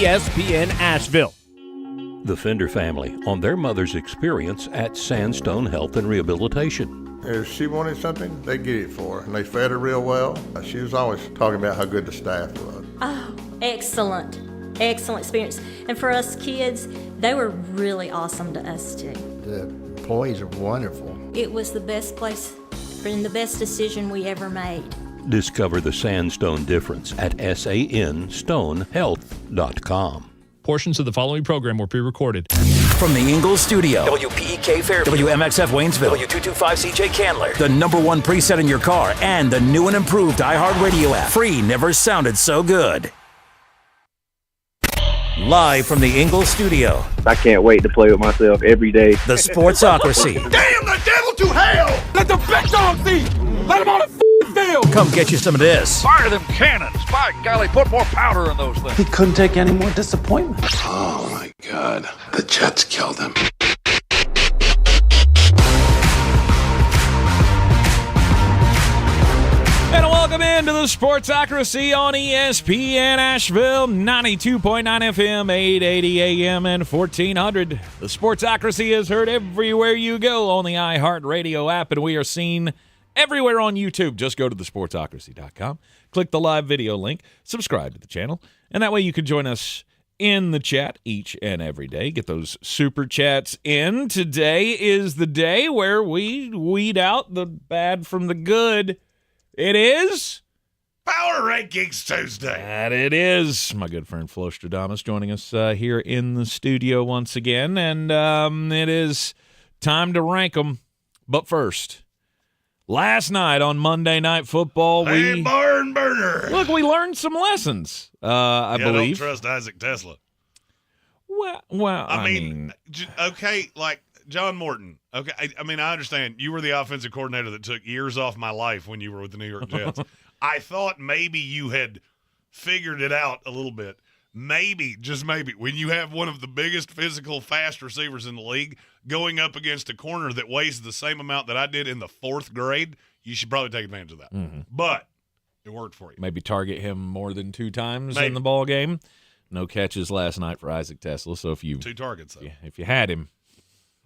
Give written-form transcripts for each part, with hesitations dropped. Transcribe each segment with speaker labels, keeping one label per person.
Speaker 1: ESPN Asheville.
Speaker 2: The Fender family on their mother's experience at Sandstone Health and Rehabilitation.
Speaker 3: If she wanted something, they'd get it for her, and they fed her real well. She was always talking about how good the staff was.
Speaker 4: Oh, excellent. Excellent experience. And for us kids, they were really awesome to us too.
Speaker 5: The employees are wonderful.
Speaker 4: It was the best place and the best decision we ever made.
Speaker 2: Discover the Sandstone difference at sanstonehealth.com.
Speaker 6: Portions of the following program were pre-recorded.
Speaker 7: From the Ingles studio,
Speaker 8: WPEK Fairview,
Speaker 7: WMXF Waynesville,
Speaker 8: W225CJ Candler,
Speaker 7: the #1 preset in your car, and the new and improved iHeartRadio app. Free never sounded so good. Live from the Ingles studio,
Speaker 9: I can't wait to play with myself every day.
Speaker 7: the Sportsocracy.
Speaker 10: Damn the devil to hell! Let the big dog eat! Let him on the field!
Speaker 7: Come get you some of this.
Speaker 10: Fire them cannons! By golly, put more powder in those things.
Speaker 11: He couldn't take any more disappointment.
Speaker 12: Oh my God, the Jets killed him.
Speaker 1: And welcome into the Sportsocracy on ESPN Asheville, 92.9 FM, 880 AM, and 1400. The Sportsocracy is heard everywhere you go on the iHeartRadio app, and we are seen everywhere on YouTube. Just go to thesportsocracy.com, click the live video link, subscribe to the channel, and that way you can join us in the chat each and every day. Get those super chats in. Today is the day where we weed out the bad from the good. It is
Speaker 10: Power Rankings Tuesday.
Speaker 1: That it is. My good friend Flo Stradamus joining us here in the studio once again, and it is time to rank them. But first, last night on Monday Night Football, we
Speaker 10: barn burner.
Speaker 1: Look, we learned some lessons. I believe.
Speaker 10: Don't trust Isaac Tesla.
Speaker 1: Well, I mean,
Speaker 10: okay, like John Morton. Okay, I mean, I understand you were the offensive coordinator that took years off my life when you were with the New York Jets. I thought maybe you had figured it out a little bit. Maybe, just maybe, when you have one of the biggest physical, fast receivers in the league going up against a corner that weighs the same amount that I did in the 4th grade, you should probably take advantage of that.
Speaker 1: Mm-hmm.
Speaker 10: But it worked for you.
Speaker 1: Maybe target him more than 2 times
Speaker 10: Maybe.
Speaker 1: in the ball game. No catches last night for Isaac Tesla. So if you
Speaker 10: 2 targets, though.
Speaker 1: If you had him,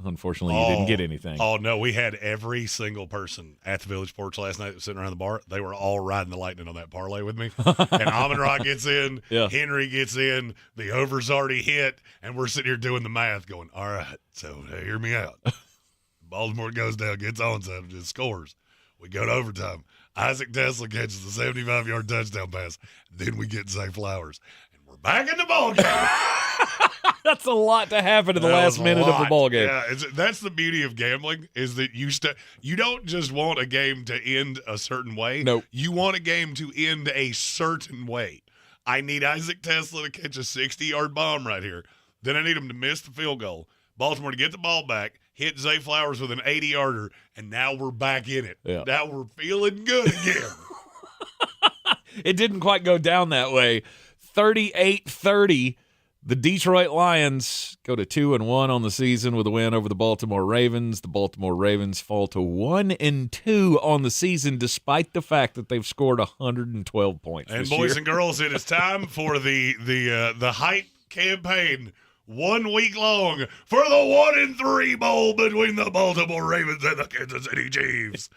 Speaker 1: unfortunately, you didn't get anything.
Speaker 10: Oh, no, we had every single person at the Village Porch last night that was sitting around the bar. They were all riding the lightning on that parlay with me. And Amon-Ra gets in,
Speaker 1: Yeah.
Speaker 10: Henry gets in, the over's already hit, and we're sitting here doing the math going, all right, so hear me out. Baltimore goes down, gets onside, just scores. We go to overtime. Isaac Tesla catches the 75-yard touchdown pass. Then we get Zay Flowers. And we're back in the ball game.
Speaker 1: That's a lot to happen in the last minute of the ball game.
Speaker 10: Yeah, that's the beauty of gambling is that you don't just want a game to end a certain way.
Speaker 1: Nope.
Speaker 10: You want a game to end a certain way. I need Isaac Tesla to catch a 60-yard bomb right here. Then I need him to miss the field goal. Baltimore to get the ball back, hit Zay Flowers with an 80-yarder, and now we're back in it.
Speaker 1: Yeah.
Speaker 10: Now we're feeling good again.
Speaker 1: It didn't quite go down that way. 38-30. The Detroit Lions go to 2-1 on the season with a win over the Baltimore Ravens. The Baltimore Ravens fall to 1-2 on the season, despite the fact that they've scored 112 points.
Speaker 10: And
Speaker 1: this
Speaker 10: boys
Speaker 1: year.
Speaker 10: and girls, it is time for the hype campaign. 1 week long for the 1-3 bowl between the Baltimore Ravens and the Kansas City Chiefs.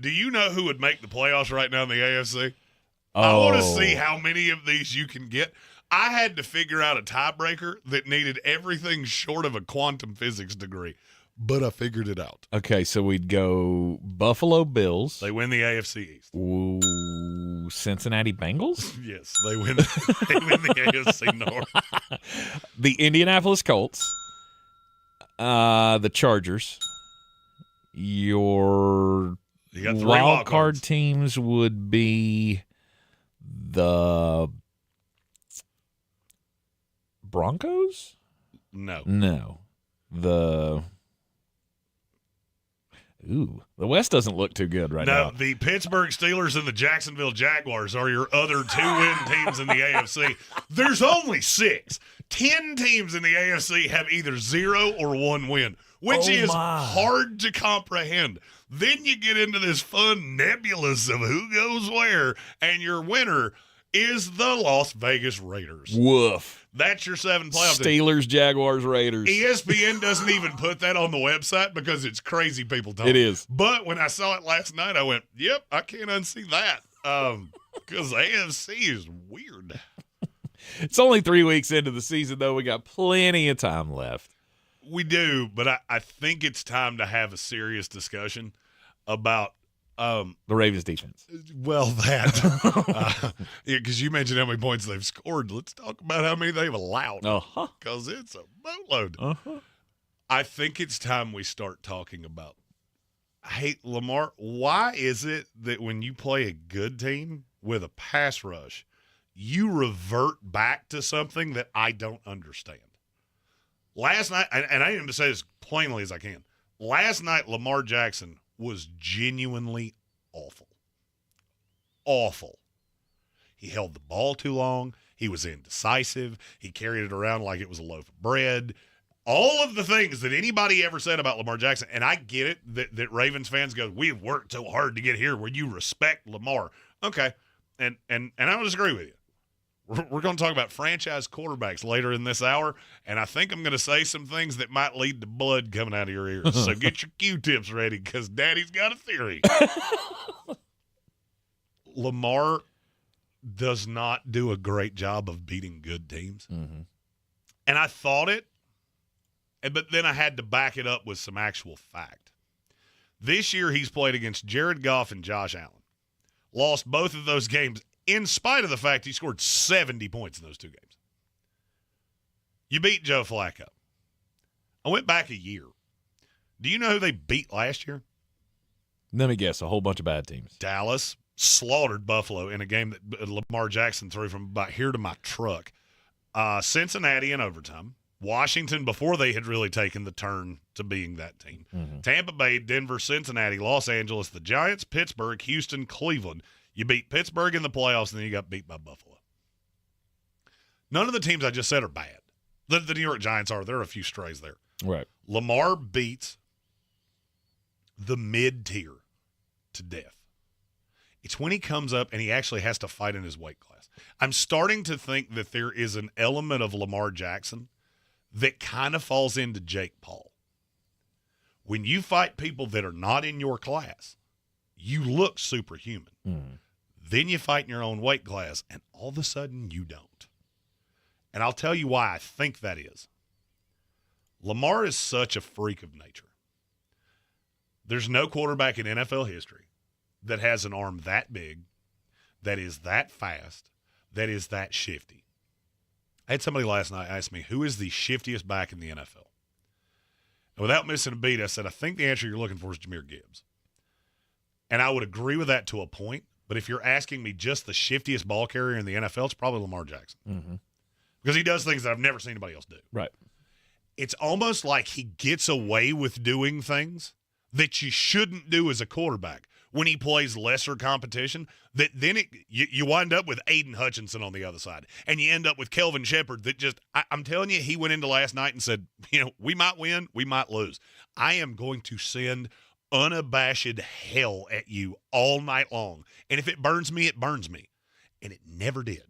Speaker 10: Do you know who would make the playoffs right now in the AFC? I want to see how many of these you can get. I had to figure out a tiebreaker that needed everything short of a quantum physics degree, but I figured it out.
Speaker 1: Okay, so we'd go Buffalo Bills.
Speaker 10: They win the AFC East.
Speaker 1: Ooh, Cincinnati Bengals?
Speaker 10: Yes, they win the AFC North.
Speaker 1: The Indianapolis Colts. The Chargers. Your
Speaker 10: You got 3
Speaker 1: wild card
Speaker 10: walk-ons.
Speaker 1: teams would be the Broncos?
Speaker 10: No.
Speaker 1: The West doesn't look too good right now.
Speaker 10: No, the Pittsburgh Steelers and the Jacksonville Jaguars are your other 2-win teams in the AFC. There's only 6. 10 teams in the AFC have either 0 or 1 win, which is hard to comprehend. Then you get into this fun nebulous of who goes where, and your winner is the Las Vegas Raiders.
Speaker 1: Woof.
Speaker 10: That's your 7 playoff team.
Speaker 1: Steelers, Jaguars, Raiders.
Speaker 10: ESPN doesn't even put that on the website because it's crazy people talking.
Speaker 1: It is.
Speaker 10: But when I saw it last night, I went, yep, I can't unsee that. Because AFC is weird.
Speaker 1: It's only 3 weeks into the season, though. We got plenty of time left.
Speaker 10: We do, but I think it's time to have a serious discussion about
Speaker 1: the Ravens defense.
Speaker 10: Well, that. Because you mentioned how many points they've scored. Let's talk about how many they've allowed. Because it's a boatload. I think it's time we start talking about, hey, Lamar, why is it that when you play a good team with a pass rush, you revert back to something that I don't understand? Last night, and I need to say this plainly as I can, last night Lamar Jackson was genuinely awful. Awful. He held the ball too long. He was indecisive. He carried it around like it was a loaf of bread. All of the things that anybody ever said about Lamar Jackson, and I get it that Ravens fans go, we've worked so hard to get here where you respect Lamar. Okay, and I don't disagree with you. We're going to talk about franchise quarterbacks later in this hour, and I think I'm going to say some things that might lead to blood coming out of your ears. So get your Q-tips ready because Daddy's got a theory. Lamar does not do a great job of beating good teams.
Speaker 1: Mm-hmm.
Speaker 10: And I thought it, but then I had to back it up with some actual fact. This year he's played against Jared Goff and Josh Allen. Lost both of those games in spite of the fact he scored 70 points in those 2 games. You beat Joe Flacco. I went back a year. Do you know who they beat last year?
Speaker 1: Let me guess, a whole bunch of bad teams.
Speaker 10: Dallas slaughtered Buffalo in a game that Lamar Jackson threw from about here to my truck. Cincinnati in overtime. Washington before they had really taken the turn to being that team.
Speaker 1: Mm-hmm.
Speaker 10: Tampa Bay, Denver, Cincinnati, Los Angeles, the Giants, Pittsburgh, Houston, Cleveland. You beat Pittsburgh in the playoffs, and then you got beat by Buffalo. None of the teams I just said are bad. The New York Giants are. There are a few strays there.
Speaker 1: Right.
Speaker 10: Lamar beats the mid-tier to death. It's when he comes up and he actually has to fight in his weight class. I'm starting to think that there is an element of Lamar Jackson that kind of falls into Jake Paul. When you fight people that are not in your class, you look superhuman.
Speaker 1: Mm.
Speaker 10: Then you fight in your own weight class, and all of a sudden you don't. And I'll tell you why I think that is. Lamar is such a freak of nature. There's no quarterback in NFL history that has an arm that big, that is that fast, that is that shifty. I had somebody last night ask me, who is the shiftiest back in the NFL? And without missing a beat, I said, I think the answer you're looking for is Jahmyr Gibbs. And I would agree with that to a point, but if you're asking me just the shiftiest ball carrier in the NFL, it's probably Lamar Jackson.
Speaker 1: Mm-hmm.
Speaker 10: Because he does things that I've never seen anybody else do.
Speaker 1: Right.
Speaker 10: It's almost like he gets away with doing things that you shouldn't do as a quarterback when he plays lesser competition, that then you wind up with Aiden Hutchinson on the other side, and you end up with Kelvin Shepard that just I'm telling you, he went into last night and said, we might win, we might lose. I am going to send unabashed hell at you all night long, and if it burns me, it burns me. And it never did.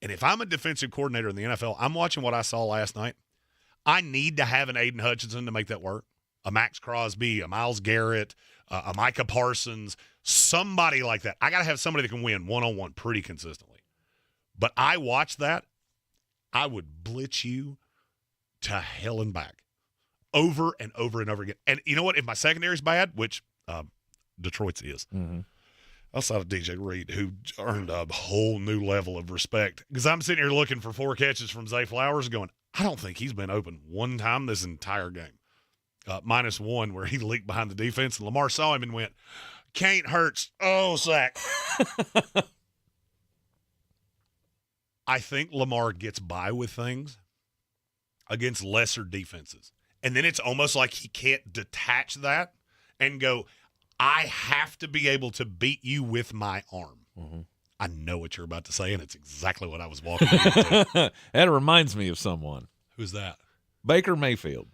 Speaker 10: And if I'm a defensive coordinator in the NFL, I'm watching what I saw last night. I need to have an Aiden Hutchinson to make that work. A Max Crosby, a Myles Garrett, a Micah Parsons, somebody like that. I got to have somebody that can win one-on-one pretty consistently. But I watched that. I would blitz you to hell and back over and over and over again. And you know what? If my secondary is bad, which Detroit's is, outside of DJ Reed, who earned a whole new level of respect, because I'm sitting here looking for 4 catches from Zay Flowers going, I don't think he's been open one time this entire game. -1 where he leaked behind the defense, and Lamar saw him and went, Can't Hurts. Oh, sack. I think Lamar gets by with things against lesser defenses. And then it's almost like he can't detach that and go, I have to be able to beat you with my arm.
Speaker 1: Mm-hmm.
Speaker 10: I know what you're about to say, and it's exactly what I was walking into.
Speaker 1: That reminds me of someone.
Speaker 10: Who's that?
Speaker 1: Baker Mayfield.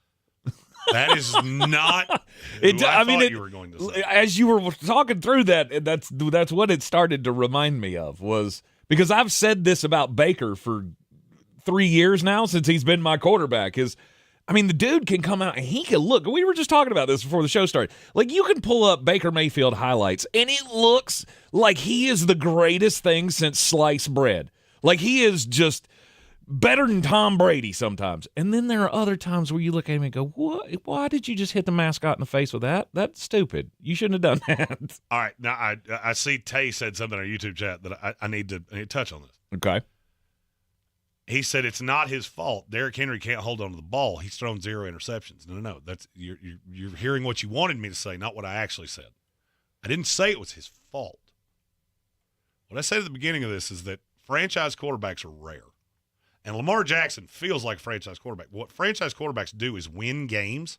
Speaker 10: That is not who I thought you were going to say.
Speaker 1: As you were talking through that, that's what it started to remind me of, was Because I've said this about Baker for 3 years now since he's been my quarterback. The dude can come out and he can look. We were just talking about this before the show started. Like, you can pull up Baker Mayfield highlights, and it looks like he is the greatest thing since sliced bread. Like, he is just better than Tom Brady sometimes. And then there are other times where you look at him and go, "What? Why did you just hit the mascot in the face with that? That's stupid. You shouldn't have done that."
Speaker 10: All right. Now, I see Tay said something in our YouTube chat that I need to touch on this.
Speaker 1: Okay.
Speaker 10: He said it's not his fault. Derrick Henry can't hold on to the ball. He's thrown 0 interceptions. No. That's you're hearing what you wanted me to say, not what I actually said. I didn't say it was his fault. What I said at the beginning of this is that franchise quarterbacks are rare. And Lamar Jackson feels like a franchise quarterback. What franchise quarterbacks do is win games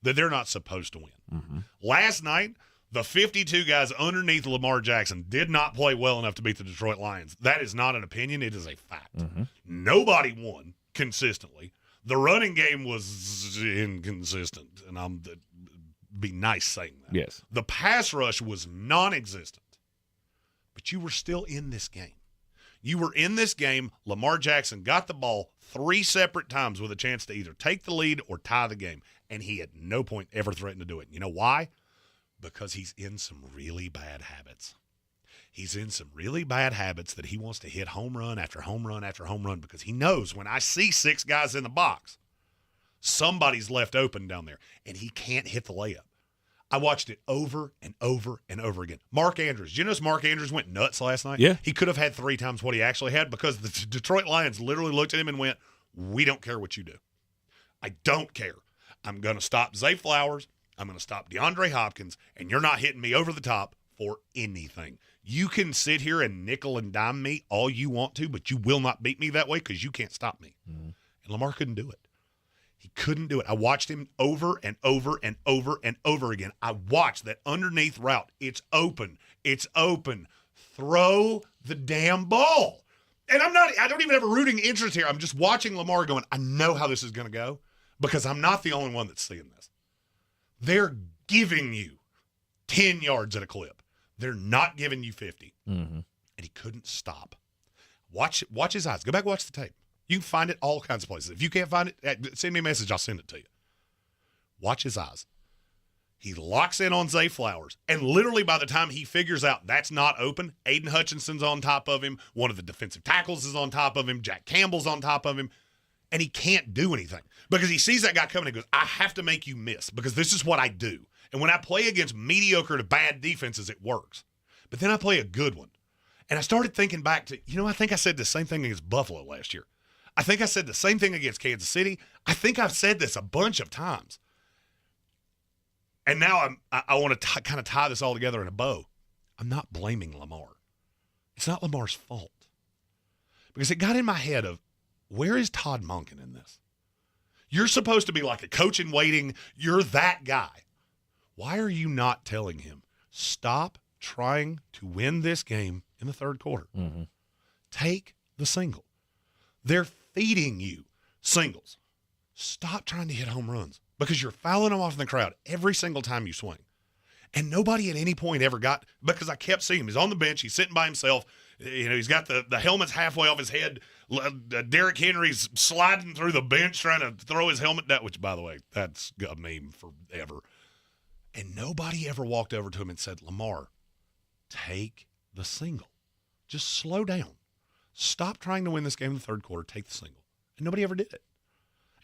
Speaker 10: that they're not supposed to win.
Speaker 1: Mm-hmm.
Speaker 10: Last night, the 52 guys underneath Lamar Jackson did not play well enough to beat the Detroit Lions. That is not an opinion. It is a fact.
Speaker 1: Mm-hmm.
Speaker 10: Nobody won consistently. The running game was inconsistent, and I'm be nice saying that.
Speaker 1: Yes.
Speaker 10: The pass rush was non-existent, but you were still in this game. You were in this game. Lamar Jackson got the ball 3 separate times with a chance to either take the lead or tie the game, and he at no point ever threatened to do it. You know why? Because he's in some really bad habits. He's in some really bad habits that he wants to hit home run after home run after home run because he knows when I see 6 guys in the box, somebody's left open down there, and he can't hit the layup. I watched it over and over and over again. Mark Andrews. Did you notice Mark Andrews went nuts last night?
Speaker 1: Yeah.
Speaker 10: He could have had 3 times what he actually had because the Detroit Lions literally looked at him and went, "We don't care what you do. I don't care. I'm going to stop Zay Flowers. I'm going to stop DeAndre Hopkins, and you're not hitting me over the top for anything. You can sit here and nickel and dime me all you want to, but you will not beat me that way because you can't stop me." Mm-hmm. And Lamar couldn't do it. He couldn't do it. I watched him over and over and over and over again. I watched that underneath route. It's open. It's open. Throw the damn ball. And I don't even have a rooting interest here. I'm just watching Lamar going, I know how this is going to go because I'm not the only one that's seeing this. They're giving you 10 yards at a clip. They're not giving you 50.
Speaker 1: Mm-hmm.
Speaker 10: And he couldn't stop. Watch his eyes. Go back and watch the tape. You can find it all kinds of places. If you can't find it, send me a message. I'll send it to you. Watch his eyes. He locks in on Zay Flowers, and literally by the time he figures out that's not open, Aiden Hutchinson's on top of him, one of the defensive tackles is on top of him, Jack Campbell's on top of him, and he can't do anything because he sees that guy coming and goes, I have to make you miss because this is what I do. And when I play against mediocre to bad defenses, it works. But then I play a good one. And I started thinking back to, I think I said the same thing against Buffalo last year. I think I said the same thing against Kansas City. I think I've said this a bunch of times. And now I want to kind of tie this all together in a bow. I'm not blaming Lamar. It's not Lamar's fault. Because it got in my head of, where is Todd Monken in this? You're supposed to be like a coach in waiting. You're that guy. Why are you not telling him, stop trying to win this game in the third quarter?
Speaker 1: Mm-hmm.
Speaker 10: Take the single. They're feeding you singles. Stop trying to hit home runs because you're fouling them off in the crowd every single time you swing. And nobody at any point ever got, because I kept seeing him. He's on the bench. He's sitting by himself. He's got the helmet's halfway off his head. Derrick Henry's sliding through the bench trying to throw his helmet down, which, by the way, that's a meme forever. And nobody ever walked over to him and said, Lamar, take the single. Just slow down. Stop trying to win this game in the third quarter. Take the single. And nobody ever did it.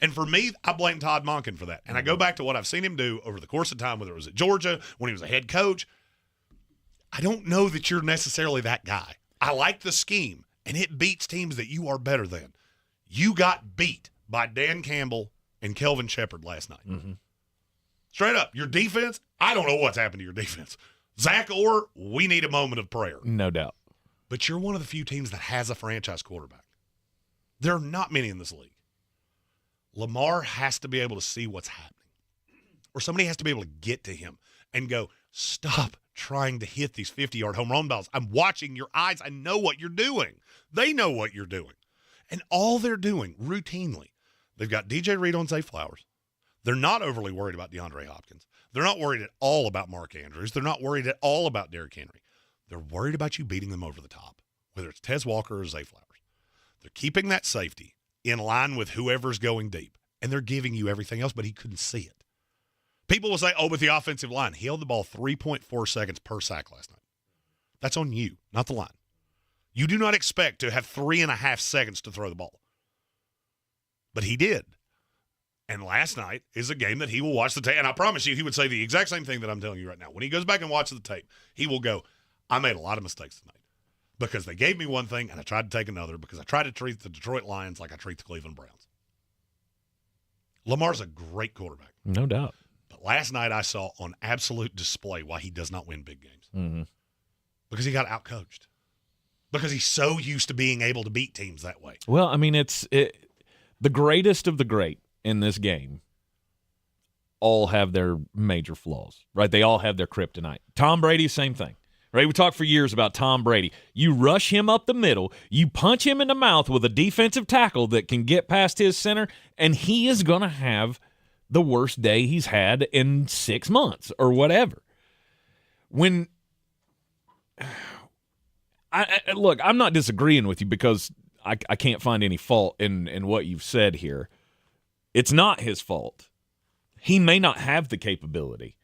Speaker 10: And for me, I blame Todd Monken for that. And I go back to what I've seen him do over the course of time, whether it was at Georgia, when he was a head coach. I don't know that you're necessarily that guy. I like the scheme, and it beats teams that you are better than. You got beat by Dan Campbell and Kelvin Shepard last night.
Speaker 1: Mm-hmm.
Speaker 10: Straight up, your defense, I don't know what's happened to your defense. Zach Orr, we need a moment of prayer.
Speaker 1: No doubt.
Speaker 10: But you're one of the few teams that has a franchise quarterback. There are not many in this league. Lamar has to be able to see what's happening. Or somebody has to be able to get to him and go, stop trying to hit these 50-yard home run balls. I'm watching your eyes. I know what you're doing. They know what you're doing. And all they're doing routinely, they've got DJ Reed on Zay Flowers. They're not overly worried about DeAndre Hopkins. They're not worried at all about Mark Andrews. They're not worried at all about Derrick Henry. They're worried about you beating them over the top. whether it's Tez Walker or Zay Flowers. They're keeping that safety in line with whoever's going deep, and they're giving you everything else, but he couldn't see it. People will say, but the offensive line. He held the ball 3.4 seconds per sack last night. That's on you, not the line. You do not expect to have 3.5 seconds to throw the ball. But he did. And last night is a game that he will watch the tape. And I promise you, he would say the exact same thing that I'm telling you right now. When he goes back and watches the tape, he will go, I made a lot of mistakes tonight because they gave me one thing and I tried to take another because I tried to treat the Detroit Lions like I treat the Cleveland Browns. Lamar's a great quarterback.
Speaker 1: No doubt.
Speaker 10: But last night I saw on absolute display why he does not win big games. Because he got outcoached. Because he's so used to being able to beat teams that way.
Speaker 1: Well, I mean, the greatest of the great in this game all have their major flaws, right? They all have their kryptonite. Tom Brady, same thing, right? We talked for years about Tom Brady. You rush him up the middle, you punch him in the mouth with a defensive tackle that can get past his center, and he is going to have the worst day he's had in 6 months or whatever. When look, I'm not disagreeing with you because I can't find any fault in what you've said here. It's not his fault. He may not have the capability.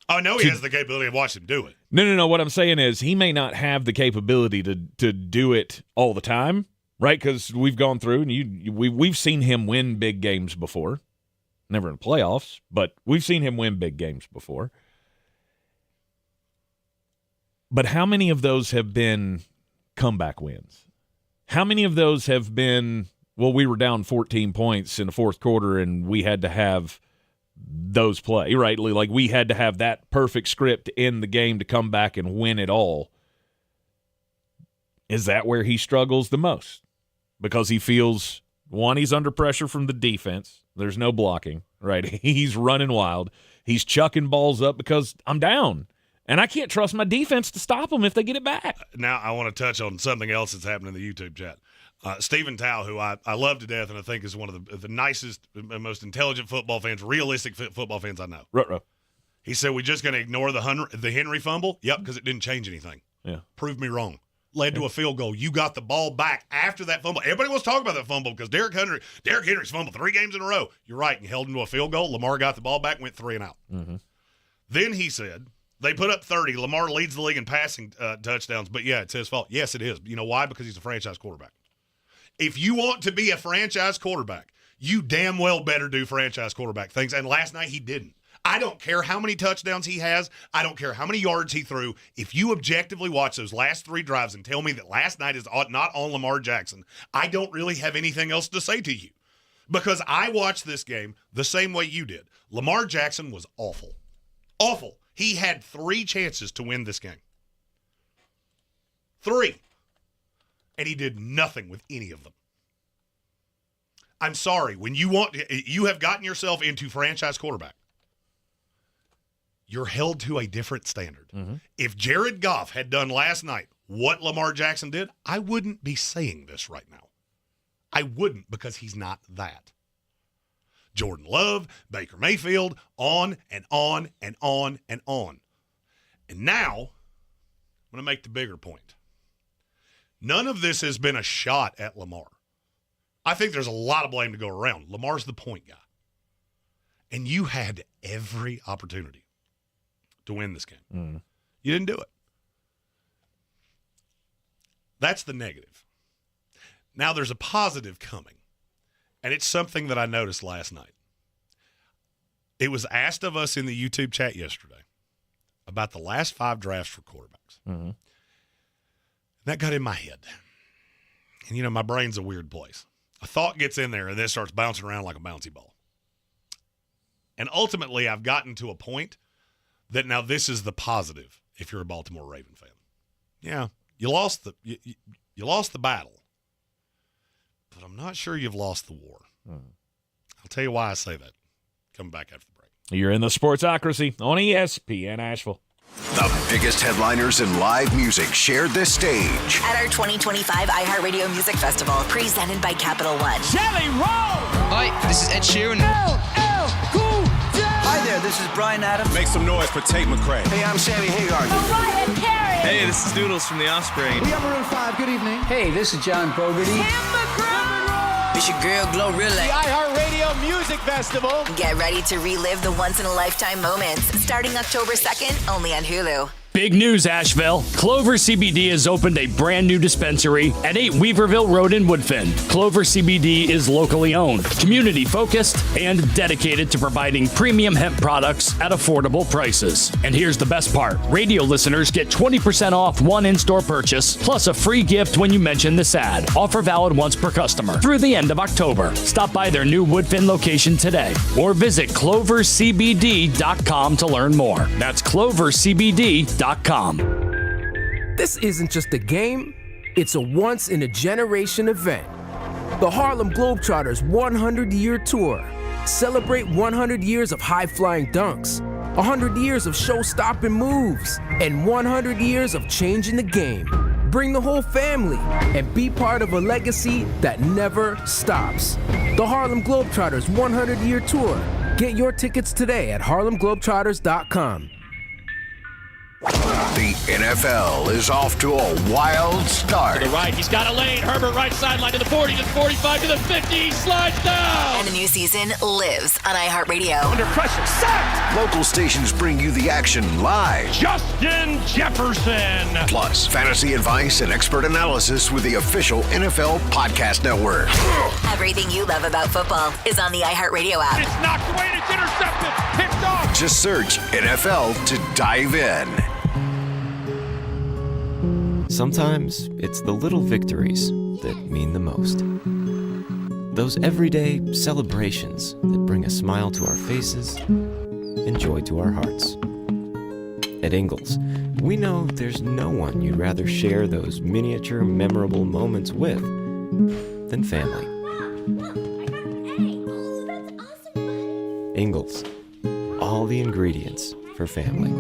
Speaker 10: Oh, no, he has the capability of watching him do it.
Speaker 1: No. What I'm saying is he may not have the capability to do it all the time, right? Because we've gone through and we've seen him win big games before. Never in playoffs, but we've seen him win big games before. But how many of those have been comeback wins? How many of those have been, well, we were down 14 points in the fourth quarter and we had to have those play, right? Like we had to have that perfect script in the game to come back and win it all. Is that where he struggles the most? Because he feels, one, he's under pressure from the defense. There's no blocking, right? He's running wild. He's chucking balls up because I'm down. And I can't trust my defense to stop them if they get it back.
Speaker 10: Now I want to touch on something else that's happening in the YouTube chat. Stephen Tao, who I love to death and I think is one of the nicest and most intelligent football fans, realistic football fans I know.
Speaker 1: Ruh-roh.
Speaker 10: He said, we're just going to ignore the Henry fumble? Yep, because it didn't change anything.
Speaker 1: Yeah.
Speaker 10: Prove me wrong. Led to a field goal. You got the ball back after that fumble. Everybody wants to talk about that fumble because Derrick Henry's fumbled 3 games in a row. You're right. And held him to a field goal. Lamar got the ball back, went 3 and out.
Speaker 1: Mm-hmm.
Speaker 10: Then he said, they put up 30. Lamar leads the league in passing touchdowns. But, yeah, it's his fault. Yes, it is. You know why? Because he's a franchise quarterback. If you want to be a franchise quarterback, you damn well better do franchise quarterback things. And last night he didn't. I don't care how many touchdowns he has. I don't care how many yards he threw. If you objectively watch those last 3 drives and tell me that last night is not on Lamar Jackson, I don't really have anything else to say to you. Because I watched this game the same way you did. Lamar Jackson was awful. Awful. He had 3 chances to win this game. 3. And he did nothing with any of them. I'm sorry. When you have gotten yourself into franchise quarterback, you're held to a different standard. Mm-hmm. If Jared Goff had done last night what Lamar Jackson did, I wouldn't be saying this right now. I wouldn't, because he's not that. Jordan Love, Baker Mayfield, on and on and on and on. And now, I'm going to make the bigger point. None of this has been a shot at Lamar. I think there's a lot of blame to go around. Lamar's the point guy. And you had every opportunity to win this game. Mm. You didn't do it. That's the negative. Now there's a positive coming, and it's something that I noticed last night. It was asked of us in the YouTube chat yesterday about the last 5 drafts for quarterbacks. Mm-hmm. That got in my head. And, you know, my brain's a weird place. A thought gets in there, and then it starts bouncing around like a bouncy ball. And ultimately, I've gotten to a point that now this is the positive if you're a Baltimore Raven fan. Yeah, you lost the battle, but I'm not sure you've lost the war. I'll tell you why I say that. Coming back after the break.
Speaker 1: You're in the Sportsocracy on ESPN Asheville.
Speaker 13: The biggest headliners in live music shared this stage
Speaker 14: at our 2025 iHeartRadio Music Festival, presented by Capital One.
Speaker 15: Jelly Roll! Hi, this is Ed Sheeran.
Speaker 16: Cool J. Hi there, this is Brian Adams.
Speaker 17: Make some noise for Tate McRae.
Speaker 16: Hey, I'm Sammy Hagar.
Speaker 15: Mariah Carey. Hey, this is Doodles from The Offspring.
Speaker 11: We have Maroon 5. Good evening. Hey, this is John Fogerty.
Speaker 14: It's your girl, Glorilla.
Speaker 16: The iHeartRadio Music Festival.
Speaker 14: Get ready to relive the once-in-a-lifetime moments starting October 2nd, only on Hulu.
Speaker 17: Big news, Asheville. Clover CBD has opened a brand new dispensary at 8 Weaverville Road in Woodfin. Clover CBD is locally owned, community focused, and dedicated to providing premium hemp products at affordable prices. And here's the best part. Radio listeners get 20% off one in-store purchase, plus a free gift when you mention this ad. Offer valid once per customer through the end of October. Stop by their new Woodfin location today or visit clovercbd.com to learn more. That's clovercbd.com.
Speaker 18: This isn't just a game, it's a once-in-a-generation event. The Harlem Globetrotters 100-year tour. Celebrate 100 years of high-flying dunks, 100 years of show-stopping moves, and 100 years of changing the game. Bring the whole family and be part of a legacy that never stops. The Harlem Globetrotters 100-year tour. Get your tickets today at harlemglobetrotters.com.
Speaker 13: The NFL is off to a wild start.
Speaker 19: To the right, he's got a lane. Herbert right sideline to the 40, to the 45, to the 50. He slides down.
Speaker 14: And the new season lives on iHeartRadio.
Speaker 19: Under pressure, sacked.
Speaker 13: Local stations bring you the action live.
Speaker 19: Justin Jefferson.
Speaker 13: Plus, fantasy advice and expert analysis with the official NFL Podcast Network.
Speaker 14: Everything you love about football is on the iHeartRadio app.
Speaker 19: It's knocked away and it's intercepted. Picked off.
Speaker 13: Just search NFL to dive in.
Speaker 20: Sometimes it's the little victories that mean the most. Those everyday celebrations that bring a smile to our faces and joy to our hearts. At Ingles, we know there's no one you'd rather share those miniature, memorable moments with than family. Ingles, all the ingredients for family.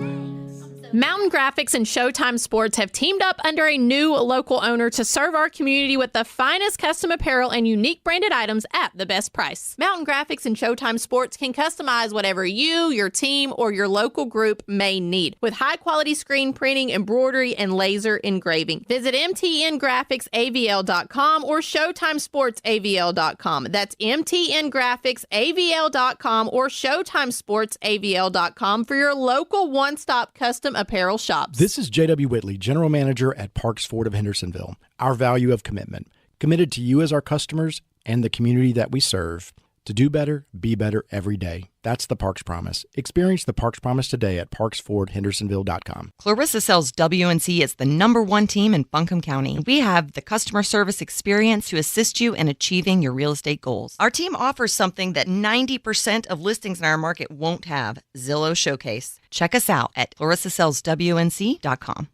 Speaker 21: Mountain Graphics and Showtime Sports have teamed up under a new local owner to serve our community with the finest custom apparel and unique branded items at the best price. Mountain Graphics and Showtime Sports can customize whatever you, your team, or your local group may need with high-quality screen printing, embroidery, and laser engraving. Visit mtngraphicsavl.com or showtimesportsavl.com. That's mtngraphicsavl.com or showtimesportsavl.com for your local one-stop custom apparel shops.
Speaker 22: This is J.W. Whitley, General Manager at Parks Ford of Hendersonville. Our value of commitment. Committed to you as our customers and the community that we serve. To do better, be better every day. That's the Parks Promise. Experience the Parks Promise today at parksfordhendersonville.com.
Speaker 23: Clarissa sells WNC as the #1 team in Buncombe County. We have the customer service experience to assist you in achieving your real estate goals. Our team offers something that 90% of listings in our market won't have, Zillow Showcase. Check us out at clarissasellswnc.com.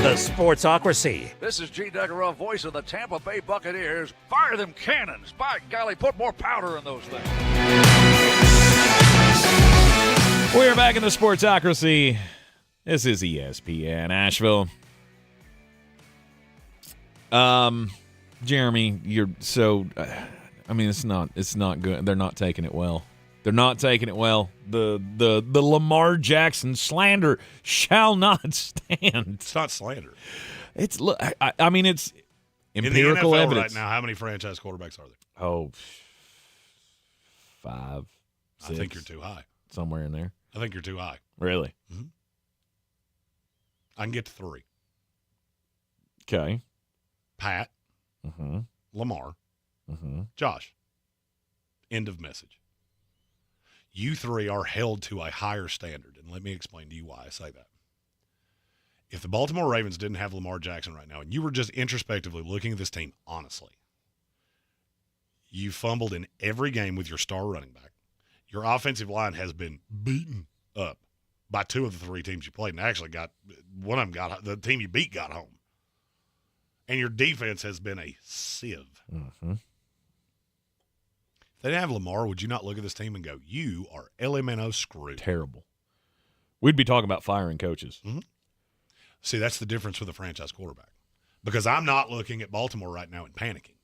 Speaker 7: The Sportsocracy.
Speaker 24: This is G. Duggarov, voice of the Tampa Bay Buccaneers. Fire them cannons. By golly, put more powder in those things.
Speaker 1: We're back in the Sportsocracy. This is ESPN Asheville. Jeremy, you're so... it's not good. They're not taking it well. They're not taking it well. The Lamar Jackson slander shall not stand.
Speaker 10: It's not slander.
Speaker 1: It's it's empirical
Speaker 10: in the NFL
Speaker 1: evidence.
Speaker 10: Right now, how many franchise quarterbacks are there?
Speaker 1: Oh, 5, 6.
Speaker 10: I think you're too high.
Speaker 1: Somewhere in there.
Speaker 10: I think you're too high.
Speaker 1: Really?
Speaker 10: Mm-hmm. I can get to 3.
Speaker 1: Okay.
Speaker 10: Pat.
Speaker 1: Mm-hmm.
Speaker 10: Lamar.
Speaker 1: Mm-hmm.
Speaker 10: Josh. End of message. You 3 are held to a higher standard, and let me explain to you why I say that. If the Baltimore Ravens didn't have Lamar Jackson right now, and you were just introspectively looking at this team honestly, you fumbled in every game with your star running back. Your offensive line has been beaten up by 2 of the 3 teams you played, and actually one of them the team you beat got home. And your defense has been a sieve.
Speaker 1: Mm-hmm.
Speaker 10: If they didn't have Lamar, would you not look at this team and go, you are LMNO screwed?
Speaker 1: Terrible. We'd be talking about firing coaches.
Speaker 10: Mm-hmm. See, that's the difference with a franchise quarterback. Because I'm not looking at Baltimore right now and panicking.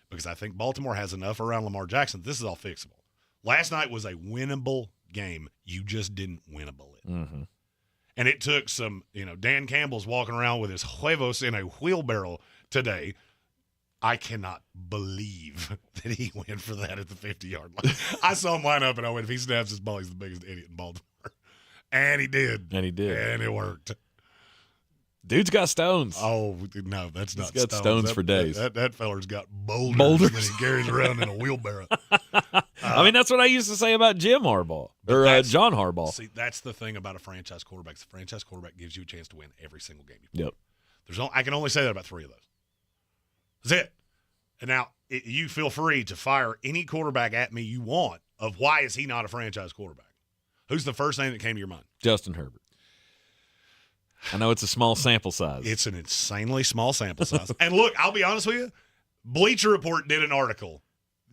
Speaker 10: because I think Baltimore has enough around Lamar Jackson. This is all fixable. Last night was a winnable game. You just didn't winnable it.
Speaker 1: Mm-hmm.
Speaker 10: And it took some, Dan Campbell's walking around with his huevos in a wheelbarrow today. I cannot believe that he went for that at the 50-yard line. I saw him line up, and I went, if he snaps his ball, he's the biggest idiot in Baltimore. And he did.
Speaker 1: And it
Speaker 10: worked.
Speaker 1: Dude's got stones.
Speaker 10: Oh, no, that's not
Speaker 1: He's got stones for days.
Speaker 10: That feller's got boulders that he carries around in a wheelbarrow.
Speaker 1: I mean, that's what I used to say about Jim Harbaugh or John Harbaugh.
Speaker 10: See, that's the thing about a franchise quarterback. The franchise quarterback gives you a chance to win every single game you play.
Speaker 1: Yep.
Speaker 10: I can only say that about 3 of those. That's it. And now you feel free to fire any quarterback at me you want of why is he not a franchise quarterback. Who's the first name that came to your mind?
Speaker 1: Justin Herbert. I know it's a small sample size.
Speaker 10: It's an insanely small sample size. And look, I'll be honest with you. Bleacher Report did an article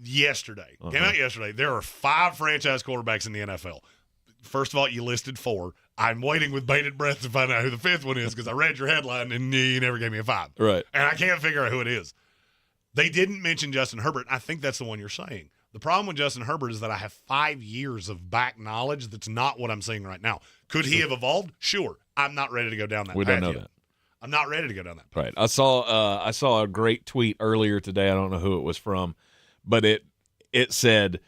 Speaker 10: yesterday. Came out yesterday. There are 5 franchise quarterbacks in the NFL. First of all, you listed 4. I'm waiting with bated breath to find out who the 5th one is because I read your headline and you never gave me a 5.
Speaker 1: Right.
Speaker 10: And I can't figure out who it is. They didn't mention Justin Herbert. I think that's the one you're saying. The problem with Justin Herbert is that I have 5 years of back knowledge that's not what I'm seeing right now. Could he have evolved? Sure. I'm not ready to go down that path.
Speaker 1: We don't know that.
Speaker 10: I'm not ready to go down that path.
Speaker 1: Right. I saw a great tweet earlier today. I don't know who it was from, but it said,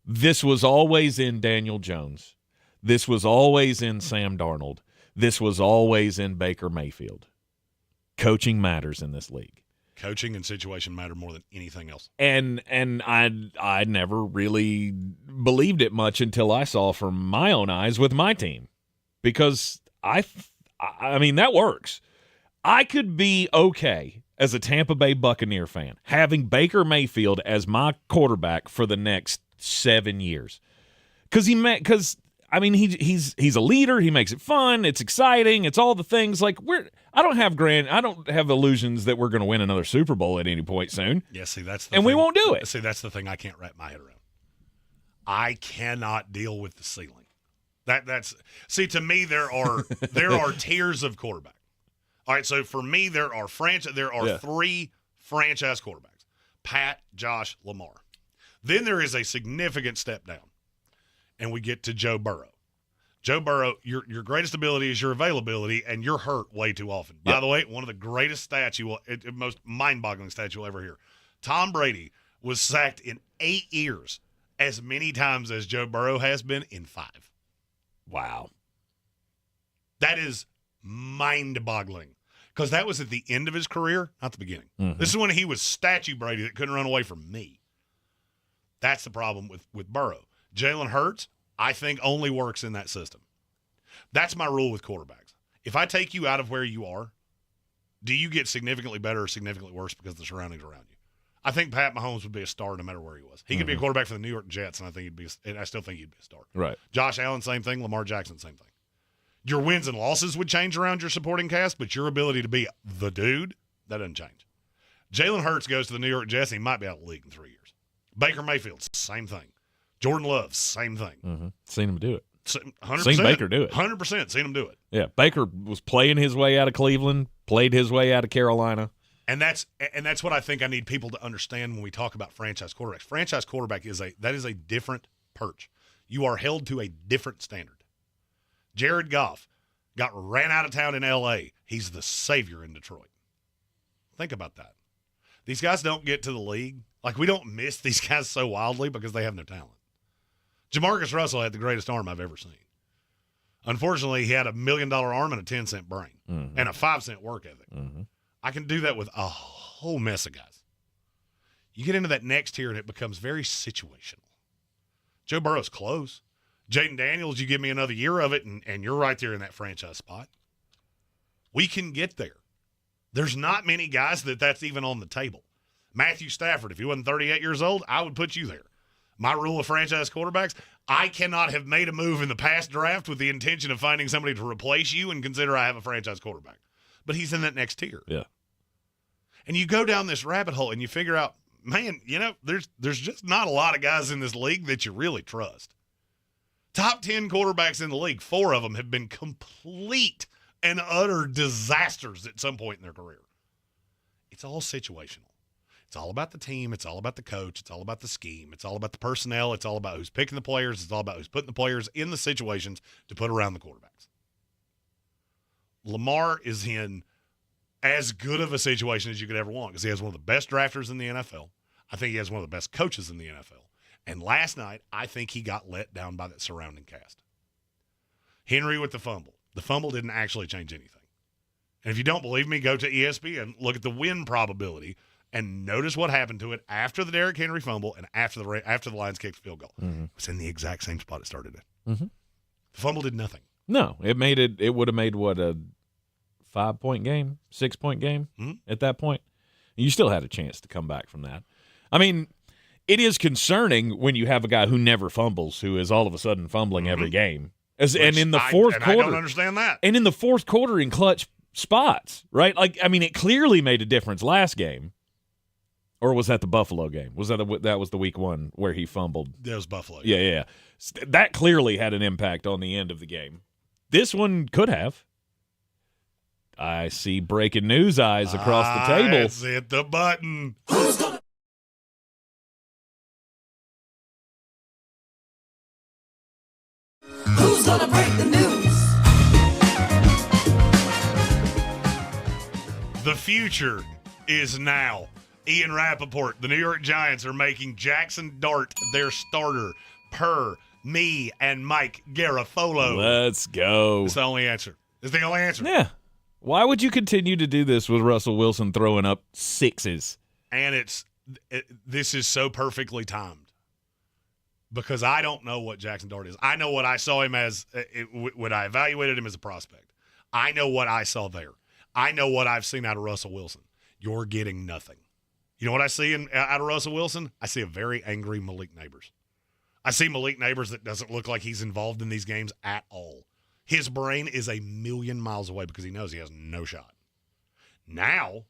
Speaker 1: this was always in Daniel Jones. This was always in Sam Darnold. This was always in Baker Mayfield. Coaching matters in this league.
Speaker 10: Coaching and situation matter more than anything else.
Speaker 1: And I never really believed it much until I saw from my own eyes with my team. Because I mean, that works. I could be okay as a Tampa Bay Buccaneer fan having Baker Mayfield as my quarterback for the next 7 years. Because he's a leader. He makes it fun. It's exciting. It's all the things. Like I don't have illusions that we're going to win another Super Bowl at any point soon.
Speaker 10: Yeah, see, that's the
Speaker 1: thing.
Speaker 10: We
Speaker 1: won't do it.
Speaker 10: See, that's the thing I can't wrap my head around. I cannot deal with the ceiling. To me there are tiers of quarterback. All right, so for me there are 3 franchise quarterbacks: Pat, Josh, Lamar. Then there is a significant step down. And we get to Joe Burrow. Joe Burrow, your greatest ability is your availability, and you're hurt way too often. By the way, one of the greatest stats most mind-boggling stats you'll ever hear. Tom Brady was sacked in 8 years as many times as Joe Burrow has been in 5.
Speaker 1: Wow.
Speaker 10: That is mind-boggling because that was at the end of his career, not the beginning.
Speaker 1: Mm-hmm.
Speaker 10: This is when he was statue Brady that couldn't run away from me. That's the problem with Burrow. Jalen Hurts, I think, only works in that system. That's my rule with quarterbacks. If I take you out of where you are, do you get significantly better or significantly worse because of the surroundings around you? I think Pat Mahomes would be a star no matter where he was. He could be a quarterback for the New York Jets, and I still think he'd be a star.
Speaker 1: Right.
Speaker 10: Josh Allen, same thing. Lamar Jackson, same thing. Your wins and losses would change around your supporting cast, but your ability to be the dude, that doesn't change. Jalen Hurts goes to the New York Jets, and he might be out of the league in 3 years. Baker Mayfield, same thing. Jordan Love, same thing.
Speaker 1: Mm-hmm. Seen him do it.
Speaker 10: 100%.
Speaker 1: Seen Baker do it.
Speaker 10: 100% seen him do it.
Speaker 1: Yeah, Baker was playing his way out of Cleveland, played his way out of Carolina.
Speaker 10: And that's what I think I need people to understand when we talk about franchise quarterbacks. Franchise quarterback is a different perch. You are held to a different standard. Jared Goff got ran out of town in L.A. He's the savior in Detroit. Think about that. These guys don't get to the league. Like, we don't miss these guys so wildly because they have no talent. Jamarcus Russell had the greatest arm I've ever seen. Unfortunately, he had $1 million arm and a 10-cent brain and a 5-cent work ethic.
Speaker 1: Mm-hmm.
Speaker 10: I can do that with a whole mess of guys. You get into that next tier and it becomes very situational. Joe Burrow's close. Jaden Daniels, you give me another year of it and you're right there in that franchise spot. We can get there. There's not many guys that's even on the table. Matthew Stafford, if he wasn't 38 years old, I would put you there. My rule of franchise quarterbacks, I cannot have made a move in the past draft with the intention of finding somebody to replace you and consider I have a franchise quarterback. But he's in that next tier.
Speaker 1: Yeah.
Speaker 10: And you go down this rabbit hole and you figure out, man, there's just not a lot of guys in this league that you really trust. Top 10 quarterbacks in the league, 4 of them have been complete and utter disasters at some point in their career. It's all situational. It's all about the team. It's all about the coach. It's all about the scheme. It's all about the personnel. It's all about who's picking the players. It's all about who's putting the players in the situations to put around the quarterbacks. Lamar is in as good of a situation as you could ever want because he has one of the best drafters in the NFL. I think he has one of the best coaches in the NFL. And last night, I think he got let down by that surrounding cast. Henry with the fumble. The fumble didn't actually change anything. And if you don't believe me, go to ESPN, look at the win probability, and notice what happened to it after the Derrick Henry fumble and after the Lions kicked the field goal.
Speaker 1: Mm-hmm.
Speaker 10: It was in the exact same spot it started in.
Speaker 1: Mm-hmm.
Speaker 10: The fumble did nothing.
Speaker 1: No, it would have made, what, a 5-point game, 6-point game at that point? You still had a chance to come back from that. I mean, it is concerning when you have a guy who never fumbles, who is all of a sudden fumbling every game. And in the fourth quarter,
Speaker 10: I don't understand that.
Speaker 1: And in the fourth quarter in clutch spots, right? Like, I mean, it clearly made a difference last game. Or was that the Buffalo game? That was the week one where he fumbled?
Speaker 10: That was Buffalo.
Speaker 1: Yeah. That clearly had an impact on the end of the game. This one could have. I see breaking news eyes across the table.
Speaker 10: Let's hit the button.
Speaker 2: Who's gonna break the news?
Speaker 10: The future is now. Ian Rappaport, the New York Giants are making Jackson Dart their starter per me and Mike Garafolo.
Speaker 1: Let's go.
Speaker 10: It's the only answer. It's the only answer.
Speaker 1: Yeah. Why would you continue to do this with Russell Wilson throwing up sixes?
Speaker 10: And this is so perfectly timed because I don't know what Jackson Dart is. I know what I saw him as when I evaluated him as a prospect. I know what I saw there. I know what I've seen out of Russell Wilson. You're getting nothing. You know what I see out of Russell Wilson? I see a very angry Malik Neighbors. I see Malik Neighbors that doesn't look like he's involved in these games at all. His brain is a million miles away because he knows he has no shot. Now,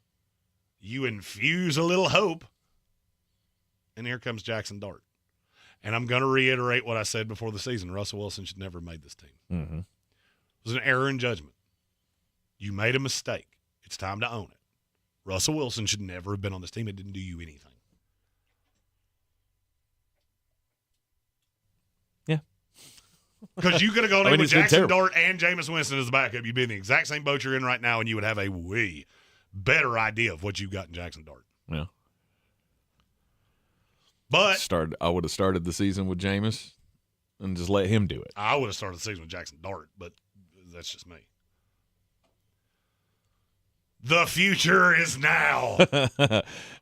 Speaker 10: you infuse a little hope, and here comes Jackson Dart. And I'm going to reiterate what I said before the season. Russell Wilson should never have made this team.
Speaker 1: Mm-hmm.
Speaker 10: It was an error in judgment. You made a mistake. It's time to own it. Russell Wilson should never have been on this team. It didn't do you anything.
Speaker 1: Yeah.
Speaker 10: Because you could have gone in with Jackson Dart and Jameis Winston as the backup. You'd be in the exact same boat you're in right now, and you would have a way better idea of what you've got in Jackson Dart.
Speaker 1: Yeah.
Speaker 10: But
Speaker 1: I would have started the season with Jameis and just let him do it.
Speaker 10: I would have started the season with Jackson Dart, but that's just me. The future is now.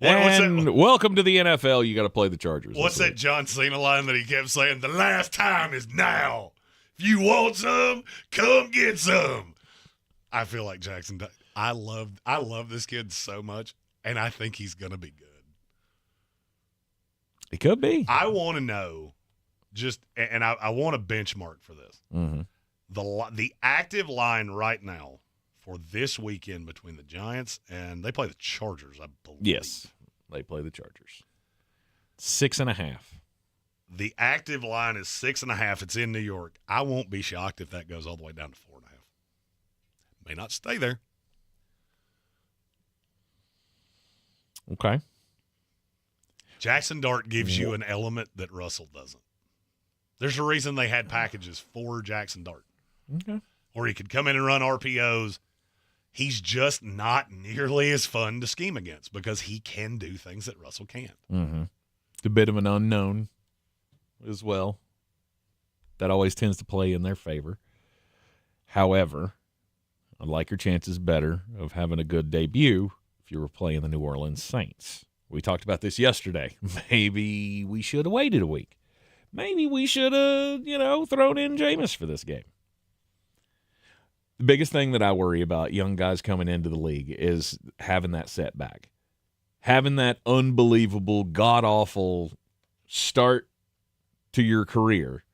Speaker 1: Welcome to the NFL. You got to play the Chargers.
Speaker 10: What's that John Cena line that he kept saying? The last time is now. If you want some, come get some. I feel like Jackson. I love this kid so much, and I think he's going to be good.
Speaker 1: He could be.
Speaker 10: I want to know, and I want a benchmark for this.
Speaker 1: Mm-hmm.
Speaker 10: The active line right now for this weekend between the Giants and they play the Chargers, I believe.
Speaker 1: Yes, they play the Chargers. 6.5.
Speaker 10: The active line is 6.5. It's in New York. I won't be shocked if that goes all the way down to 4.5. May not stay there.
Speaker 1: Okay.
Speaker 10: Jackson Dart gives you an element that Russell doesn't. There's a reason they had packages for Jackson Dart.
Speaker 1: Okay.
Speaker 10: Or he could come in and run RPOs. He's just not nearly as fun to scheme against because he can do things that Russell can't.
Speaker 1: Mm-hmm. It's a bit of an unknown as well. That always tends to play in their favor. However, I like your chances better of having a good debut if you were playing the New Orleans Saints. We talked about this yesterday. Maybe we should have waited a week. Maybe we should have, thrown in Jameis for this game. The biggest thing that I worry about young guys coming into the league is having that setback. Having that unbelievable, god-awful start to your career.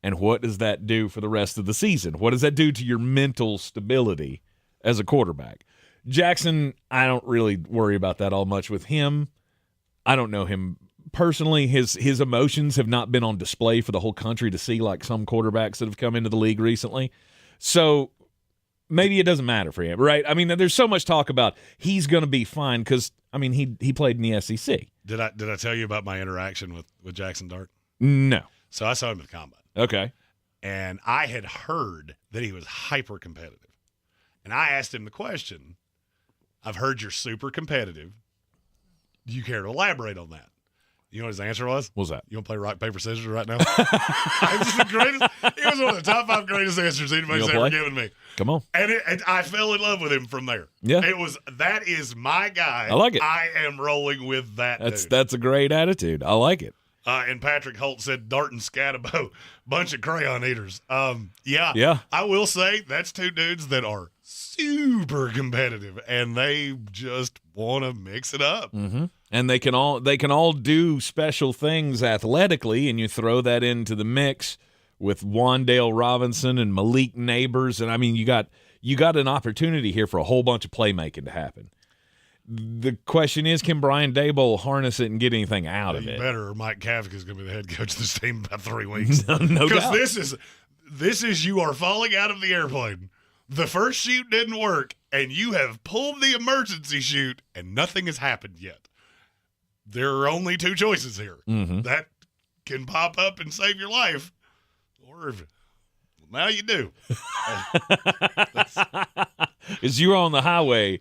Speaker 1: And what does that do for the rest of the season? What does that do to your mental stability as a quarterback? Jackson, I don't really worry about that all much with him. I don't know him personally. His emotions have not been on display for the whole country to see like some quarterbacks that have come into the league recently. So maybe it doesn't matter for him, right? I mean, there's so much talk about he's going to be fine because, I mean, he played in the SEC.
Speaker 10: Did I tell you about my interaction with Jackson Dart?
Speaker 1: No.
Speaker 10: So I saw him at the combine.
Speaker 1: Okay.
Speaker 10: And I had heard that he was hyper competitive. And I asked him the question, I've heard you're super competitive. Do you care to elaborate on that? You know what his answer was?
Speaker 1: What was that?
Speaker 10: You want to play rock, paper, scissors right now? It was the greatest. It was one of the top 5 greatest answers anybody's ever given me.
Speaker 1: Come on.
Speaker 10: And I fell in love with him from there.
Speaker 1: Yeah.
Speaker 10: That is my guy.
Speaker 1: I like it.
Speaker 10: I am rolling with that dude.
Speaker 1: That's a great attitude. I like it.
Speaker 10: And Patrick Holt said Dart and Scatabo, bunch of crayon eaters.
Speaker 1: Yeah.
Speaker 10: I will say that's 2 dudes that are super competitive, and they just want to mix it up.
Speaker 1: Mm-hmm. And they can all do special things athletically, and you throw that into the mix with Wandale Robinson and Malik Neighbors, and I mean you got an opportunity here for a whole bunch of playmaking to happen. The question is, can Brian Daboll harness it and get anything out of it?
Speaker 10: Better, or Mike Kavik is going to be the head coach of this team in about 3 weeks.
Speaker 1: No doubt.
Speaker 10: Because this is you are falling out of the airplane. The first chute didn't work, and you have pulled the emergency chute, and nothing has happened yet. There are only 2 choices here.
Speaker 1: Mm-hmm.
Speaker 10: That can pop up and save your life, or now you do.
Speaker 1: Is you're on the highway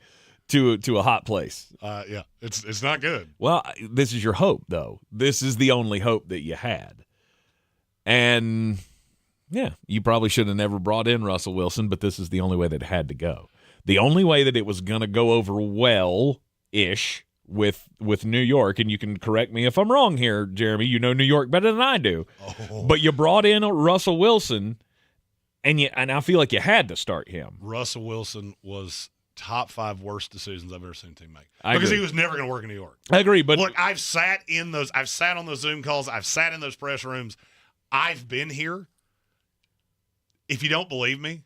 Speaker 1: to a hot place.
Speaker 10: Yeah, it's not good.
Speaker 1: Well, this is your hope, though. This is the only hope that you had. And, yeah, you probably should have never brought in Russell Wilson, but this is the only way that it had to go. The only way that it was going to go over well-ish with New York, and you can correct me if I'm wrong here, Jeremy. You know New York better than I do.
Speaker 10: Oh.
Speaker 1: But you brought in Russell Wilson, and I feel like you had to start him.
Speaker 10: Russell Wilson was top 5 worst decisions I've ever seen a team make.
Speaker 1: I
Speaker 10: because
Speaker 1: agree.
Speaker 10: he was never going to work in New York.
Speaker 1: I agree, but
Speaker 10: look, I've sat on those Zoom calls. I've sat in those press rooms. I've been here. If you don't believe me,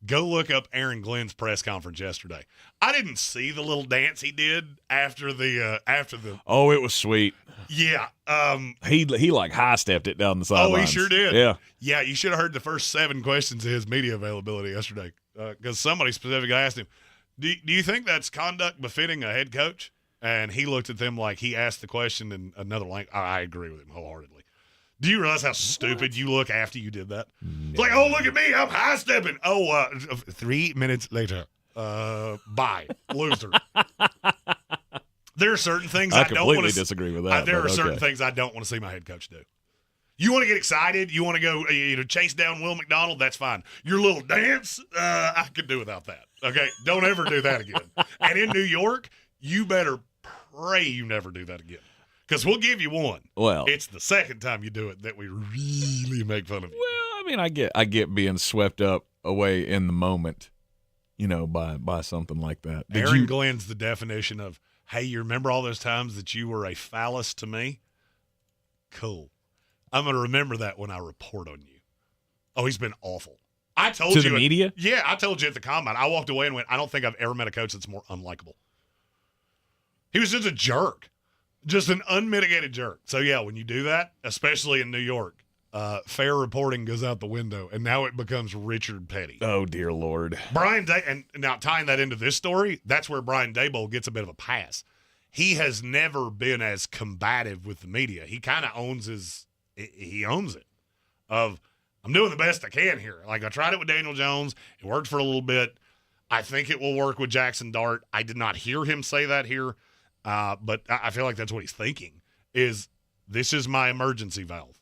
Speaker 10: go look up Aaron Glenn's press conference yesterday. I didn't see the little dance he did after the.
Speaker 1: Oh, it was sweet.
Speaker 10: Yeah.
Speaker 1: He like high stepped it down the sidelines.
Speaker 10: Oh, he sure did.
Speaker 1: Yeah.
Speaker 10: Yeah, you should have heard the first 7 questions of his media availability yesterday, because somebody specifically asked him, "Do you think that's conduct befitting a head coach?" And he looked at them like he asked the question in another language. I agree with him wholeheartedly. Do you realize how stupid you look after you did that?
Speaker 1: No.
Speaker 10: It's like, oh, look at me, I'm high stepping. 3 minutes later, bye, loser. There are certain things I don't want to
Speaker 1: disagree with that.
Speaker 10: There are certain things I don't want to see my head coach do. You want to get excited? You want to go chase down Will McDonald? That's fine. Your little dance, I could do without that. Okay, don't ever do that again. And in New York, you better pray you never do that again. Because we'll give you one.
Speaker 1: Well,
Speaker 10: it's the second time you do it that we really make fun of you.
Speaker 1: Well, I mean, I get being swept up away in the moment, by something like that.
Speaker 10: Aaron Glenn's the definition of, hey, you remember all those times that you were a phallus to me? Cool. I'm going to remember that when I report on you. Oh, he's been awful. I told you.
Speaker 1: To the media?
Speaker 10: Yeah, I told you at the combine. I walked away and went, I don't think I've ever met a coach that's more unlikable. He was just a jerk. Just an unmitigated jerk. So, yeah, when you do that, especially in New York, fair reporting goes out the window, and now it becomes Richard Petty.
Speaker 1: Oh, dear Lord.
Speaker 10: And now tying that into this story, that's where Brian Daboll gets a bit of a pass. He has never been as combative with the media. He kind of owns it. Of, I'm doing the best I can here. Like, I tried it with Daniel Jones. It worked for a little bit. I think it will work with Jackson Dart. I did not hear him say that here. But I feel like that's what he's thinking, is this is my emergency valve.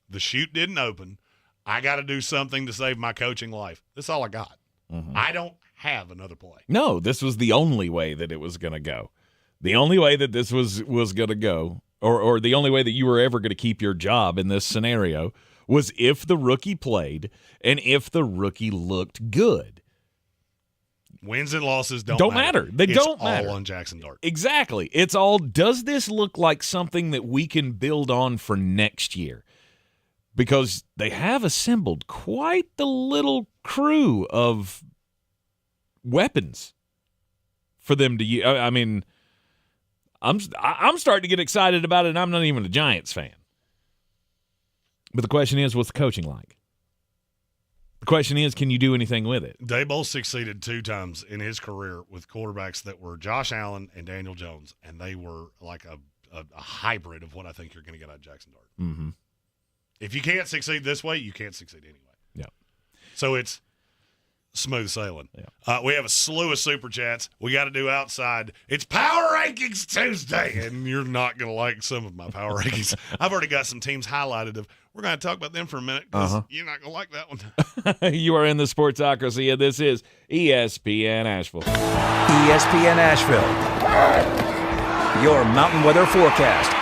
Speaker 10: The chute didn't open. I got to do something to save my coaching life. That's all I got.
Speaker 1: Mm-hmm.
Speaker 10: I don't have another play.
Speaker 1: No, this was the only way that it was going to go. The only way that this was going to go, or the only way that you were ever going to keep your job in this scenario, was if the rookie played and if the rookie looked good.
Speaker 10: Wins and losses don't matter.
Speaker 1: They don't matter.
Speaker 10: It's all on Jackson Dart.
Speaker 1: Exactly. It's all, does this look like something that we can build on for next year? Because they have assembled quite the little crew of weapons for them to use. I mean, I'm starting to get excited about it, and I'm not even a Giants fan. But the question is, what's the coaching like? The question is, can you do anything with it?
Speaker 10: Daboll succeeded 2 times in his career with quarterbacks that were Josh Allen and Daniel Jones, and they were like a hybrid of what I think you're going to get out of Jackson Dart.
Speaker 1: Mm-hmm.
Speaker 10: If you can't succeed this way, you can't succeed anyway.
Speaker 1: Yeah.
Speaker 10: So it's smooth sailing.
Speaker 1: Yeah.
Speaker 10: We have a slew of super chats. We got to do outside. It's Power Rankings Tuesday, and you're not going to like some of my Power Rankings. I've already got some teams highlighted of. We're going to talk about them for a minute because you're not going to like that one.
Speaker 1: You are in the Sportsocracy, and this is ESPN Asheville.
Speaker 7: ESPN Asheville. Your mountain weather forecast.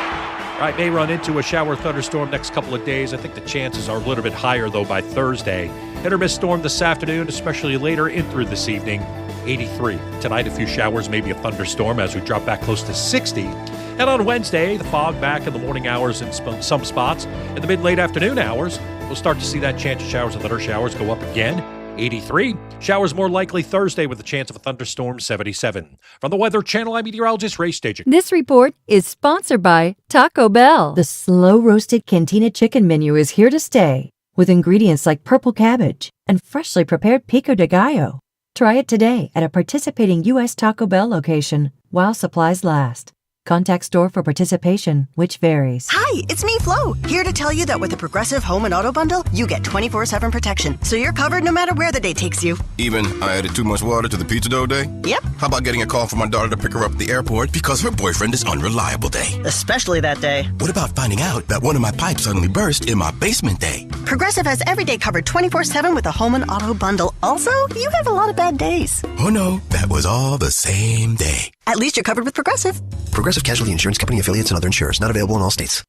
Speaker 3: All right, may run into a shower thunderstorm next couple of days. I think the chances are a little bit higher, though, by Thursday. Hit or miss storm this afternoon, especially later in through this evening. 83. Tonight, a few showers, maybe a thunderstorm as we drop back close to 60. And on Wednesday, the fog back in the morning hours in some spots. In the mid-late afternoon hours, we'll start to see that chance of showers and thunder showers go up again. 83. Showers more likely Thursday with a chance of a thunderstorm, 77. From the Weather Channel, I'm meteorologist Ray Stajic.
Speaker 4: This report is sponsored by Taco Bell. The slow-roasted Cantina chicken menu is here to stay, with ingredients like purple cabbage and freshly prepared pico de gallo. Try it today at a participating U.S. Taco Bell location while supplies last. Contact store for participation, which varies.
Speaker 5: Hi, it's me, Flo, here to tell you that with the Progressive Home and Auto Bundle, you get 24/7 protection, so you're covered no matter where the day takes you.
Speaker 6: Even I added too much water to the pizza dough day?
Speaker 5: Yep.
Speaker 6: How about getting a call from my daughter to pick her up at the airport because her boyfriend is unreliable day?
Speaker 5: Especially that day.
Speaker 6: What about finding out that one of my pipes suddenly burst in my basement day?
Speaker 5: Progressive has every day covered 24/7 with a Home and Auto Bundle. Also, you have a lot of bad days.
Speaker 6: Oh no, that was all the same day.
Speaker 5: At least you're covered with Progressive.
Speaker 13: Progressive Casualty Insurance Company affiliates and other insurers. Not available in all states.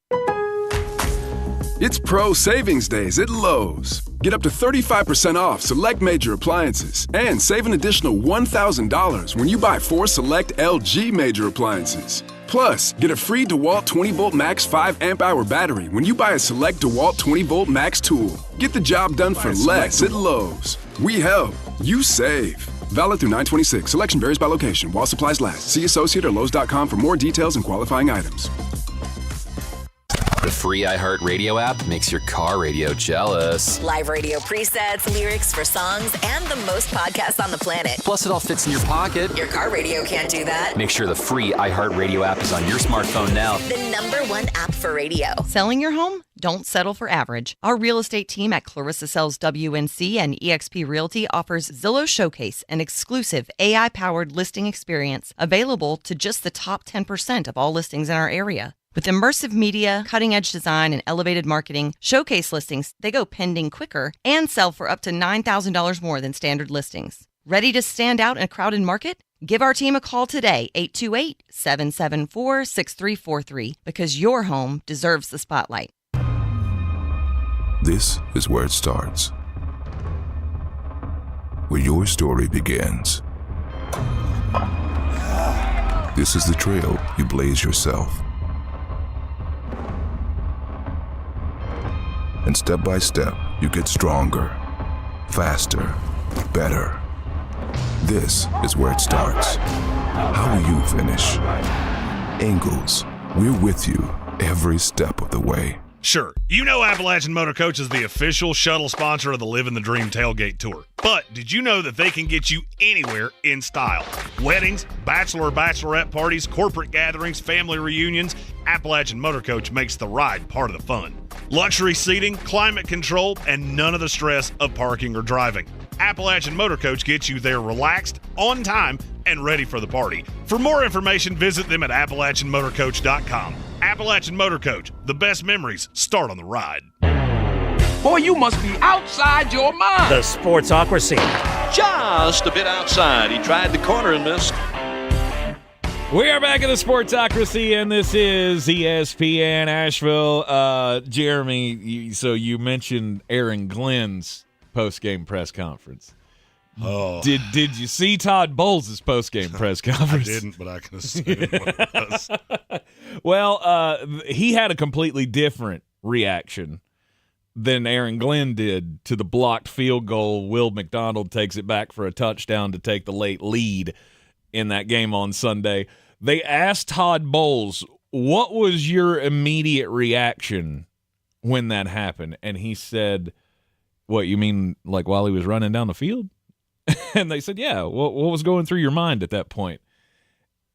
Speaker 25: It's Pro Savings Days at Lowe's. Get up to 35% off select major appliances and save an additional $1,000 when you buy 4 select LG major appliances. Plus, get a free DeWalt 20-volt max 5 amp-hour battery when you buy a select DeWalt 20-volt max tool. Get the job done for less at Lowe's. We help. You save. Valid through 9/26. Selection varies by location. While supplies last. See associate or Lowe's.com for more details and qualifying items.
Speaker 26: The free iHeartRadio app makes your car radio jealous.
Speaker 14: Live radio presets, lyrics for songs, and the most podcasts on the planet.
Speaker 26: Plus, it all fits in your pocket.
Speaker 14: Your car radio can't do that.
Speaker 26: Make sure the free iHeartRadio app is on your smartphone now.
Speaker 14: The #1 app for radio.
Speaker 23: Selling your home? Don't settle for average. Our real estate team at Clarissa Sells WNC and eXp Realty offers Zillow Showcase, an exclusive AI-powered listing experience available to just the top 10% of all listings in our area. With immersive media, cutting-edge design, and elevated marketing, Showcase listings, they go pending quicker and sell for up to $9,000 more than standard listings. Ready to stand out in a crowded market? Give our team a call today, 828-774-6343, because your home deserves the spotlight.
Speaker 27: This is where it starts, where your story begins. This is the trail you blaze yourself. And step by step, you get stronger, faster, better. This is where it starts. How will you finish? Ingles, we're with you every step of the way.
Speaker 10: Sure, you know Appalachian Motor Coach is the official shuttle sponsor of the Living the Dream Tailgate Tour. But did you know that they can get you anywhere in style? Weddings, bachelorette parties, corporate gatherings, family reunions, Appalachian Motor Coach makes the ride part of the fun. Luxury seating, climate control, and none of the stress of parking or driving. Appalachian Motor Coach gets you there relaxed, on time, and ready for the party. For more information, visit them at AppalachianMotorCoach.com. Appalachian Motor Coach, the best memories start on the ride.
Speaker 28: Boy, you must be outside your mind.
Speaker 7: The Sportsocracy.
Speaker 28: Just a bit outside. He tried the corner and missed.
Speaker 1: We are back in the Sportsocracy, and this is ESPN Asheville. Jeremy, so you mentioned Aaron Glenn's post-game press conference.
Speaker 10: Oh.
Speaker 1: Did you see Todd Bowles' post-game press conference?
Speaker 10: I didn't, but I can assume what it was.
Speaker 1: Well, he had a completely different reaction than Aaron Glenn did to the blocked field goal. Will McDonald takes it back for a touchdown to take the late lead in that game on Sunday. They asked Todd Bowles, what was your immediate reaction when that happened? And he said, what, you mean like while he was running down the field? And they said, yeah, what was going through your mind at that point?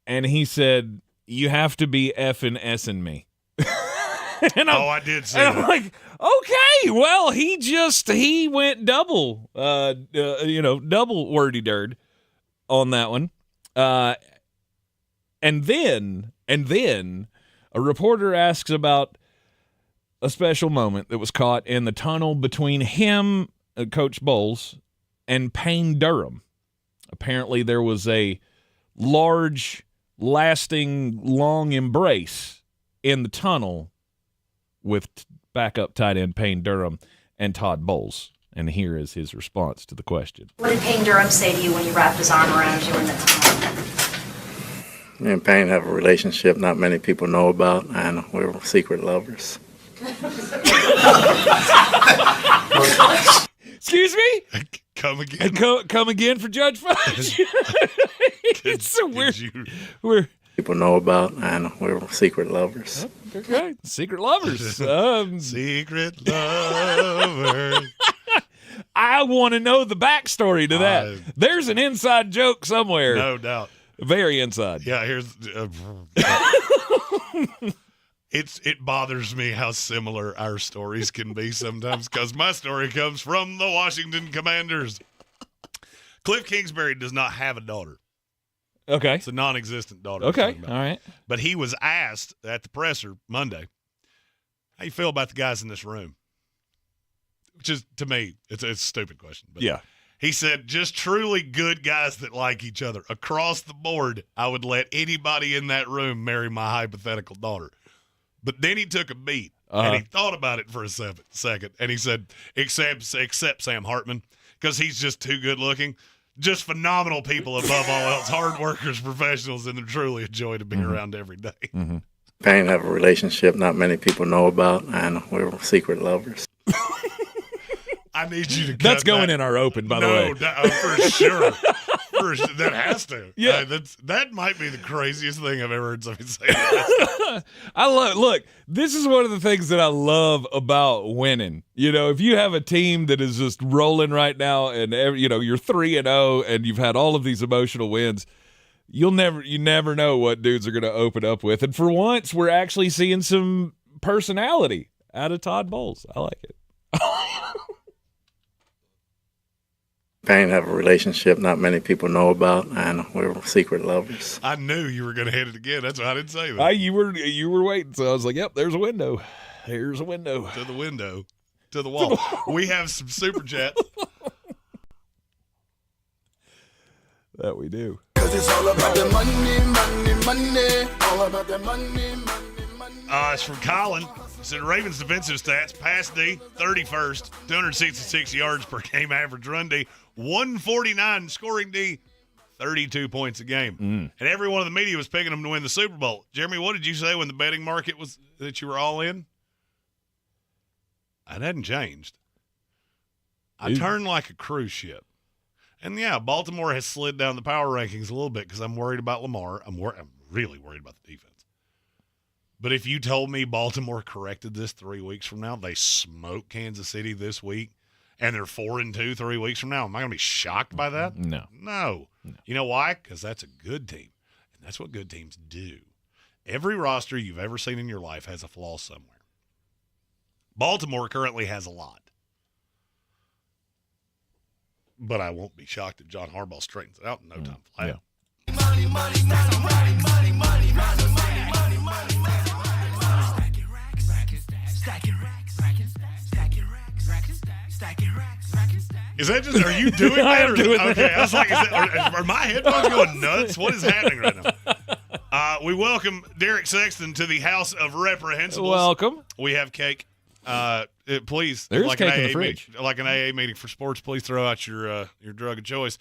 Speaker 1: And he said, you have to be effing S-ing me.
Speaker 10: I did see
Speaker 1: that.
Speaker 10: I'm
Speaker 1: like, okay, well, he went double, double wordy-dird on that one. And then a reporter asks about a special moment that was caught in the tunnel between him, Coach Bowles, and Payne Durham. Apparently there was a large, lasting, long embrace in the tunnel with backup tight end Payne Durham and Todd Bowles. And here is his response to the question.
Speaker 8: What did Payne Durham say to you when he wrapped his arm around you in the tunnel?
Speaker 9: Me and Payne have a relationship not many people know about, and we're secret lovers.
Speaker 1: Excuse me?
Speaker 10: Come again?
Speaker 1: Come again for Judge Fudge. It's so weird.
Speaker 9: People know about, and we're secret lovers.
Speaker 1: Oh, okay, secret lovers.
Speaker 10: Secret lovers.
Speaker 1: I want to know the backstory to that. There's an inside joke somewhere.
Speaker 10: No doubt.
Speaker 1: Very inside.
Speaker 10: Yeah, here's. It bothers me how similar our stories can be sometimes, because my story comes from the Washington Commanders. Cliff Kingsbury does not have a daughter.
Speaker 1: Okay.
Speaker 10: It's a non-existent daughter.
Speaker 1: Okay, all right.
Speaker 10: But he was asked at the presser Monday, how you feel about the guys in this room? Which is, to me, it's a stupid question. But
Speaker 1: yeah.
Speaker 10: He said, just truly good guys that like each other. Across the board, I would let anybody in that room marry my hypothetical daughter. But then he took a beat, and he thought about it for a second, and he said, except Sam Hartman, because he's just too good looking. Just phenomenal people above all else, hard workers, professionals, and they're truly a joy to be around every day.
Speaker 9: Mm-hmm. Payne have a relationship not many people know about, and we're secret lovers.
Speaker 10: I need you to cut
Speaker 1: That's going in our open, by the way.
Speaker 10: For sure. That has to.
Speaker 1: Yeah.
Speaker 10: That might be the craziest thing I've ever heard somebody say.
Speaker 1: Look, this is one of the things that I love about winning. You know, if you have a team that is just rolling right now and, you're 3-0 and you've had all of these emotional wins, you never know what dudes are going to open up with. And for once, we're actually seeing some personality out of Todd Bowles. I like it.
Speaker 9: Payne have a relationship not many people know about, and we're secret lovers.
Speaker 10: I knew you were going to hit it again. That's why I didn't say that.
Speaker 1: You were waiting, so I was like, yep, there's a window. Here's a window.
Speaker 10: To the window. To the wall. We have some super chats.
Speaker 1: That we do.
Speaker 2: Cause it's all about the money. All about the money.
Speaker 10: It's from Colin. It said Ravens defensive stats: pass D, 31st, 266 yards per game average, run D, 149, scoring D, 32 points a game. And every one of the media was picking them to win the Super Bowl. Jeremy, what did you say when the betting market was that you were all in? That hadn't changed. I turned like a cruise ship. And, yeah, Baltimore has slid down the power rankings a little bit because I'm worried about Lamar. I'm really worried about the defense. But if you told me Baltimore corrected this 3 weeks from now, they smoke Kansas City this week, and they're 4-2 3 weeks from now, am I going to be shocked by that? No. You know why? Because that's a good team, and that's what good teams do. Every roster you've ever seen in your life has a flaw somewhere. Baltimore currently has a lot. But I won't be shocked if John Harbaugh straightens it out in no time flat.
Speaker 1: Yeah.
Speaker 10: Is that just, are you doing that? Okay, I was like, are my headphones going nuts? What is happening right now? We welcome Derek Sexton to the House of Reprehensibles.
Speaker 1: Welcome.
Speaker 10: We have cake. Please,
Speaker 1: there's
Speaker 10: like
Speaker 1: cake
Speaker 10: an
Speaker 1: in the
Speaker 10: AA
Speaker 1: fridge.
Speaker 10: like an AA meeting for sports, please throw out your drug of choice.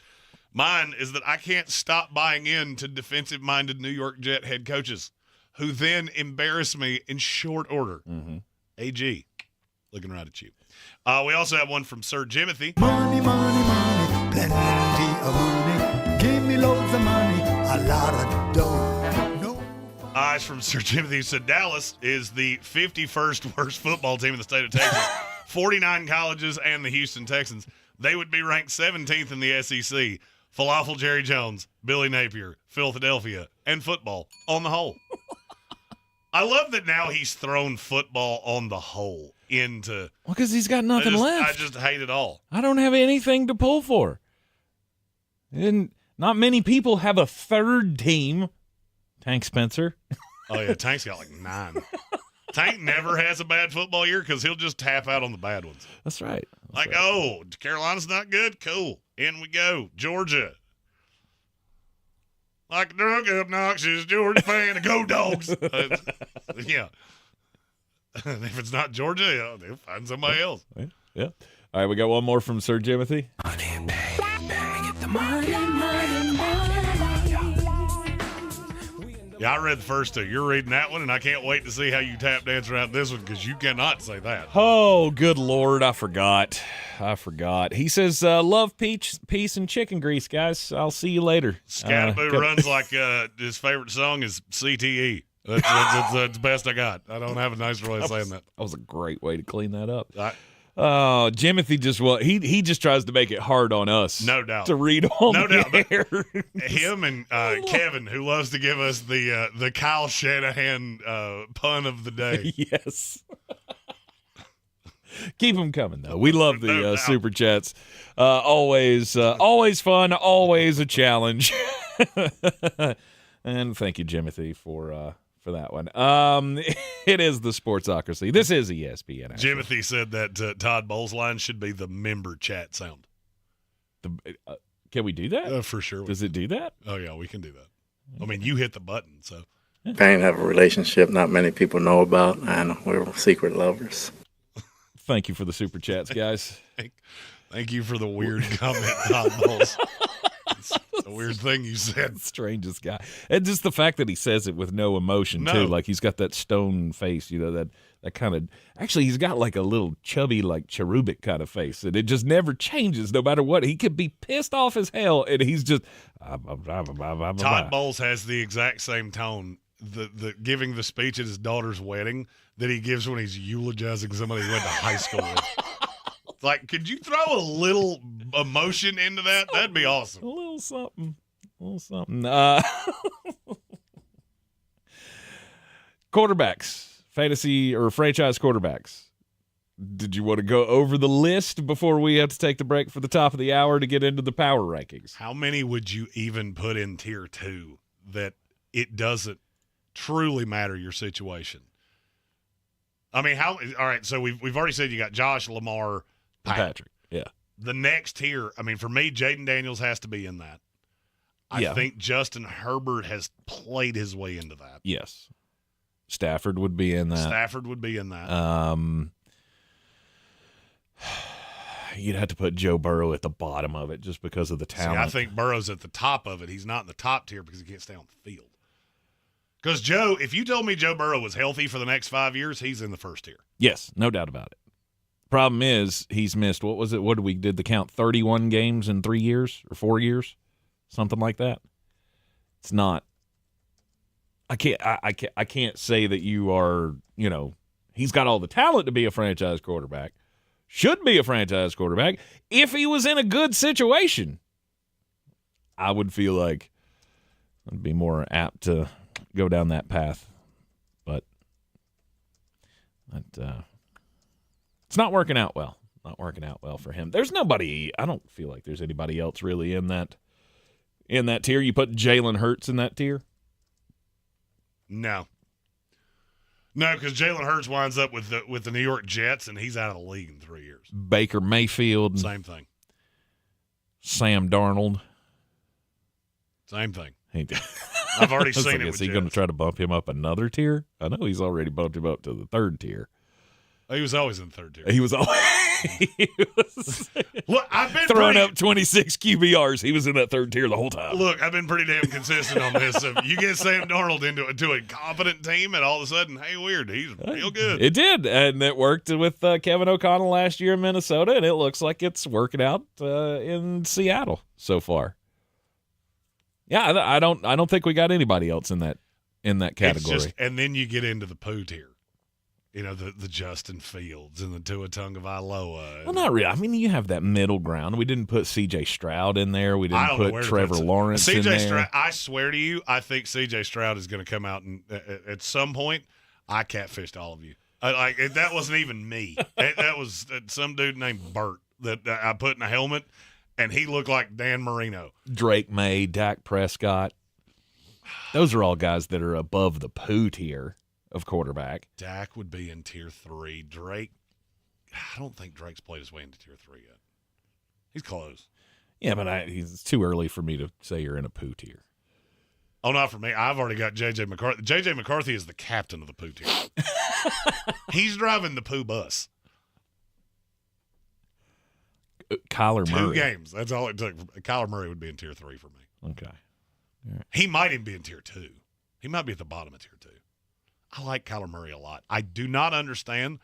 Speaker 10: Mine is that I can't stop buying into defensive-minded New York Jet head coaches who then embarrass me in short order.
Speaker 1: Mm-hmm.
Speaker 10: AG, looking right at you. We also have one from Sir Jimothy.
Speaker 2: Money, plenty of money. Give me loads of money, a lot of dough.
Speaker 10: It's from Sir Jimothy, who said Dallas is the 51st worst football team in the state of Texas. 49 colleges and the Houston Texans, they would be ranked 17th in the SEC. Falafel Jerry Jones, Billy Napier, Philadelphia, and football on the whole. I love that now he's thrown football on the whole into.
Speaker 1: Well, because he's got nothing left.
Speaker 10: I just hate it all.
Speaker 1: I don't have anything to pull for. And not many people have a third team. Tank Spencer.
Speaker 10: Oh, yeah, Tank's got like 9. Tank never has a bad football year because he'll just tap out on the bad ones.
Speaker 1: That's right.
Speaker 10: Carolina's not good? Cool. In we go. Georgia. Like a drunk, obnoxious Georgia fan. Go Dogs. Yeah. If it's not Georgia, they'll find somebody else.
Speaker 1: Yeah. All right, we got one more from Sir Jimothy.
Speaker 10: Yeah, I read the first two. You're reading that one, and I can't wait to see how you tap dance around this one because you cannot say that.
Speaker 1: Oh, good Lord. I forgot. He says, love peace, and chicken grease, guys. I'll see you later.
Speaker 10: Scataboo runs like his favorite song is CTE. That's the best I got. I don't have a nicer way of saying that.
Speaker 1: That was a great way to clean that up. Jimothy he just tries to make it hard on us.
Speaker 10: No doubt.
Speaker 1: To read on the air.
Speaker 10: Him and Kevin, who loves to give us the Kyle Shanahan pun of the day.
Speaker 1: Yes. Keep them coming, though. We love the super chats. Always fun, always a challenge. And thank you, Jimothy, for that one. It is the Sportsocracy. This is ESPN.
Speaker 10: Jimothy said that Todd Bowles' line should be the member chat sound.
Speaker 1: Can we do that?
Speaker 10: For sure.
Speaker 1: Does it do that?
Speaker 10: Oh, yeah, we can do that. I mean, you hit the button, so.
Speaker 9: Payne have a relationship not many people know about, and we're secret lovers.
Speaker 1: Thank you for the super chats, guys.
Speaker 10: Thank you for the weird comment, Todd Bowles. It's a weird thing you said.
Speaker 1: Strangest guy. And just the fact that he says it with no emotion, too. Like he's got that stone face, that kind of – actually, he's got like a little chubby, like cherubic kind of face. And it just never changes no matter what. He could be pissed off as hell, and he's just
Speaker 10: Todd Bowles has the exact same tone, the giving the speech at his daughter's wedding that he gives when he's eulogizing somebody he went to high school with. It's like, could you throw a little emotion into that? That'd be awesome.
Speaker 1: A little something. Quarterbacks, fantasy or franchise quarterbacks. Did you want to go over the list before we have to take the break for the top of the hour to get into the power rankings?
Speaker 10: How many would you even put in tier 2 that it doesn't truly matter your situation? I mean, all right, so we've already said you got Josh, Lamar,
Speaker 1: Patrick. Yeah.
Speaker 10: The next tier, I mean, for me, Jaden Daniels has to be in that. I think Justin Herbert has played his way into that.
Speaker 1: Yes. Stafford would be in that. You'd have to put Joe Burrow at the bottom of it just because of the talent.
Speaker 10: See, I think Burrow's at the top of it. He's not in the top tier because he can't stay on the field. Because Joe, if you told me Joe Burrow was healthy for the next 5 years, he's in the first tier.
Speaker 1: Yes, no doubt about it. Problem is, he's missed, what was it? What did the count? 31 games in 3 years or 4 years? Something like that. It's not. I can't say that you are, he's got all the talent to be a franchise quarterback. Should be a franchise quarterback. If he was in a good situation, I would feel like I'd be more apt to go down that path. But it's not working out well. Not working out well for him. There's nobody, I don't feel like there's anybody else really in that tier. You put Jalen Hurts in that tier?
Speaker 10: No, because Jalen Hurts winds up with the New York Jets, and he's out of the league in 3 years.
Speaker 1: Baker Mayfield.
Speaker 10: Same thing.
Speaker 1: Sam Darnold.
Speaker 10: Same thing. I've already seen it.
Speaker 1: Is he going to try to bump him up another tier? I know he's already bumped him up to the third tier.
Speaker 10: He was always in the third tier.
Speaker 1: He was always
Speaker 10: Look, I've been
Speaker 1: throwing up 26 QBRs. He was in that third tier the whole time.
Speaker 10: Look, I've been pretty damn consistent on this. You get Sam Darnold into a competent team, and all of a sudden, hey, weird, he's real good.
Speaker 1: It did, and it worked with Kevin O'Connell last year in Minnesota, and it looks like it's working out in Seattle so far. Yeah, I don't think we got anybody else in that category.
Speaker 10: And then you get into the poo tier. the Justin Fields and the Tua Tagovailoa.
Speaker 1: Well, not really. I mean, you have that middle ground. We didn't put C.J. Stroud in there. We didn't put Trevor Lawrence in there.
Speaker 10: Stroud, I swear to you, I think C.J. Stroud is going to come out and at some point, I catfished all of you. That wasn't even me. That was some dude named Bert that I put in a helmet, and he looked like Dan Marino.
Speaker 1: Drake May, Dak Prescott. Those are all guys that are above the poo tier of quarterback.
Speaker 10: Dak would be in tier 3. Drake, I don't think Drake's played his way into tier 3 yet. He's close.
Speaker 1: Yeah, but it's too early for me to say you're in a poo tier.
Speaker 10: Oh, not for me. I've already got J.J. McCarthy. J.J. McCarthy is the captain of the poo tier. He's driving the poo bus.
Speaker 1: Kyler Murray.
Speaker 10: 2 games. That's all it took. Kyler Murray would be in tier 3 for me.
Speaker 1: Okay.
Speaker 10: Right. He might even be in tier 2. He might be at the bottom of tier 2. I like Kyler Murray a lot. I do not understand.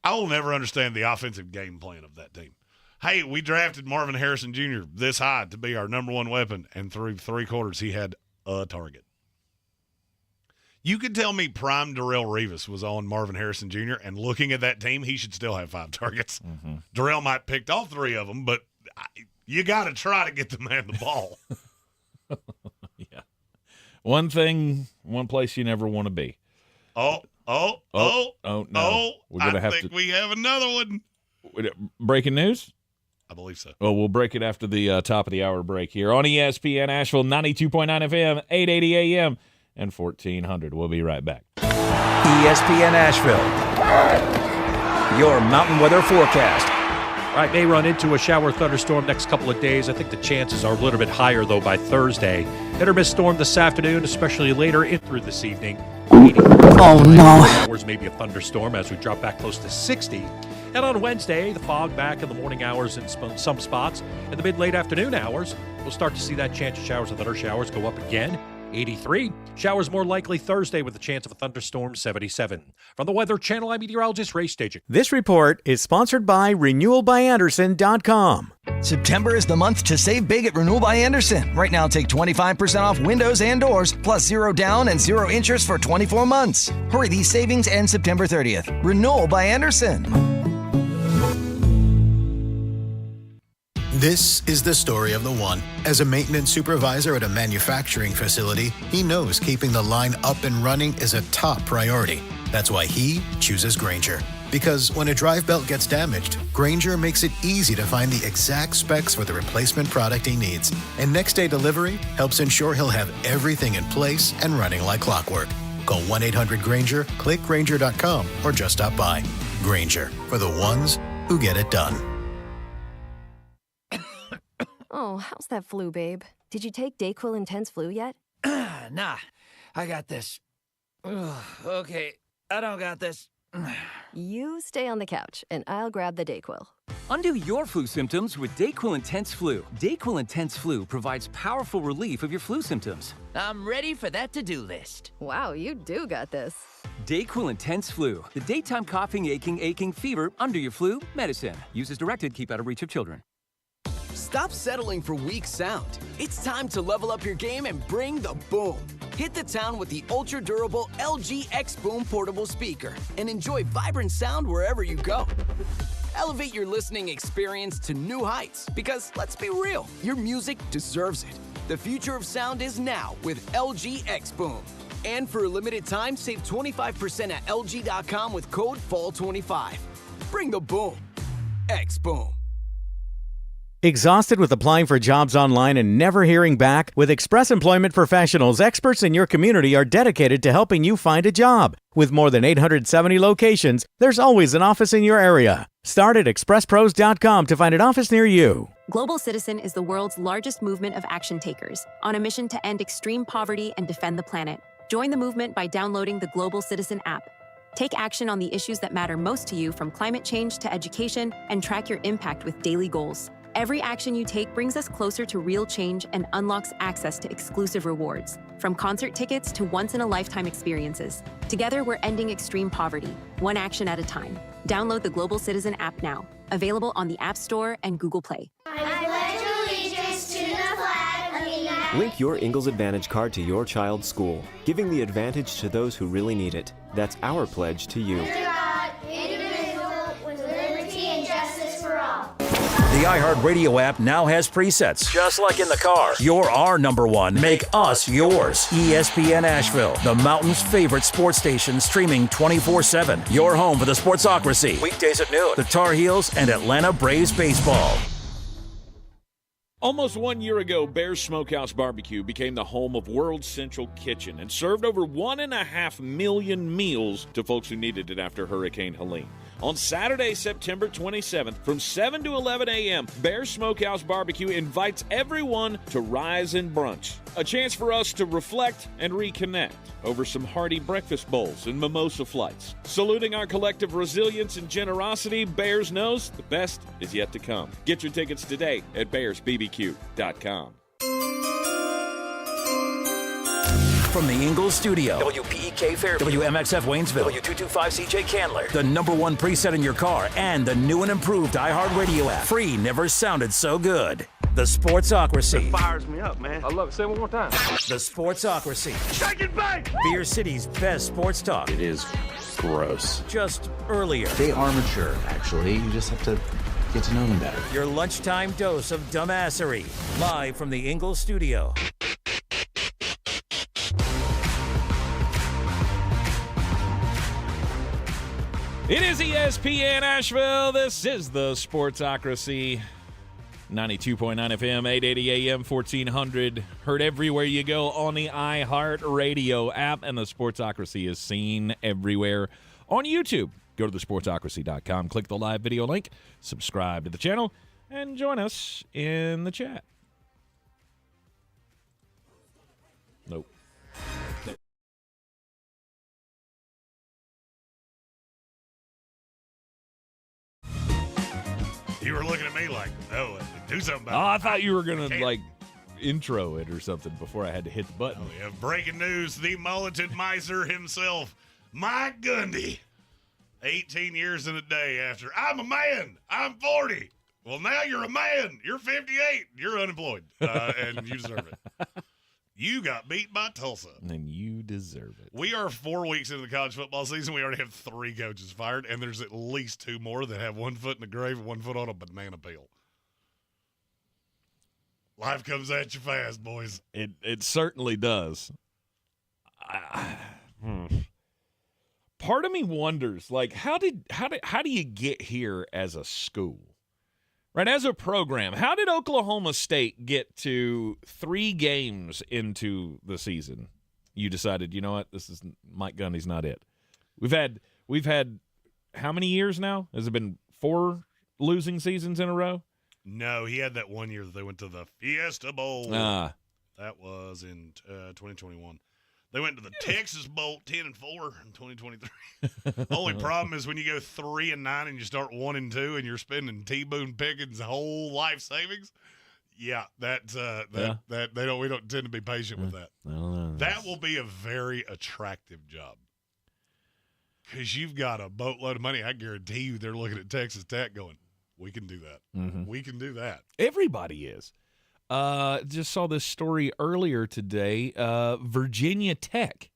Speaker 10: I will never understand the offensive game plan of that team. Hey, we drafted Marvin Harrison Jr. this high to be our number 1 weapon, and through 3 quarters he had a target. You could tell me prime Darrelle Revis was on Marvin Harrison Jr., and looking at that team, he should still have 5 targets. Mm-hmm. Darrelle might have picked off 3 of them, but you got to try to get the man the ball.
Speaker 1: Yeah. One place you never want to be.
Speaker 10: Oh, no.
Speaker 1: We're gonna
Speaker 10: I think we have another one.
Speaker 1: Breaking news?
Speaker 10: I believe so.
Speaker 1: Well, we'll break it after the top of the hour break here on ESPN Asheville, 92.9 FM, 880 AM, and 1400. We'll be right back.
Speaker 7: ESPN Asheville, your mountain weather forecast.
Speaker 3: All right, may run into a shower thunderstorm next couple of days. I think the chances are a little bit higher, though, by Thursday. Hit or miss storm this afternoon, especially later in through this evening. 80.
Speaker 7: Oh, no.
Speaker 3: Hours, maybe a thunderstorm as we drop back close to 60. And on Wednesday, the fog back in the morning hours in some spots. In the mid-late afternoon hours, we'll start to see that chance of showers and thunder showers go up again. 83. Showers more likely Thursday with a chance of a thunderstorm, 77. From the Weather Channel, I'm meteorologist Ray Stajic.
Speaker 11: This report is sponsored by RenewalByAnderson.com.
Speaker 12: September is the month to save big at Renewal by Anderson. Right now, take 25% off windows and doors, plus 0 down and 0 interest for 24 months. Hurry, these savings end September 30th. Renewal by Anderson.
Speaker 15: This is the story of the one. As a maintenance supervisor at a manufacturing facility, he knows keeping the line up and running is a top priority. That's why he chooses Grainger. Because when a drive belt gets damaged, Grainger makes it easy to find the exact specs for the replacement product he needs. And next day delivery helps ensure he'll have everything in place and running like clockwork. Call 1-800-GRAINGER, click Grainger.com, or just stop by. Grainger, for the ones who get it done.
Speaker 16: Oh, how's that flu, babe? Did you take DayQuil Intense Flu yet?
Speaker 17: Nah, I got this. Ugh, okay, I don't got this.
Speaker 16: You stay on the couch, and I'll grab the DayQuil.
Speaker 18: Undo your flu symptoms with DayQuil Intense Flu. DayQuil Intense Flu provides powerful relief of your flu symptoms.
Speaker 17: I'm ready for that to-do list.
Speaker 16: Wow, you do got this.
Speaker 18: DayQuil Intense Flu. The daytime coughing, aching, fever, under your flu, medicine. Use as directed, keep out of reach of children.
Speaker 19: Stop settling for weak sound. It's time to level up your game and bring the boom. Hit the town with the ultra-durable LG X Boom portable speaker and enjoy vibrant sound wherever you go. Elevate your listening experience to new heights because, let's be real, your music deserves it. The future of sound is now with LG X Boom. And for a limited time, save 25% at LG.com with code FALL25. Bring the boom. X Boom.
Speaker 11: Exhausted with applying for jobs online and never hearing back? With Express Employment Professionals, experts in your community are dedicated to helping you find a job. With more than 870 locations, there's always an office in your area. Start at expresspros.com to find an office near you.
Speaker 20: Global Citizen is the world's largest movement of action takers on a mission to end extreme poverty and defend the planet. Join the movement by downloading the Global Citizen app. Take action on the issues that matter most to you, from climate change to education, and track your impact with daily goals. Every action you take brings us closer to real change and unlocks access to exclusive rewards, from concert tickets to once-in-a-lifetime experiences. Together, we're ending extreme poverty, one action at a time. Download the Global Citizen app now. Available on the App Store and Google Play.
Speaker 29: I pledge allegiance to the flag of the United
Speaker 30: Link your Ingles Advantage card to your child's school, giving the advantage to those who really need it. That's our pledge to you.
Speaker 7: The iHeartRadio app now has presets, just like in the car. You're our number one. Make us yours. ESPN Asheville, the mountain's favorite sports station, streaming 24/7. Your home for the Sportsocracy. Weekdays at noon. The Tar Heels and Atlanta Braves baseball.
Speaker 1: Almost 1 year ago, Bear's Smokehouse Barbecue became the home of World Central Kitchen and served over 1.5 million meals to folks who needed it after Hurricane Helene. On Saturday, September 27th, from 7 to 11 a.m., Bear's Smokehouse Barbecue invites everyone to rise and brunch. A chance for us to reflect and reconnect over some hearty breakfast bowls and mimosa flights. Saluting our collective resilience and generosity, Bears knows the best is yet to come. Get your tickets today at bearsbbq.com.
Speaker 7: From the Ingles studio, WPEK Fairview, WMXF Waynesville, W225CJ Candler, the number one preset in your car, and the new and improved iHeartRadio app. Free never sounded so good. The Sportsocracy.
Speaker 4: It fires me up, man. I love it. Say it one more time.
Speaker 7: The Sportsocracy.
Speaker 4: Shake it back!
Speaker 7: Beer City's best sports talk.
Speaker 5: It is gross.
Speaker 7: Just earlier.
Speaker 5: They are mature, actually. You just have to get to know them better.
Speaker 7: Your lunchtime dose of dumbassery. Live from the Ingles studio.
Speaker 1: It is ESPN Asheville. This is the Sportsocracy. 92.9 FM, 880 AM, 1400. Heard everywhere you go on the iHeartRadio app, and the Sportsocracy is seen everywhere on YouTube. Go to thesportsocracy.com, click the live video link, subscribe to the channel, and join us in the chat. Nope.
Speaker 10: You were looking at me like, oh, do something about it.
Speaker 1: Oh, I thought you were going to, like, intro it or something before I had to hit the button.
Speaker 10: Oh, yeah. Breaking news, the mulleted miser himself, Mike Gundy. 18 years and a day after. I'm a man. I'm 40. Well, now you're a man. You're 58. You're unemployed, and you deserve it. You got beat by Tulsa.
Speaker 1: And you deserve it.
Speaker 10: We are 4 weeks into the college football season. We already have 3 coaches fired, and there's at least 2 more that have 1 foot in the grave and 1 foot on a banana peel. Life comes at you fast, boys.
Speaker 1: It certainly does. Part of me wonders, like, how do you get here as a school? Right, as a program, how did Oklahoma State get to 3 games into the season? You decided, you know what, this is Mike Gundy's not it. We've had how many years now? Has it been 4 losing seasons in a row?
Speaker 10: No, he had that 1 year that they went to the Fiesta Bowl. That was in 2021. They went to the Texas Bowl 10-4 in 2023. Only problem is when you go 3-9 and you start 1-2 and you're spending T. Boone Pickens' whole life savings. Yeah, we don't tend to be patient with that. That will be a very attractive job because you've got a boatload of money. I guarantee you, they're looking at Texas Tech going, "We can do that.
Speaker 1: Mm-hmm.
Speaker 10: We can do that."
Speaker 1: Everybody is. Just saw this story earlier today. Virginia Tech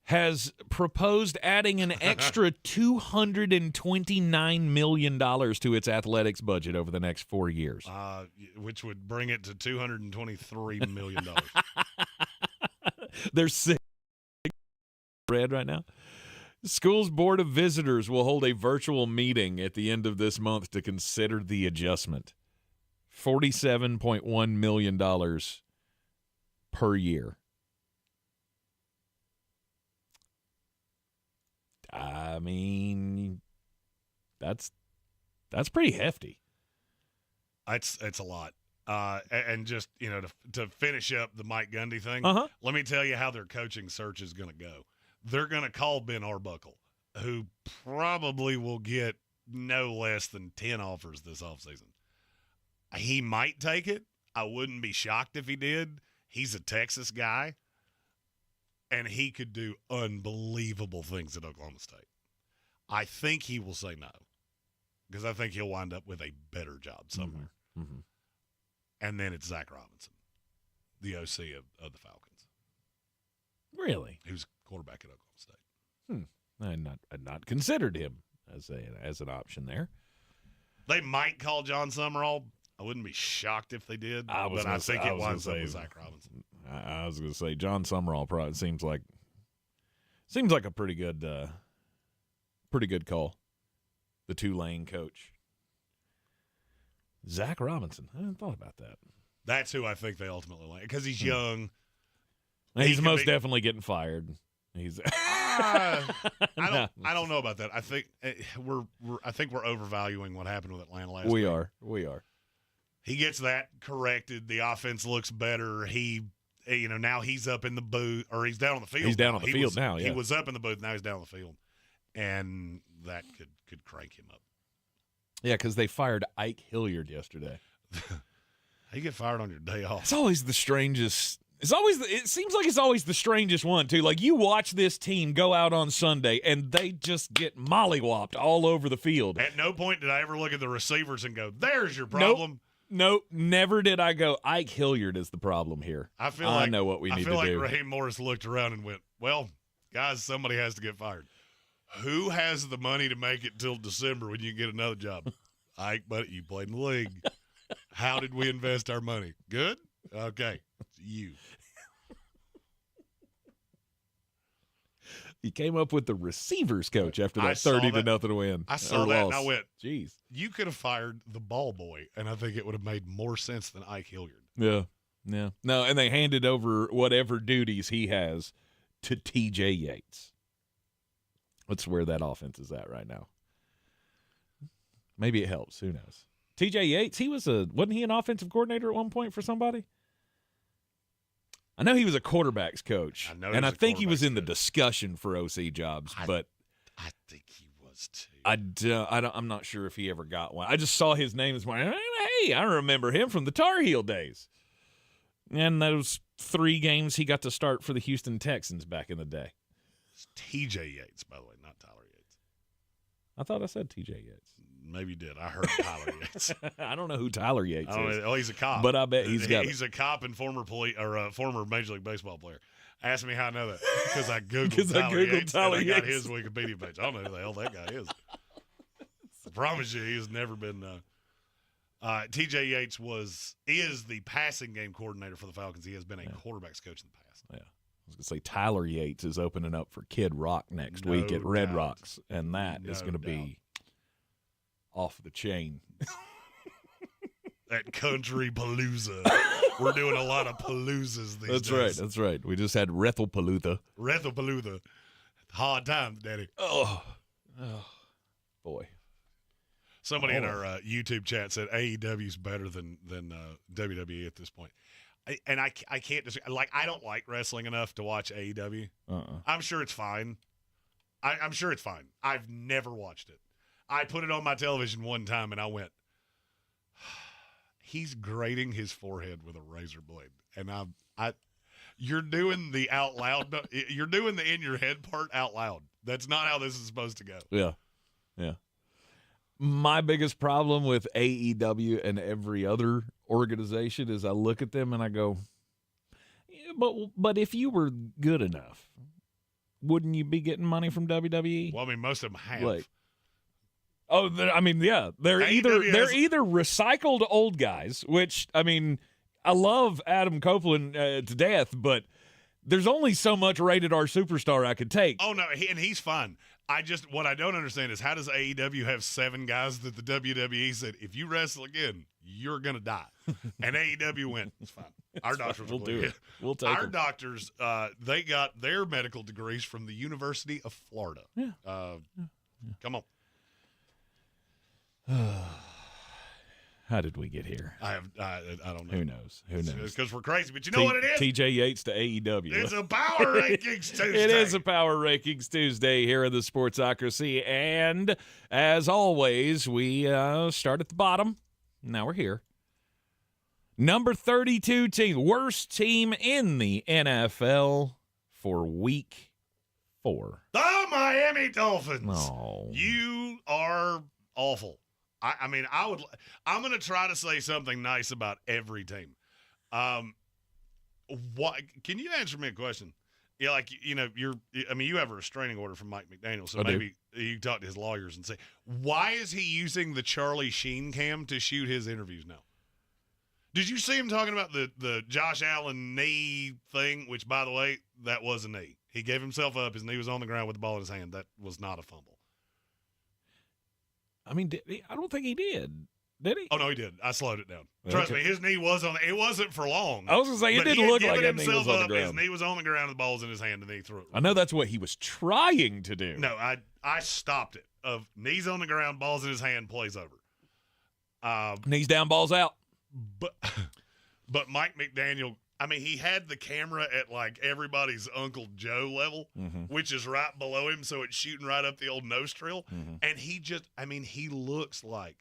Speaker 1: has proposed adding an extra $229 million to its athletics budget over the next 4 years.
Speaker 10: Which would bring it to $223 million.
Speaker 1: They're sick. Red right now. The school's Board of Visitors will hold a virtual meeting at the end of this month to consider the adjustment. $47.1 million per year. I mean, that's pretty hefty.
Speaker 10: It's a lot. And just, to finish up the Mike Gundy thing, let me tell you how their coaching search is going to go. They're going to call Ben Arbuckle, who probably will get no less than 10 offers this offseason. He might take it. I wouldn't be shocked if he did. He's a Texas guy, and he could do unbelievable things at Oklahoma State. I think he will say no because I think he'll wind up with a better job somewhere.
Speaker 1: Mm-hmm.
Speaker 10: And then it's Zach Robinson, the OC of the Falcons.
Speaker 1: Really?
Speaker 10: Who's quarterback at Oklahoma State.
Speaker 1: I'd not considered him as an option there.
Speaker 10: They might call John Summerall. I wouldn't be shocked if they did, but I think it winds up with Zach Robinson.
Speaker 1: I was going to say John Summerall probably seems like a pretty good call. The Tulane coach, Zach Robinson. I hadn't thought about that.
Speaker 10: That's who I think they ultimately like because he's young.
Speaker 1: He's most definitely getting fired. He's.
Speaker 10: I don't know about that. I think we're overvaluing what happened with Atlanta last week.
Speaker 1: We are.
Speaker 10: He gets that corrected. The offense looks better. Now he's up in the booth, or he's down on the field.
Speaker 1: He's down on the field now. Yeah.
Speaker 10: He was up in the booth. Now he's down on the field, and that could crank him up.
Speaker 1: Yeah, because they fired Ike Hilliard yesterday.
Speaker 10: You get fired on your day off.
Speaker 1: It's always the strangest. It seems like it's always the strangest one too. Like you watch this team go out on Sunday and they just get mollywopped all over the field.
Speaker 10: At no point did I ever look at the receivers and go, "There's your problem."
Speaker 1: Nope, never did I go, Ike Hilliard is the problem here. I know what we need to do.
Speaker 10: I feel like Raheem Morris looked around and went, well, guys, somebody has to get fired. Who has the money to make it till December when you get another job? Ike, buddy, you played in the league. How did we invest our money? Good? Okay. It's you.
Speaker 1: He came up with the receivers coach after that 30-0 win.
Speaker 10: I saw that
Speaker 1: loss.
Speaker 10: and I went,
Speaker 1: "Jeez,
Speaker 10: you could have fired the ball boy," and I think it would have made more sense than Ike Hilliard.
Speaker 1: Yeah. No, and they handed over whatever duties he has to T.J. Yates. That's where that offense is at right now. Maybe it helps. Who knows? T.J. Yates, wasn't he an offensive coordinator at one point for somebody? I know he was a quarterback's coach, I think he was in the discussion for OC jobs, but
Speaker 10: I think he was too.
Speaker 1: I'm not sure if he ever got one. I just saw his name this morning. Hey, I remember him from the Tar Heel days. And those 3 games he got to start for the Houston Texans back in the day.
Speaker 10: It's T.J. Yates, by the way, not Tyler Yates.
Speaker 1: I thought I said T.J. Yates.
Speaker 10: Maybe you did. I heard Tyler Yates.
Speaker 1: I don't know who Tyler Yates is.
Speaker 10: Oh, he's a cop.
Speaker 1: But I bet he's
Speaker 10: a cop and former Major League Baseball player. Ask me how I know that. Because I Googled Tyler Yates. I got his Wikipedia page. I don't know who the hell that guy is. I promise you, he's never been T.J. Yates is the passing game coordinator for the Falcons. He has been a quarterback's coach in the past.
Speaker 1: Yeah. I was going to say Tyler Yates is opening up for Kid Rock next week at Red Rocks, and that is going to be off the chain.
Speaker 10: That country palooza. We're doing a lot of paloozas these days.
Speaker 1: That's right. We just had Rethelpalooza.
Speaker 10: Hard times, Daddy.
Speaker 1: Oh, boy.
Speaker 10: Somebody in our YouTube chat said AEW is better than WWE at this point. I can't disagree. Like, I don't like wrestling enough to watch AEW. I'm sure it's fine. I'm sure it's fine. I've never watched it. I put it on my television one time and I went, he's grating his forehead with a razor blade. And you're doing the out loud. You're doing the in your head part out loud. That's not how this is supposed to go.
Speaker 1: Yeah. My biggest problem with AEW and every other organization is I look at them and I go, yeah, but if you were good enough, wouldn't you be getting money from WWE?
Speaker 10: Well, I mean, most of them have.
Speaker 1: They're either recycled old guys, which, I mean, I love Adam Copeland to death, but there's only so much rated R superstar I could take.
Speaker 10: Oh, no, and he's fine. What I don't understand is how does AEW have 7 guys that the WWE said, if you wrestle again, you're going to die. And AEW went, it's fine. Our doctors will do it.
Speaker 1: We'll take
Speaker 10: Our
Speaker 1: them.
Speaker 10: doctors, they got their medical degrees from the University of Florida.
Speaker 1: Yeah.
Speaker 10: Come on.
Speaker 1: How did we get here?
Speaker 10: I don't know.
Speaker 1: Who knows?
Speaker 10: Because we're crazy, but you know what it is?
Speaker 1: TJ Yates to AEW.
Speaker 10: It's a Power Rankings Tuesday.
Speaker 1: It is a Power Rankings Tuesday here in the Sportsocracy. And as always, we start at the bottom. Now we're here. Number 32 team, worst team in the NFL for week 4.
Speaker 10: The Miami Dolphins.
Speaker 1: Oh.
Speaker 10: You are awful. I'm going to try to say something nice about every team. Can you answer me a question? Yeah, like, you have a restraining order from Mike McDaniel, so maybe you can talk to his lawyers and say, why is he using the Charlie Sheen cam to shoot his interviews now? Did you see him talking about the Josh Allen knee thing, which, by the way, that was a knee. He gave himself up. His knee was on the ground with the ball in his hand. That was not a fumble.
Speaker 1: I mean, I don't think he did. Did he?
Speaker 10: Oh, no, he did. I slowed it down. Trust me, his knee was on – it wasn't for long.
Speaker 1: I was going to say, it didn't look like his knee was on the ground.
Speaker 10: His knee was on the ground, the ball was in his hand, and then he threw it.
Speaker 1: I know that's what he was trying to do.
Speaker 10: No, I stopped it. Of knees on the ground, balls in his hand, plays over.
Speaker 1: Knees down, balls out.
Speaker 10: But Mike McDaniel, I mean, he had the camera at like everybody's Uncle Joe level, which is right below him, so it's shooting right up the old nose trill. And he just, I mean, he looks like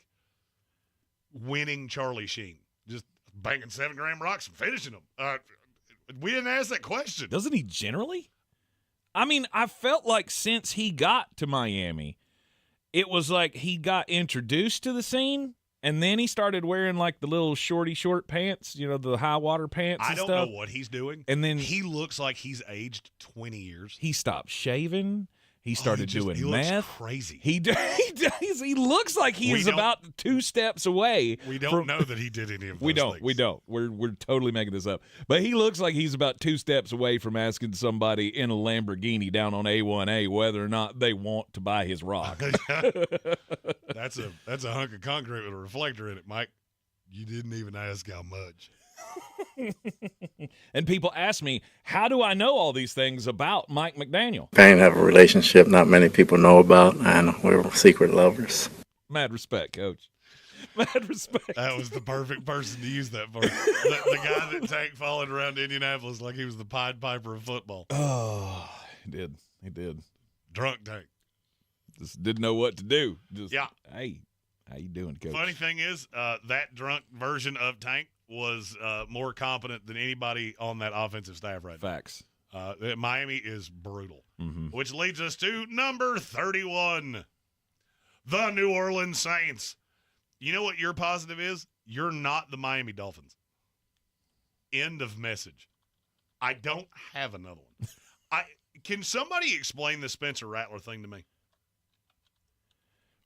Speaker 10: winning Charlie Sheen, just banging 7-gram rocks and finishing them. We didn't ask that question.
Speaker 1: Doesn't he generally? I mean, I felt like since he got to Miami, it was like he got introduced to the scene. And then he started wearing like the little short pants, the high water pants and stuff.
Speaker 10: I don't know what he's doing.
Speaker 1: And then
Speaker 10: he looks like he's aged 20 years.
Speaker 1: He stopped shaving. He started doing meth.
Speaker 10: Looks crazy.
Speaker 1: He does. He looks like he is about 2 steps away.
Speaker 10: We don't know that he did any of those things.
Speaker 1: We don't. We're totally making this up. But he looks like he's about 2 steps away from asking somebody in a Lamborghini down on A1A whether or not they want to buy his rock.
Speaker 10: That's a hunk of concrete with a reflector in it, Mike. You didn't even ask how much.
Speaker 1: And people ask me, how do I know all these things about Mike McDaniel?
Speaker 9: Payne have a relationship not many people know about, and we're secret lovers.
Speaker 1: Mad respect, Coach. Mad respect.
Speaker 10: That was the perfect person to use that for. The guy that Tank followed around Indianapolis like he was the Pied Piper of football.
Speaker 1: Oh, he did.
Speaker 10: Drunk Tank.
Speaker 1: Just didn't know what to do.
Speaker 10: Yeah.
Speaker 1: Hey, how you doing, Coach?
Speaker 10: Funny thing is, that drunk version of Tank was more competent than anybody on that offensive staff right now.
Speaker 1: Facts.
Speaker 10: Miami is brutal. Which leads us to number 31, the New Orleans Saints. You know what your positive is? You're not the Miami Dolphins. End of message. I don't have another one. Can somebody explain the Spencer Rattler thing to me?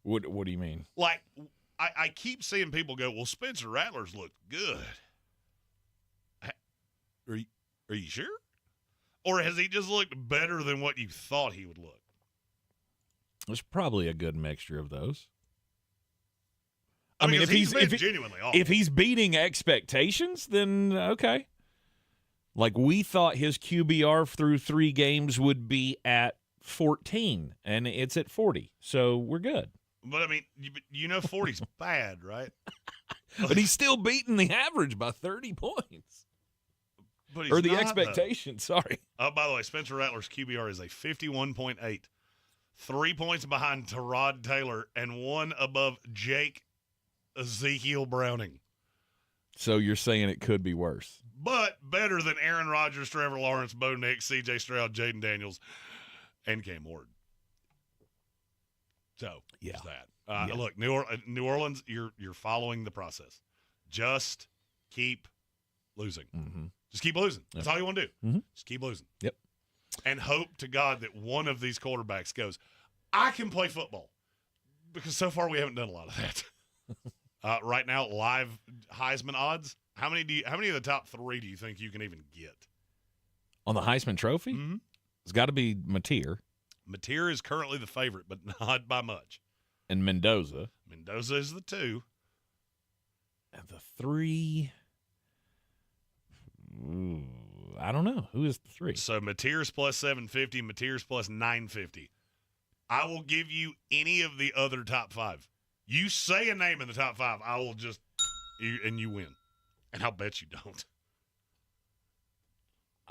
Speaker 1: What do you mean?
Speaker 10: Like, I keep seeing people go, well, Spencer Rattler's look good. Are you sure? Or has he just looked better than what you thought he would look?
Speaker 1: There's probably a good mixture of those.
Speaker 10: I mean, if he's genuinely awful.
Speaker 1: If he's beating expectations, then okay. Like we thought his QBR through 3 games would be at 14, and it's at 40, so we're good.
Speaker 10: But, I mean, 40's bad, right?
Speaker 1: But he's still beating the average by 30 points.
Speaker 10: But he's
Speaker 1: or the
Speaker 10: not,
Speaker 1: expectation, sorry.
Speaker 10: Oh, by the way, Spencer Rattler's QBR is a 51.8. 3 points behind Tyrod Taylor and 1 above Jake Ezekiel Browning.
Speaker 1: So you're saying it could be worse.
Speaker 10: But better than Aaron Rodgers, Trevor Lawrence, Bo Nix, C.J. Stroud, Jaden Daniels, and Cam Ward. So,
Speaker 1: yeah.
Speaker 10: That. Look, New Orleans, you're following the process. Just keep losing. Just keep losing. That's all you want to do. Just keep losing.
Speaker 1: Yep.
Speaker 10: And hope to God that one of these quarterbacks goes, I can play football. Because so far we haven't done a lot of that. Right now, live Heisman odds. How many of the top 3 do you think you can even get?
Speaker 1: On the Heisman Trophy? It's got to be Mateer.
Speaker 10: Mateer is currently the favorite, but not by much.
Speaker 1: And Mendoza.
Speaker 10: Mendoza is the 2.
Speaker 1: And the 3... I don't know. Who is the 3?
Speaker 10: So Mateer's plus 750, Mateer's plus 950. I will give you any of the other top 5. You say a name in the top 5, I will just and you win. And I'll bet you don't.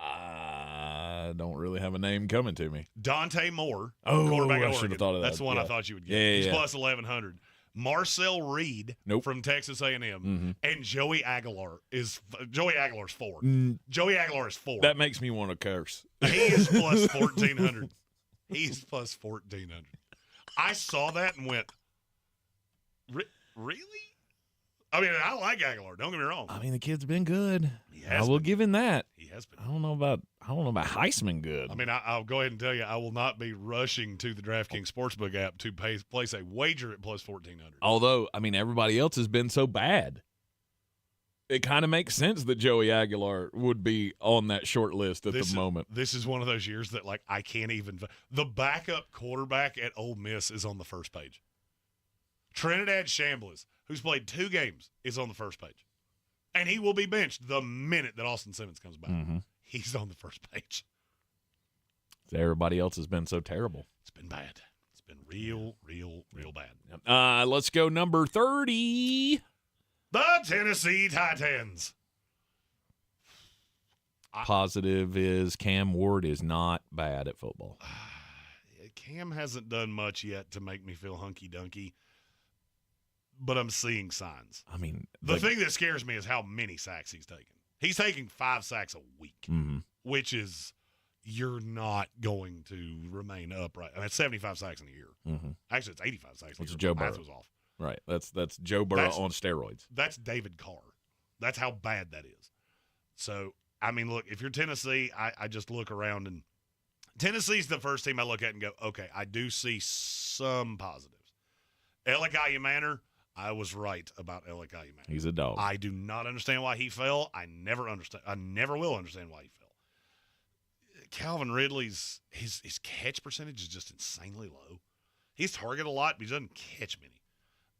Speaker 1: I don't really have a name coming to me.
Speaker 10: Dante Moore,
Speaker 1: quarterback
Speaker 10: of
Speaker 1: I
Speaker 10: Oregon.
Speaker 1: should have thought of that.
Speaker 10: That's the one I thought you would get.
Speaker 1: Yeah,
Speaker 10: He's plus 1,100. Marcel Reed from Texas A&M, and Joey Aguilar's 4. Joey Aguilar is 4.
Speaker 1: That makes me want to curse.
Speaker 10: He is plus 1,400. He's plus 1,400. I saw that and went, really? I mean, I like Aguilar. Don't get me wrong.
Speaker 1: I mean, the kid's been good.
Speaker 10: He
Speaker 1: I will give him that.
Speaker 10: He has been.
Speaker 1: I don't know about Heisman good.
Speaker 10: I mean, I'll go ahead and tell you, I will not be rushing to the DraftKings Sportsbook app to place a wager at plus 1,400.
Speaker 1: Although, I mean, everybody else has been so bad. It kind of makes sense that Joey Aguilar would be on that short list at the moment.
Speaker 10: This is one of those years that, like, I can't even – the backup quarterback at Ole Miss is on the first page. Trinidad Chambliss, who's played 2 games, is on the first page. And he will be benched the minute that Austin Simmons comes back.
Speaker 1: Mm-hmm.
Speaker 10: He's on the first page.
Speaker 1: Everybody else has been so terrible.
Speaker 10: It's been bad. It's been real bad.
Speaker 1: Let's go number 30.
Speaker 10: The Tennessee Titans.
Speaker 1: Positive is Cam Ward is not bad at football.
Speaker 10: Cam hasn't done much yet to make me feel hunky-dunky, but I'm seeing signs.
Speaker 1: I mean,
Speaker 10: the thing that scares me is how many sacks he's taking. He's taking 5 sacks a week, which is you're not going to remain upright. And that's 75 sacks in a year.
Speaker 1: Mm-hmm.
Speaker 10: Actually, it's 85 sacks in a year.
Speaker 1: Joe Burrow.
Speaker 10: Math was off.
Speaker 1: Right. That's Joe Burrow on steroids.
Speaker 10: That's David Carr. That's how bad that is. So, I mean, look, if you're Tennessee, I just look around, and Tennessee's the first team I look at and go, okay, I do see some positives. Elikai Manor, I was right about Elikai Manor.
Speaker 1: He's a dog.
Speaker 10: I do not understand why he fell. I never will understand why he fell. Calvin Ridley's his catch percentage is just insanely low. He's targeted a lot, but he doesn't catch many.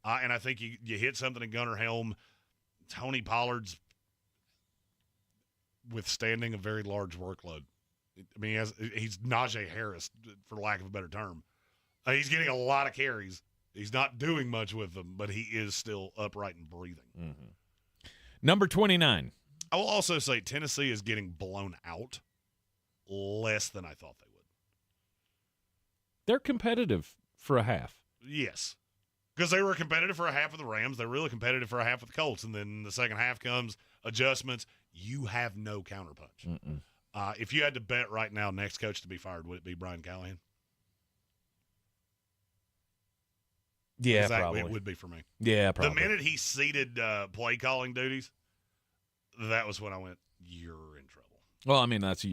Speaker 10: And I think you hit something in Gunnar Helm. Tony Pollard's withstanding a very large workload. I mean, he's Najee Harris, for lack of a better term. He's getting a lot of carries. He's not doing much with them, but he is still upright and breathing.
Speaker 1: Mm-hmm. Number 29.
Speaker 10: I will also say Tennessee is getting blown out less than I thought they would.
Speaker 1: They're competitive for a half.
Speaker 10: Yes. Because they were competitive for a half with the Rams. They're really competitive for a half with the Colts. And then the second half comes, adjustments. You have no counterpunch. If you had to bet right now, next coach to be fired, would it be Brian Callahan?
Speaker 1: Yeah, probably.
Speaker 10: It would be for me.
Speaker 1: Yeah, probably.
Speaker 10: The minute he ceded play calling duties, that was when I went, you're in trouble.
Speaker 1: Well, I mean, that's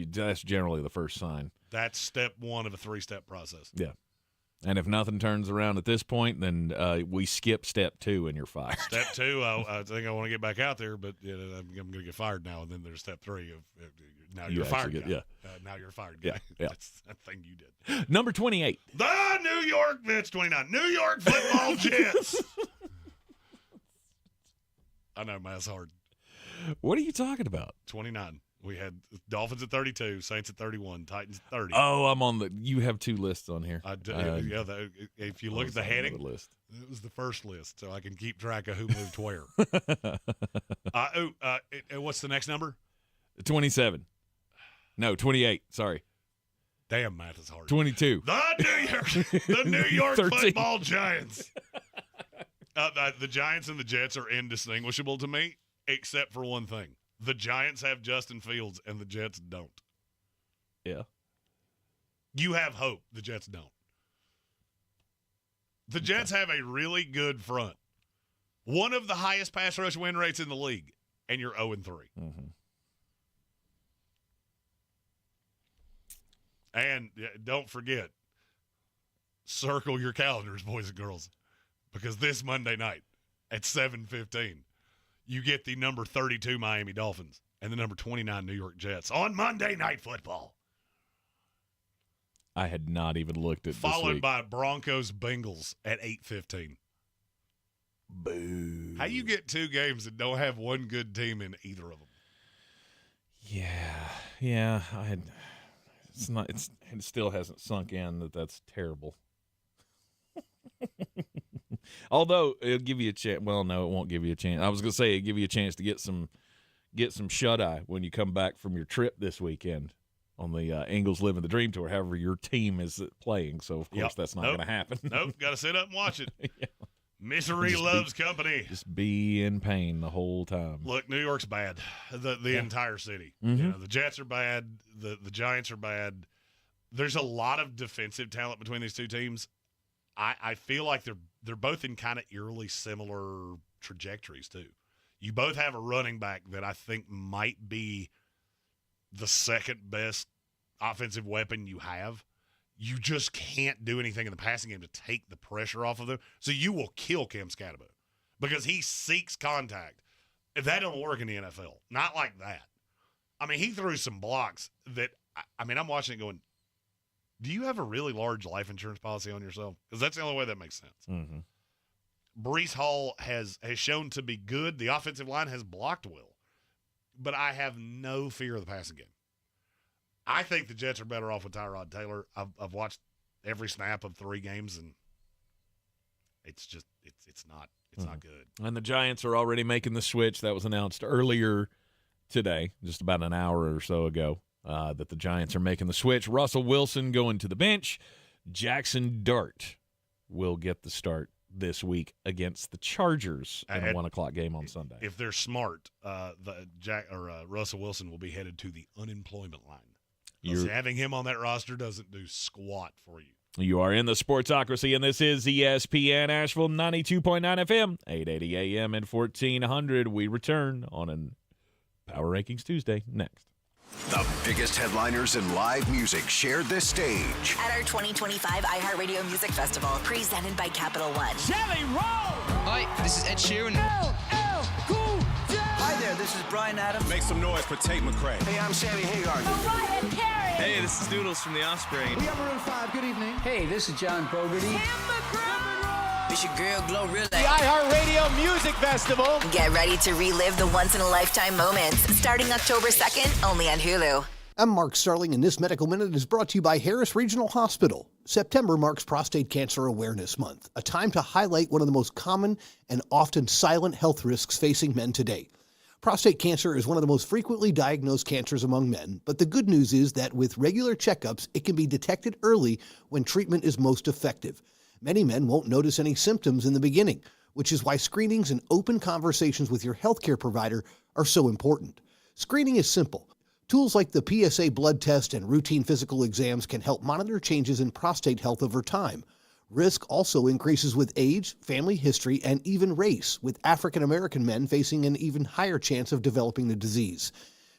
Speaker 1: generally the first sign.
Speaker 10: That's step 1 of a 3-step process.
Speaker 1: Yeah. And if nothing turns around at this point, then we skip step 2 and you're fired.
Speaker 10: Step 2, I think I want to get back out there, but I'm going to get fired now. And then there's step 3 of now you're fired. Now you're fired. Guy.
Speaker 1: Yeah.
Speaker 10: That's that thing you did.
Speaker 1: Number 28.
Speaker 10: The New York, that's 29. New York Football Jets. I know, math's hard.
Speaker 1: What are you talking about?
Speaker 10: 29. We had Dolphins at 32, Saints at 31, Titans at 30.
Speaker 1: Oh, I'm on you have 2 lists on here.
Speaker 10: I do. If you look at the heading, it was the first list, so I can keep track of who moved where. What's the next number?
Speaker 1: 27. No, 28. Sorry.
Speaker 10: Damn, math is hard.
Speaker 1: 22.
Speaker 10: The New York Football Giants. The Giants and the Jets are indistinguishable to me, except for one thing. The Giants have Justin Fields, and the Jets don't.
Speaker 1: Yeah.
Speaker 10: You have hope. The Jets don't. The Jets have a really good front. One of the highest pass rush win rates in the league, and you're 0-3.
Speaker 1: Mm-hmm.
Speaker 10: And don't forget, circle your calendars, boys and girls, because this Monday night at 7:15, you get the number 32 Miami Dolphins and the number 29 New York Jets on Monday Night Football.
Speaker 1: I had not even looked at this
Speaker 10: Followed
Speaker 1: week.
Speaker 10: by Broncos Bengals at 8:15.
Speaker 1: Boo.
Speaker 10: How you get 2 games that don't have one good team in either of them?
Speaker 1: Yeah. It still hasn't sunk in that that's terrible. Although it'll give you a chance. Well, no, it won't give you a chance. I was going to say it'll give you a chance to get some shut eye when you come back from your trip this weekend on the Ingles Living the Dream Tour. However, your team is playing, so of course that's not going to happen.
Speaker 10: Nope, got to sit up and watch it. Misery loves company.
Speaker 1: Just be in pain the whole time.
Speaker 10: Look, New York's bad. The entire city.
Speaker 1: Mm-hmm.
Speaker 10: The Jets are bad. The Giants are bad. There's a lot of defensive talent between these two teams. I feel like they're both in kind of eerily similar trajectories too. You both have a running back that I think might be the second best offensive weapon you have. You just can't do anything in the passing game to take the pressure off of them. So you will kill Cam Scatterbo because he seeks contact. That don't work in the NFL. Not like that. I mean, he threw some blocks that, I mean, I'm watching it going, do you have a really large life insurance policy on yourself? Because that's the only way that makes sense.
Speaker 1: Mm-hmm.
Speaker 10: Breece Hall has shown to be good. The offensive line has blocked well. But I have no fear of the passing game. I think the Jets are better off with Tyrod Taylor. I've watched every snap of 3 games, and it's just it's not good.
Speaker 1: And the Giants are already making the switch. That was announced earlier today, just about an hour or so ago, that the Giants are making the switch. Russell Wilson going to the bench. Jackson Dart will get the start this week against the Chargers in a 1:00 game on Sunday.
Speaker 10: If they're smart, Russell Wilson will be headed to the unemployment line. Having him on that roster doesn't do squat for you.
Speaker 1: You are in the Sportsocracy, and this is ESPN Asheville 92.9 FM, 880 AM and 1400. We return on a Power Rankings Tuesday next.
Speaker 6: The biggest headliners in live music shared this stage.
Speaker 13: At our 2025 iHeartRadio Music Festival, presented by Capital One.
Speaker 14: Jelly Roll! Hi, this is Ed Sheeran.
Speaker 21: Hi there, this is Bryan Adams.
Speaker 14: Make some noise for Tate McRae.
Speaker 21: Hey, I'm Sammy Hagar.
Speaker 14: Mariah Carey. Hey, this is Doodles from The Offspring.
Speaker 21: We have Maroon 5, good evening.
Speaker 14: Hey, this is John Fogerty.
Speaker 13: It's your girl, Glorilla.
Speaker 14: The iHeartRadio Music Festival.
Speaker 13: Get ready to relive the once-in-a-lifetime moments, starting October 2nd, only on Hulu.
Speaker 22: I'm Mark Starling, and this Medical Minute is brought to you by Harris Regional Hospital. September marks Prostate Cancer Awareness Month, a time to highlight one of the most common and often silent health risks facing men today. Prostate cancer is one of the most frequently diagnosed cancers among men, but the good news is that with regular checkups, it can be detected early when treatment is most effective. Many men won't notice any symptoms in the beginning, which is why screenings and open conversations with your healthcare provider are so important. Screening is simple. Tools like the PSA blood test and routine physical exams can help monitor changes in prostate health over time. Risk also increases with age, family history, and even race, with African American men facing an even higher chance of developing the disease.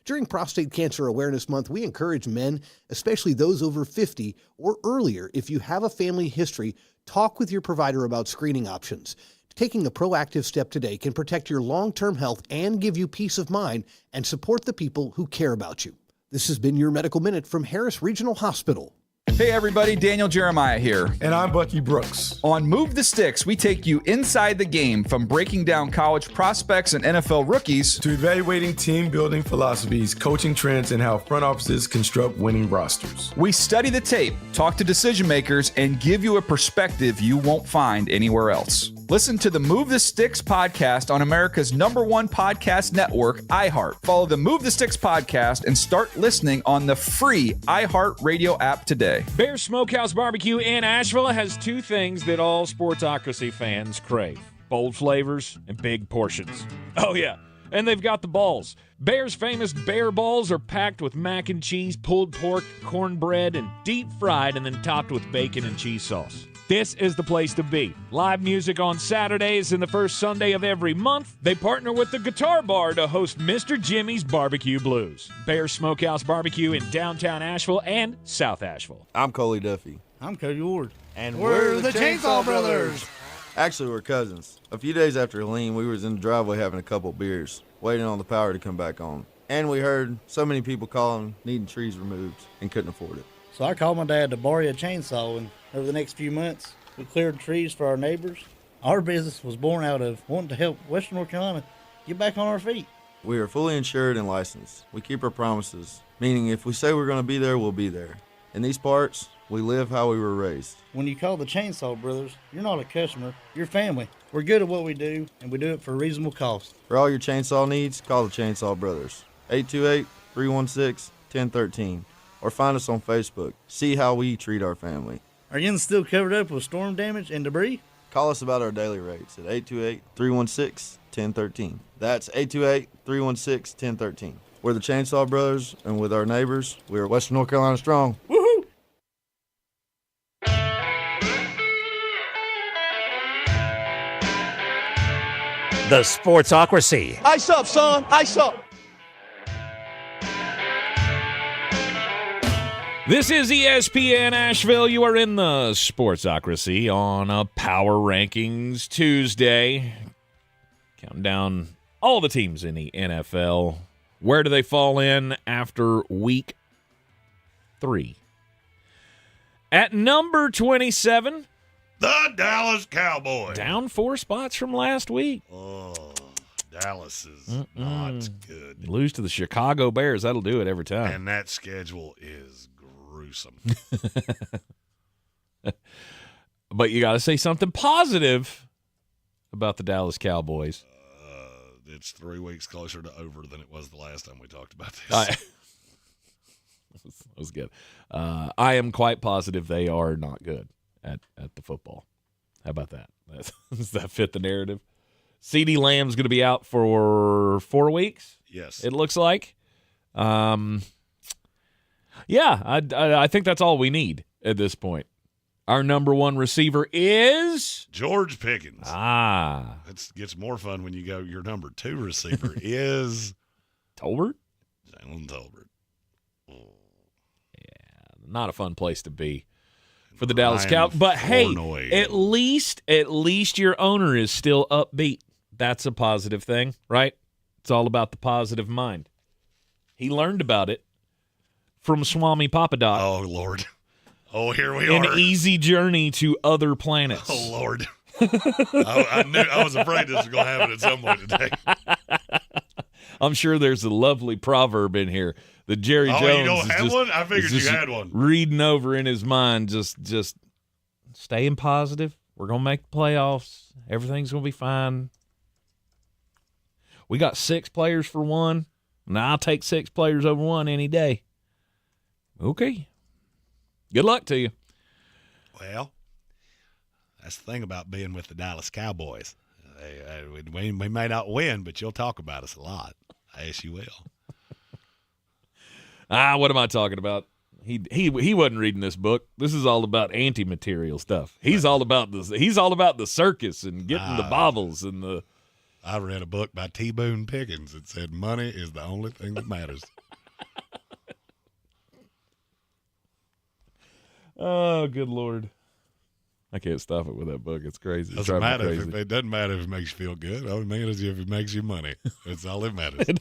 Speaker 22: During Prostate Cancer Awareness Month, we encourage men, especially those over 50 or earlier, if you have a family history, talk with your provider about screening options. Taking a proactive step today can protect your long-term health and give you peace of mind and support the people who care about you. This has been your Medical Minute from Harris Regional Hospital.
Speaker 23: Hey everybody, Daniel Jeremiah here.
Speaker 24: And I'm Bucky Brooks.
Speaker 23: On Move the Sticks, we take you inside the game, from breaking down college prospects and NFL rookies
Speaker 24: to evaluating team building philosophies, coaching trends, and how front offices construct winning rosters.
Speaker 23: We study the tape, talk to decision makers, and give you a perspective you won't find anywhere else. Listen to the Move the Sticks podcast on America's #1 podcast network, iHeart. Follow the Move the Sticks podcast and start listening on the free iHeart Radio app today.
Speaker 1: Bear Smokehouse Barbecue in Asheville has 2 things that all Sportsocracy fans crave: bold flavors and big portions. Oh yeah, and they've got the balls. Bear's famous bear balls are packed with mac and cheese, pulled pork, cornbread, and deep fried and then topped with bacon and cheese sauce. This is the place to be. Live music on Saturdays and the first Sunday of every month. They partner with the Guitar Bar to host Mr. Jimmy's Barbecue Blues. Bear Smokehouse Barbecue in downtown Asheville and South Asheville.
Speaker 27: I'm Coley Duffy.
Speaker 28: I'm Cody Ward. And we're the Chainsaw Brothers.
Speaker 27: Actually, we're cousins. A few days after Helene, we was in the driveway having a couple beers, waiting on the power to come back on. And we heard so many people calling, needing trees removed, and couldn't afford it.
Speaker 28: So I called my dad to borrow a chainsaw, and over the next few months, we cleared trees for our neighbors. Our business was born out of wanting to help Western North Carolina get back on our feet.
Speaker 27: We are fully insured and licensed. We keep our promises, meaning if we say we're going to be there, we'll be there. In these parts, we live how we were raised.
Speaker 28: When you call the Chainsaw Brothers, you're not a customer, you're family. We're good at what we do, and we do it for a reasonable cost.
Speaker 27: For all your chainsaw needs, call the Chainsaw Brothers. 828-316-1013. Or find us on Facebook. See how we treat our family.
Speaker 28: Are you still covered up with storm damage and debris?
Speaker 27: Call us about our daily rates at 828-316-1013. That's 828-316-1013. We're the Chainsaw Brothers, and with our neighbors, we are Western North Carolina strong.
Speaker 28: Woohoo!
Speaker 7: The Sportsocracy.
Speaker 14: Ice up, son. Ice up.
Speaker 1: This is ESPN Asheville. You are in the Sportsocracy on a Power Rankings Tuesday. Counting down all the teams in the NFL. Where do they fall in after week 3? At number 27,
Speaker 10: the Dallas Cowboys.
Speaker 1: Down 4 spots from last week.
Speaker 10: Oh, Dallas is not good.
Speaker 1: You lose to the Chicago Bears. That'll do it every time.
Speaker 10: And that schedule is gruesome.
Speaker 1: But you got to say something positive about the Dallas Cowboys.
Speaker 10: It's 3 weeks closer to over than it was the last time we talked about this.
Speaker 1: That was good. I am quite positive they are not good at the football. How about that? Does that fit the narrative? CeeDee Lamb's going to be out for 4 weeks.
Speaker 10: Yes.
Speaker 1: It looks like. Yeah, I think that's all we need at this point. Our number 1 receiver is
Speaker 10: George Pickens.
Speaker 1: It
Speaker 10: gets more fun when you go. Your number 2 receiver is
Speaker 1: Tolbert.
Speaker 10: Jalen Tolbert.
Speaker 1: Not a fun place to be for the Dallas Cowboys. But hey, at least your owner is still upbeat. That's a positive thing, right? It's all about the positive mind. He learned about it from Swami Papadoc.
Speaker 10: Oh, Lord. Oh, here we
Speaker 1: An
Speaker 10: are.
Speaker 1: easy journey to other planets.
Speaker 10: Oh, Lord. I was afraid this was going to happen at some point today.
Speaker 1: I'm sure there's a lovely proverb in here that Jerry Jones
Speaker 10: you don't have one? I figured you had one.
Speaker 1: Reading over in his mind, just staying positive. We're going to make the playoffs. Everything's going to be fine. We got 6 players for 1. Now I'll take 6 players over 1 any day. Okay. Good luck to you.
Speaker 10: Well, that's the thing about being with the Dallas Cowboys. We may not win, but you'll talk about us a lot. Yes, you will.
Speaker 1: What am I talking about? He wasn't reading this book. This is all about anti-material stuff. He's all about the circus and getting the baubles and the.
Speaker 10: I read a book by T. Boone Pickens that said money is the only thing that matters.
Speaker 1: Oh, good Lord. I can't stop it with that book. It's crazy.
Speaker 10: It doesn't matter if it doesn't matter if it makes you feel good. All it matters is if it makes you money. That's all that matters.
Speaker 1: It's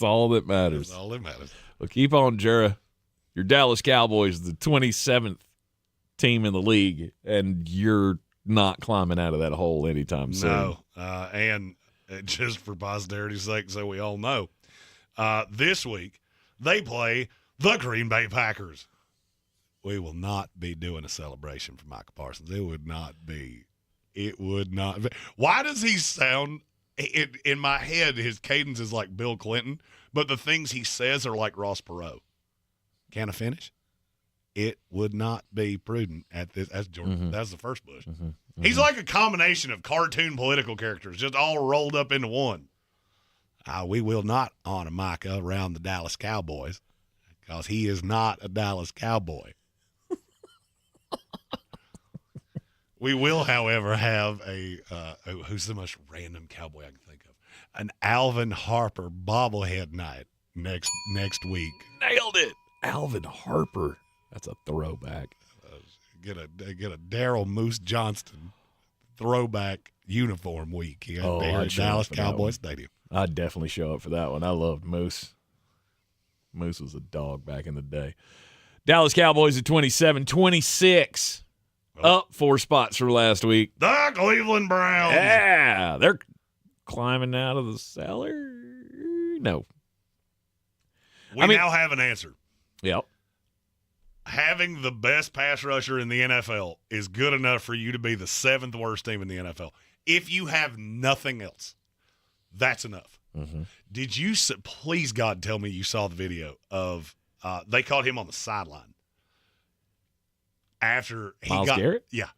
Speaker 1: all that matters.
Speaker 10: That's all that matters.
Speaker 1: Well, keep on, Jura. Your Dallas Cowboys, the 27th team in the league, and you're not climbing out of that hole anytime soon.
Speaker 10: No, and just for posterity's sake, so we all know, this week they play the Green Bay Packers. We will not be doing a celebration for Michael Parsons. It would not be. Why does he sound in my head? His cadence is like Bill Clinton, but the things he says are like Ross Perot. Can I finish? It would not be prudent at this. That's Jordan. Mm-hmm. That's the first Bush. Mm-hmm. Mm-hmm. He's like a combination of cartoon political characters, just all rolled up into one. We will not honor Micah around the Dallas Cowboys because he is not a Dallas Cowboy. We will, however, have who's the most random cowboy I can think of? An Alvin Harper bobblehead night next week.
Speaker 1: Nailed it. Alvin Harper. That's a throwback.
Speaker 10: Get a Daryl Moose Johnston throwback uniform week here at Dallas Cowboy Stadium.
Speaker 1: I'd definitely show up for that one. I loved Moose. Moose was a dog back in the day. Dallas Cowboys at 27-26. Up 4 spots from last week.
Speaker 10: The Cleveland Browns.
Speaker 1: Yeah. They're climbing out of the cellar. No.
Speaker 10: We now have an answer.
Speaker 1: Yep.
Speaker 10: Having the best pass rusher in the NFL is good enough for you to be the 7th worst team in the NFL. If you have nothing else, that's enough.
Speaker 1: Mm-hmm.
Speaker 10: Did you, please God, tell me you saw the video of, they caught him on the sideline. After he
Speaker 1: Myles Garrett?
Speaker 10: Yeah.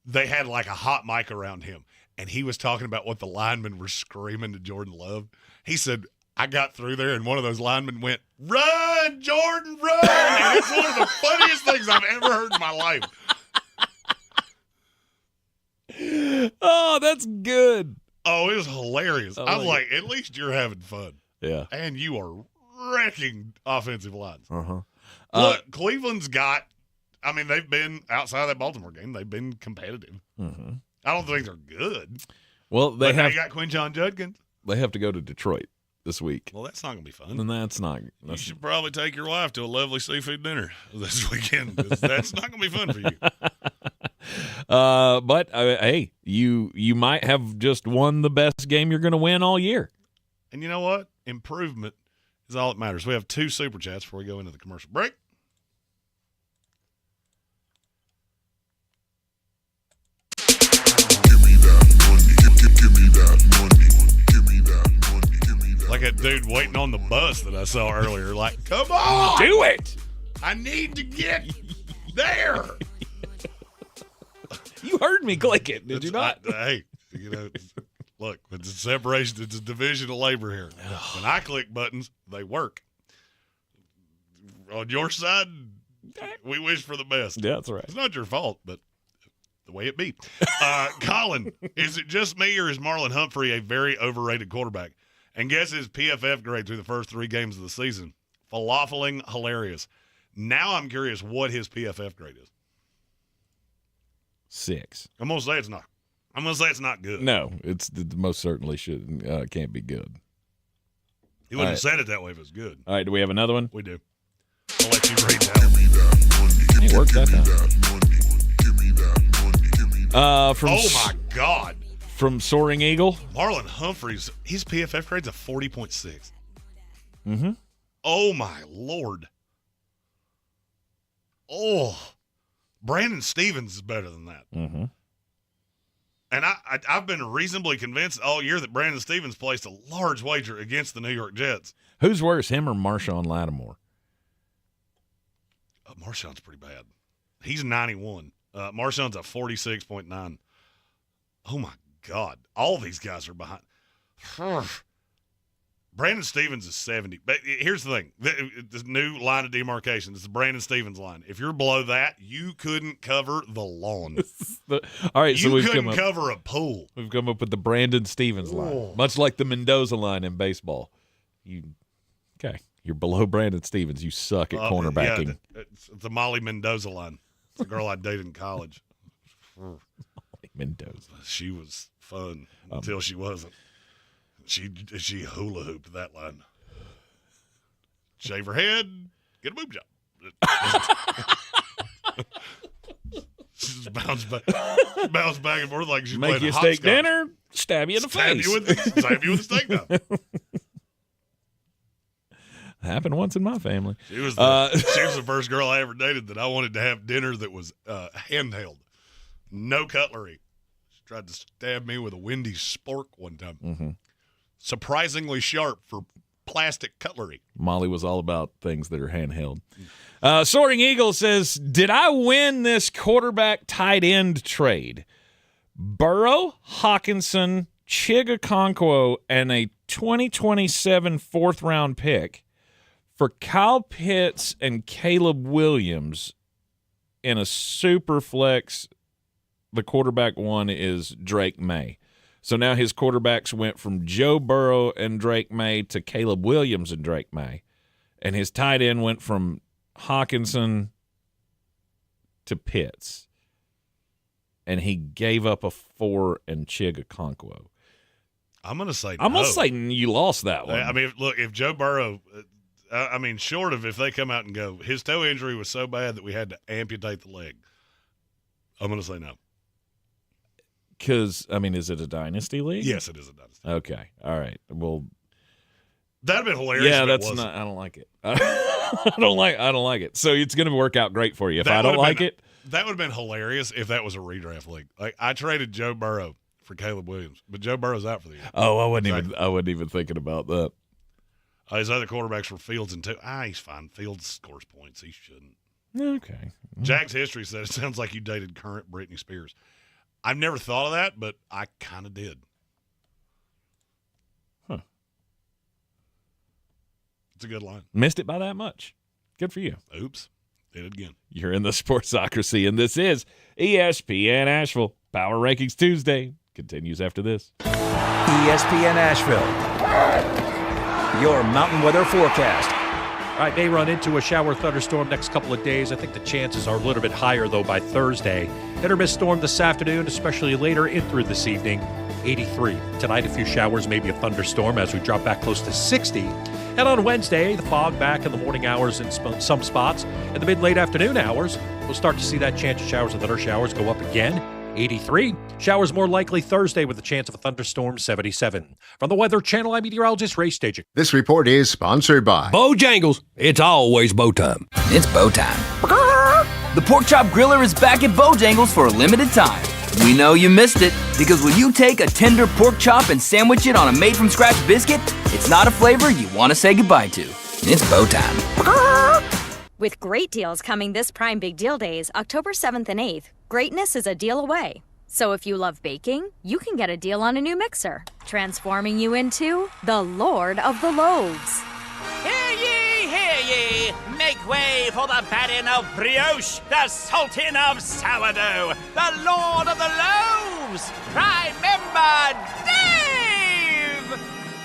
Speaker 10: They had like a hot mic around him, and he was talking about what the linemen were screaming to Jordan Love. He said, I got through there, and one of those linemen went, "Run, Jordan, run!" And it's one of the funniest things I've ever heard in my life.
Speaker 1: Oh, that's good.
Speaker 10: Oh, it was hilarious. I was
Speaker 1: like
Speaker 10: like, at least you're having fun.
Speaker 1: Yeah.
Speaker 10: And you are wrecking offensive lines.
Speaker 1: Uh-huh.
Speaker 10: Look, Cleveland's got, I mean, they've been, outside of that Baltimore game, they've been competitive.
Speaker 1: Mm-hmm.
Speaker 10: I don't think they're good.
Speaker 1: Well,
Speaker 10: But now you got Quinshon Judkins.
Speaker 1: They have to go to Detroit this week.
Speaker 10: Well, that's not going to be fun.
Speaker 1: And that's not.
Speaker 10: You should probably take your wife to a lovely seafood dinner this weekend, 'cause that's not going to be fun for you.
Speaker 1: But hey, you might have just won the best game you're going to win all year.
Speaker 10: And you know what? Improvement is all that matters. We have 2 super chats before we go into the commercial break. Like that dude waiting on the bus that I saw earlier. Like, come on!
Speaker 1: Do it!
Speaker 10: I need to get there!
Speaker 1: You heard me click it, did you not?
Speaker 10: Hey, look, it's a separation. It's a division of labor here. When I click buttons, they work. On your side, we wish for the best.
Speaker 1: Yeah, that's right.
Speaker 10: It's not your fault, but the way it be. Colin, is it just me or is Marlon Humphrey a very overrated quarterback? And guess his PFF grade through the first 3 games of the season. Falafeling hilarious. Now I'm curious what his PFF grade is.
Speaker 1: 6.
Speaker 10: I'm gonna say it's not. I'm gonna say it's not good.
Speaker 1: No, it's most certainly can't be good.
Speaker 10: He wouldn't have said it that way if it was good.
Speaker 1: All right, do we have another one?
Speaker 10: We do. I'll let you read that.
Speaker 1: It worked that time.
Speaker 10: Oh my God.
Speaker 1: From Soaring Eagle.
Speaker 10: Marlon Humphreys, his PFF grade's a 40.6.
Speaker 1: Mm-hmm.
Speaker 10: Oh my Lord. Oh. Brandon Stevens is better than that.
Speaker 1: Mm-hmm.
Speaker 10: And I've been reasonably convinced all year that Brandon Stevens placed a large wager against the New York Jets.
Speaker 1: Who's worse, him or Marshawn Lattimore?
Speaker 10: Marshawn's pretty bad. He's 91. Marshawn's a 46.9. Oh, my God. All these guys are behind. Brandon Stevens is 70. But here's the thing. This new line of demarcation is the Brandon Stevens line. If you're below that, you couldn't cover the lawn.
Speaker 1: All right, so
Speaker 10: you
Speaker 1: we've
Speaker 10: couldn't cover a pool.
Speaker 1: We've come up with the Brandon Stevens line, much like the Mendoza line in baseball. You're below Brandon Stevens. You suck at cornerbacking.
Speaker 10: Yeah, it's the Molly Mendoza line. It's a girl I dated in college.
Speaker 1: Molly Mendoza.
Speaker 10: She was fun until she wasn't. She hula hooped that line. Shave her head, get a boob job. Just bounce back and forth like she's
Speaker 1: make
Speaker 10: playing
Speaker 1: you a
Speaker 10: hopscotch.
Speaker 1: steak dinner, stab you in the face.
Speaker 10: Stab you with a steak knife.
Speaker 1: Happened once in my family.
Speaker 10: She was the first girl I ever dated that I wanted to have dinner that was handheld, no cutlery. She tried to stab me with a Wendy's spork one time.
Speaker 1: Mm-hmm.
Speaker 10: Surprisingly sharp for plastic cutlery.
Speaker 1: Molly was all about things that are handheld. Soaring Eagle says, did I win this quarterback tight end trade? Burrow, Hawkinson, Chigakonkwo, and a 2027 fourth-round pick for Kyle Pitts and Caleb Williams in a super flex. The quarterback one is Drake May. So now his quarterbacks went from Joe Burrow and Drake May to Caleb Williams and Drake May. And his tight end went from Hawkinson to Pitts. And he gave up a 4 and Chigakonkwo.
Speaker 10: I'm going to say
Speaker 1: I'm going to say you lost that one.
Speaker 10: I mean, look, if Joe Burrow, short of if they come out and go, his toe injury was so bad that we had to amputate the leg, I'm going to say no.
Speaker 1: Because, is it a dynasty league?
Speaker 10: Yes, it is a dynasty.
Speaker 1: Okay. All right. Well,
Speaker 10: that'd have been hilarious.
Speaker 1: Yeah,
Speaker 10: if
Speaker 1: that's
Speaker 10: it wasn't.
Speaker 1: not. I don't like it. I don't like it. So it's going to work out great for you. If I don't like it,
Speaker 10: that would have been hilarious if that was a redraft league. Like I traded Joe Burrow for Caleb Williams, but Joe Burrow's out for the year.
Speaker 1: Oh, I wasn't even thinking about that.
Speaker 10: His other quarterbacks were Fields and two. He's fine. Fields scores points. He shouldn't.
Speaker 1: Okay.
Speaker 10: Jack's history said it sounds like you dated current Britney Spears. I've never thought of that, but I kind of did.
Speaker 1: Huh.
Speaker 10: It's a good line.
Speaker 1: Missed it by that much. Good for you.
Speaker 10: Oops. Did it again.
Speaker 1: You're in the Sportsocracy, and this is ESPN Asheville. Power Rankings Tuesday continues after this.
Speaker 7: ESPN Asheville, your mountain weather forecast.
Speaker 2: All right, may run into a shower thunderstorm next couple of days. I think the chances are a little bit higher, though, by Thursday. Hit or miss storm this afternoon, especially later in through this evening, 83. Tonight, a few showers, maybe a thunderstorm as we drop back close to 60. And on Wednesday, the fog back in the morning hours in some spots. In the mid-late afternoon hours, we'll start to see that chance of showers and thunder showers go up again. 83. Showers more likely Thursday with a chance of a thunderstorm, 77. From the Weather Channel, I'm meteorologist Ray Staging.
Speaker 3: This report is sponsored by
Speaker 8: Bojangles. It's always bow time.
Speaker 12: It's bow time. The Pork Chop Griller is back at Bojangles for a limited time. We know you missed it, because when you take a tender pork chop and sandwich it on a made-from-scratch biscuit, it's not a flavor you want to say goodbye to. It's bow time.
Speaker 15: With great deals coming this Prime Big Deal Days, October 7th and 8th, greatness is a deal away. So if you love baking, you can get a deal on a new mixer, transforming you into the Lord of the Loaves.
Speaker 16: Hear ye! Make way for the baron of brioche, the sultan of sourdough, the Lord of the Loaves, Prime Member Dave!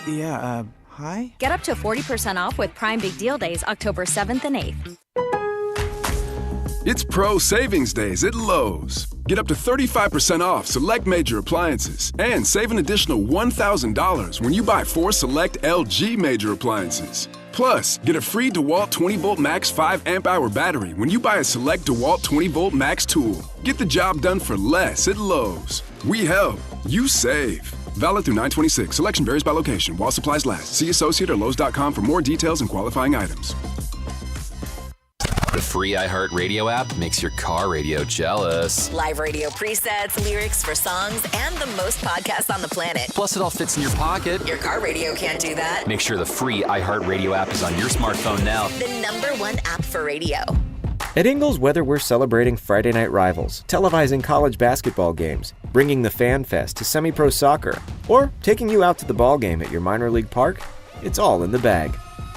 Speaker 17: Yeah, hi?
Speaker 15: Get up to 40% off with Prime Big Deal Days, October 7th and 8th.
Speaker 25: It's Pro Savings Days at Lowe's. Get up to 35% off select major appliances and save an additional $1,000 when you buy 4 select LG major appliances. Plus, get a free DeWalt 20-volt max 5 amp-hour battery when you buy a select DeWalt 20-volt max tool. Get the job done for less at Lowe's. We help. You save. Valid through 9/26. Selection varies by location. While supplies last. See associate or Lowe's.com for more details and qualifying items.
Speaker 26: The free iHeartRadio app makes your car radio jealous.
Speaker 13: Live radio presets, lyrics for songs, and the most podcasts on the planet.
Speaker 26: Plus, it all fits in your pocket.
Speaker 13: Your car radio can't do that.
Speaker 26: Make sure the free iHeartRadio app is on your smartphone now.
Speaker 13: The #1 app for radio.
Speaker 30: At Ingles, whether we're celebrating Friday night rivals, televising college basketball games, bringing the Fan Fest to semi-pro soccer, or taking you out to the ball game at your minor league park, it's all in the bag.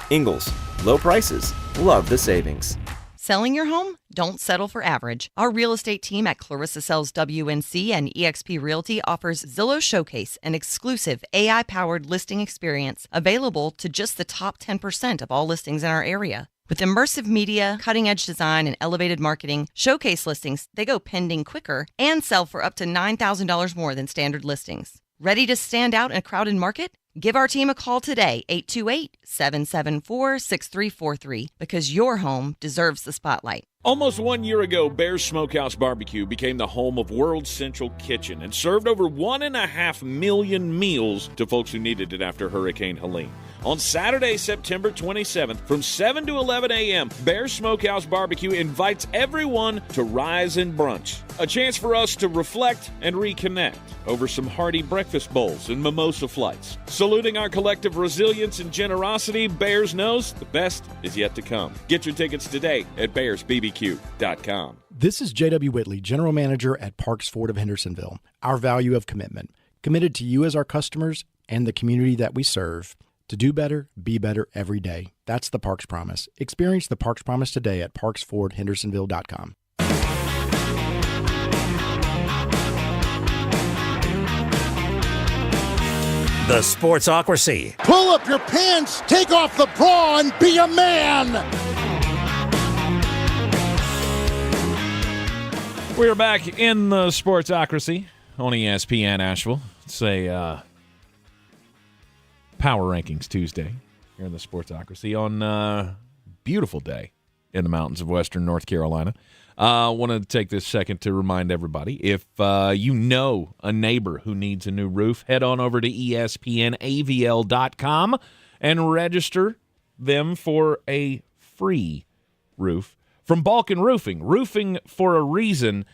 Speaker 30: Ingles, low prices, love the savings.
Speaker 31: Selling your home? Don't settle for average. Our real estate team at Clarissa Sells WNC and eXp Realty offers Zillow Showcase, an exclusive AI-powered listing experience available to just the top 10% of all listings in our area. With immersive media, cutting-edge design, and elevated marketing, Showcase listings, they go pending quicker and sell for up to $9,000 more than standard listings. Ready to stand out in a crowded market? Give our team a call today, 828-774-6343, because your home deserves the spotlight.
Speaker 1: Almost 1 year ago, Bear's Smokehouse Barbecue became the home of World Central Kitchen and served over 1.5 million meals to folks who needed it after Hurricane Helene. On Saturday, September 27th, from 7 to 11 a.m., Bear's Smokehouse Barbecue invites everyone to rise and brunch. A chance for us to reflect and reconnect over some hearty breakfast bowls and mimosa flights. Saluting our collective resilience and generosity, Bears knows the best is yet to come. Get your tickets today at bearsbbq.com.
Speaker 32: This is J.W. Whitley, General Manager at Parks Ford of Hendersonville. Our value of commitment. Committed to you as our customers and the community that we serve. To do better, be better every day. That's the Parks Promise. Experience the Parks Promise today at parksfordhendersonville.com.
Speaker 7: The Sportsocracy.
Speaker 33: Pull up your pants, take off the bra, and be a man!
Speaker 1: We're back in the Sportsocracy on ESPN Asheville. It's a Power Rankings Tuesday here in the Sportsocracy on a beautiful day in the mountains of western North Carolina. I want to take this second to remind everybody, if you know a neighbor who needs a new roof, head on over to ESPNAVL.com and register them for a free roof from Balkan Roofing. Roofing for a reason.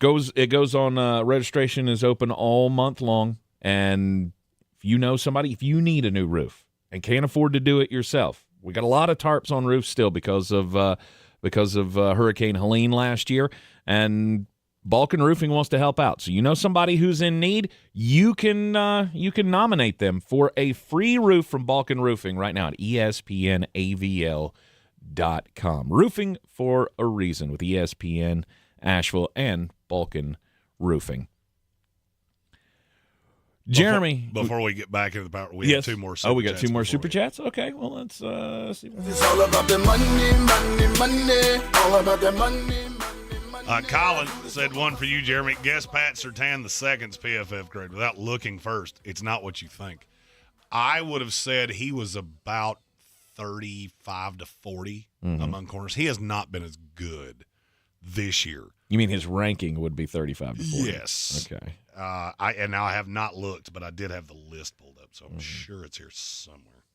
Speaker 1: It goes on, registration is open all month long, and if you know somebody, if you need a new roof and can't afford to do it yourself, we got a lot of tarps on roofs still because of Hurricane Helene last year, and Balkan Roofing wants to help out. So you know somebody who's in need, you can nominate them for a free roof from Balkan Roofing right now at ESPNAVL.com. Roofing for a reason with ESPN Asheville and Balkan Roofing. Jeremy.
Speaker 10: Before we get back into the power, we have two more super
Speaker 1: we got
Speaker 10: chats
Speaker 1: two more
Speaker 10: before
Speaker 1: super chats? Okay, well, let's see.
Speaker 33: It's all about the money. All about the money.
Speaker 10: Colin said one for you, Jeremy. Guess Pat Surtain the second's PFF grade without looking first. It's not what you think. I would have said he was about 35 to 40 among corners. He has not been as good this year.
Speaker 1: You mean his ranking would be 35 to 40?
Speaker 10: Yes.
Speaker 1: Okay.
Speaker 10: I have not looked, but I did have the list pulled up, so I'm sure it's here somewhere.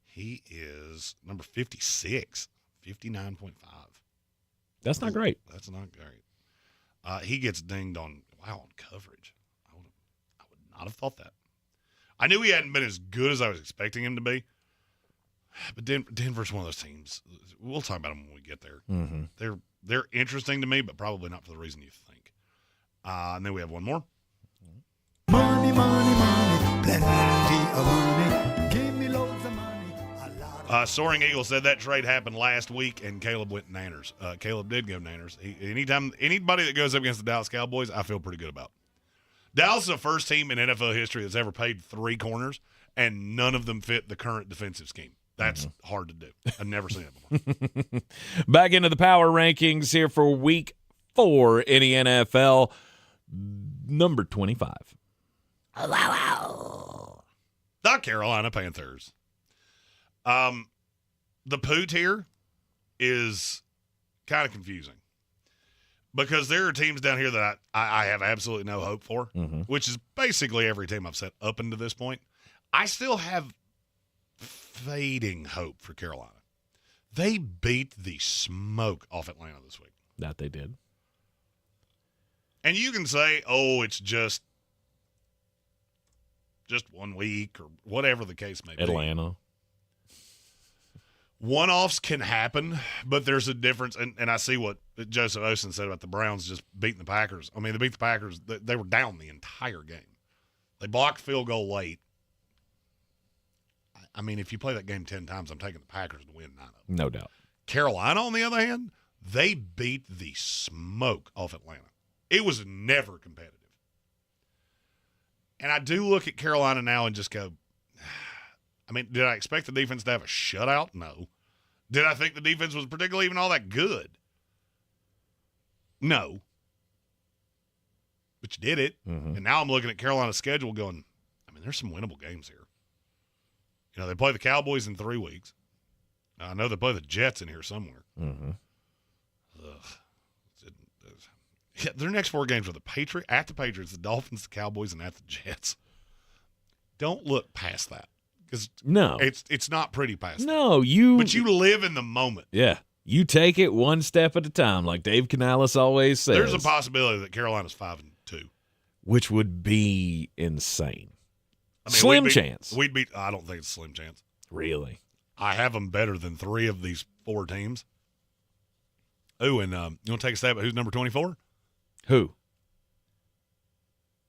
Speaker 10: He is number 56, 59.5.
Speaker 1: That's not great.
Speaker 10: That's not great. He gets dinged on coverage. I would not have thought that. I knew he hadn't been as good as I was expecting him to be. But Denver's one of those teams. We'll talk about them when we get there.
Speaker 1: Mm-hmm.
Speaker 10: They're interesting to me, but probably not for the reason you think. And then we have one more.
Speaker 33: Money, plenty of money. Give me loads of money.
Speaker 10: Soaring Eagle said that trade happened last week, and Caleb went Nanners. Caleb did go Nanners. Anybody that goes up against the Dallas Cowboys, I feel pretty good about. Dallas is the first team in NFL history that's ever paid 3 corners, and none of them fit the current defensive scheme. That's hard to do. I've never seen it before.
Speaker 1: Back into the power rankings here for week 4 in the NFL. Number 25.
Speaker 10: The Carolina Panthers. The poo tier is kind of confusing because there are teams down here that I have absolutely no hope for, which is basically every team I've set up into this point. I still have fading hope for Carolina. They beat the smoke off Atlanta this week.
Speaker 1: That they did.
Speaker 10: And you can say, oh, it's just 1 week or whatever the case may be.
Speaker 1: Atlanta.
Speaker 10: One-offs can happen, but there's a difference. And I see what Joseph Osen said about the Browns just beating the Packers. I mean, they beat the Packers. They were down the entire game. They blocked field goal late. I mean, if you play that game 10 times, I'm taking the Packers to win 9 of them.
Speaker 1: No doubt.
Speaker 10: Carolina, on the other hand, they beat the smoke off Atlanta. It was never competitive. And I do look at Carolina now and just go, I mean, did I expect the defense to have a shutout? No. Did I think the defense was particularly even all that good? No. But you did it. And now I'm looking at Carolina's schedule going, I mean, there's some winnable games here. You know, they play the Cowboys in 3 weeks. I know they play the Jets in here somewhere. Yeah, their next 4 games are at the Patriots, the Dolphins, the Cowboys, and at the Jets. Don't look past that.
Speaker 1: No.
Speaker 10: It's not pretty past that.
Speaker 1: No,
Speaker 10: But you live in the moment.
Speaker 1: Yeah. You take it one step at a time, like Dave Canales always says.
Speaker 10: There's a possibility that Carolina's 5-2.
Speaker 1: Which would be insane.
Speaker 10: I mean,
Speaker 1: slim chance.
Speaker 10: I don't think it's a slim chance.
Speaker 1: Really?
Speaker 10: I have them better than 3 of these 4 teams. Ooh, and you want to take a stab at who's number 24?
Speaker 1: Who?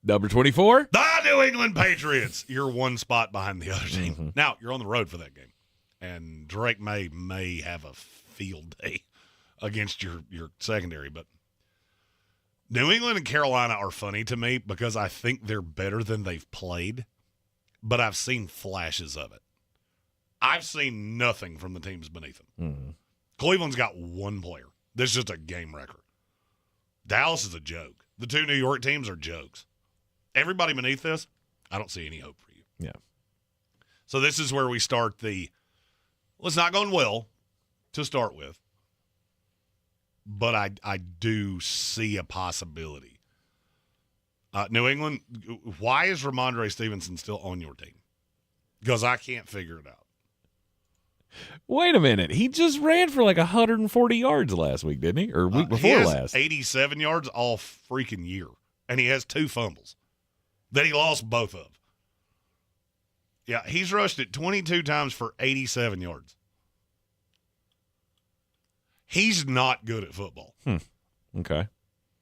Speaker 1: Number 24?
Speaker 10: The New England Patriots. You're 1 spot behind the other team. Now, you're on the road for that game. And Drake may have a field day against your secondary. But New England and Carolina are funny to me because I think they're better than they've played. But I've seen flashes of it. I've seen nothing from the teams beneath them. Cleveland's got 1 player. This is just a game wrecker. Dallas is a joke. The 2 New York teams are jokes. Everybody beneath this, I don't see any hope for you.
Speaker 1: Yeah.
Speaker 10: So this is where we start it's not going well to start with, but I do see a possibility. New England, why is Ramondre Stevenson still on your team? Because I can't figure it out.
Speaker 1: Wait a minute. He just ran for like 140 yards last week, didn't he? Or week before last.
Speaker 10: 87 yards all freaking year. And he has 2 fumbles that he lost both of. Yeah, he's rushed it 22 times for 87 yards. He's not good at football.
Speaker 1: Okay.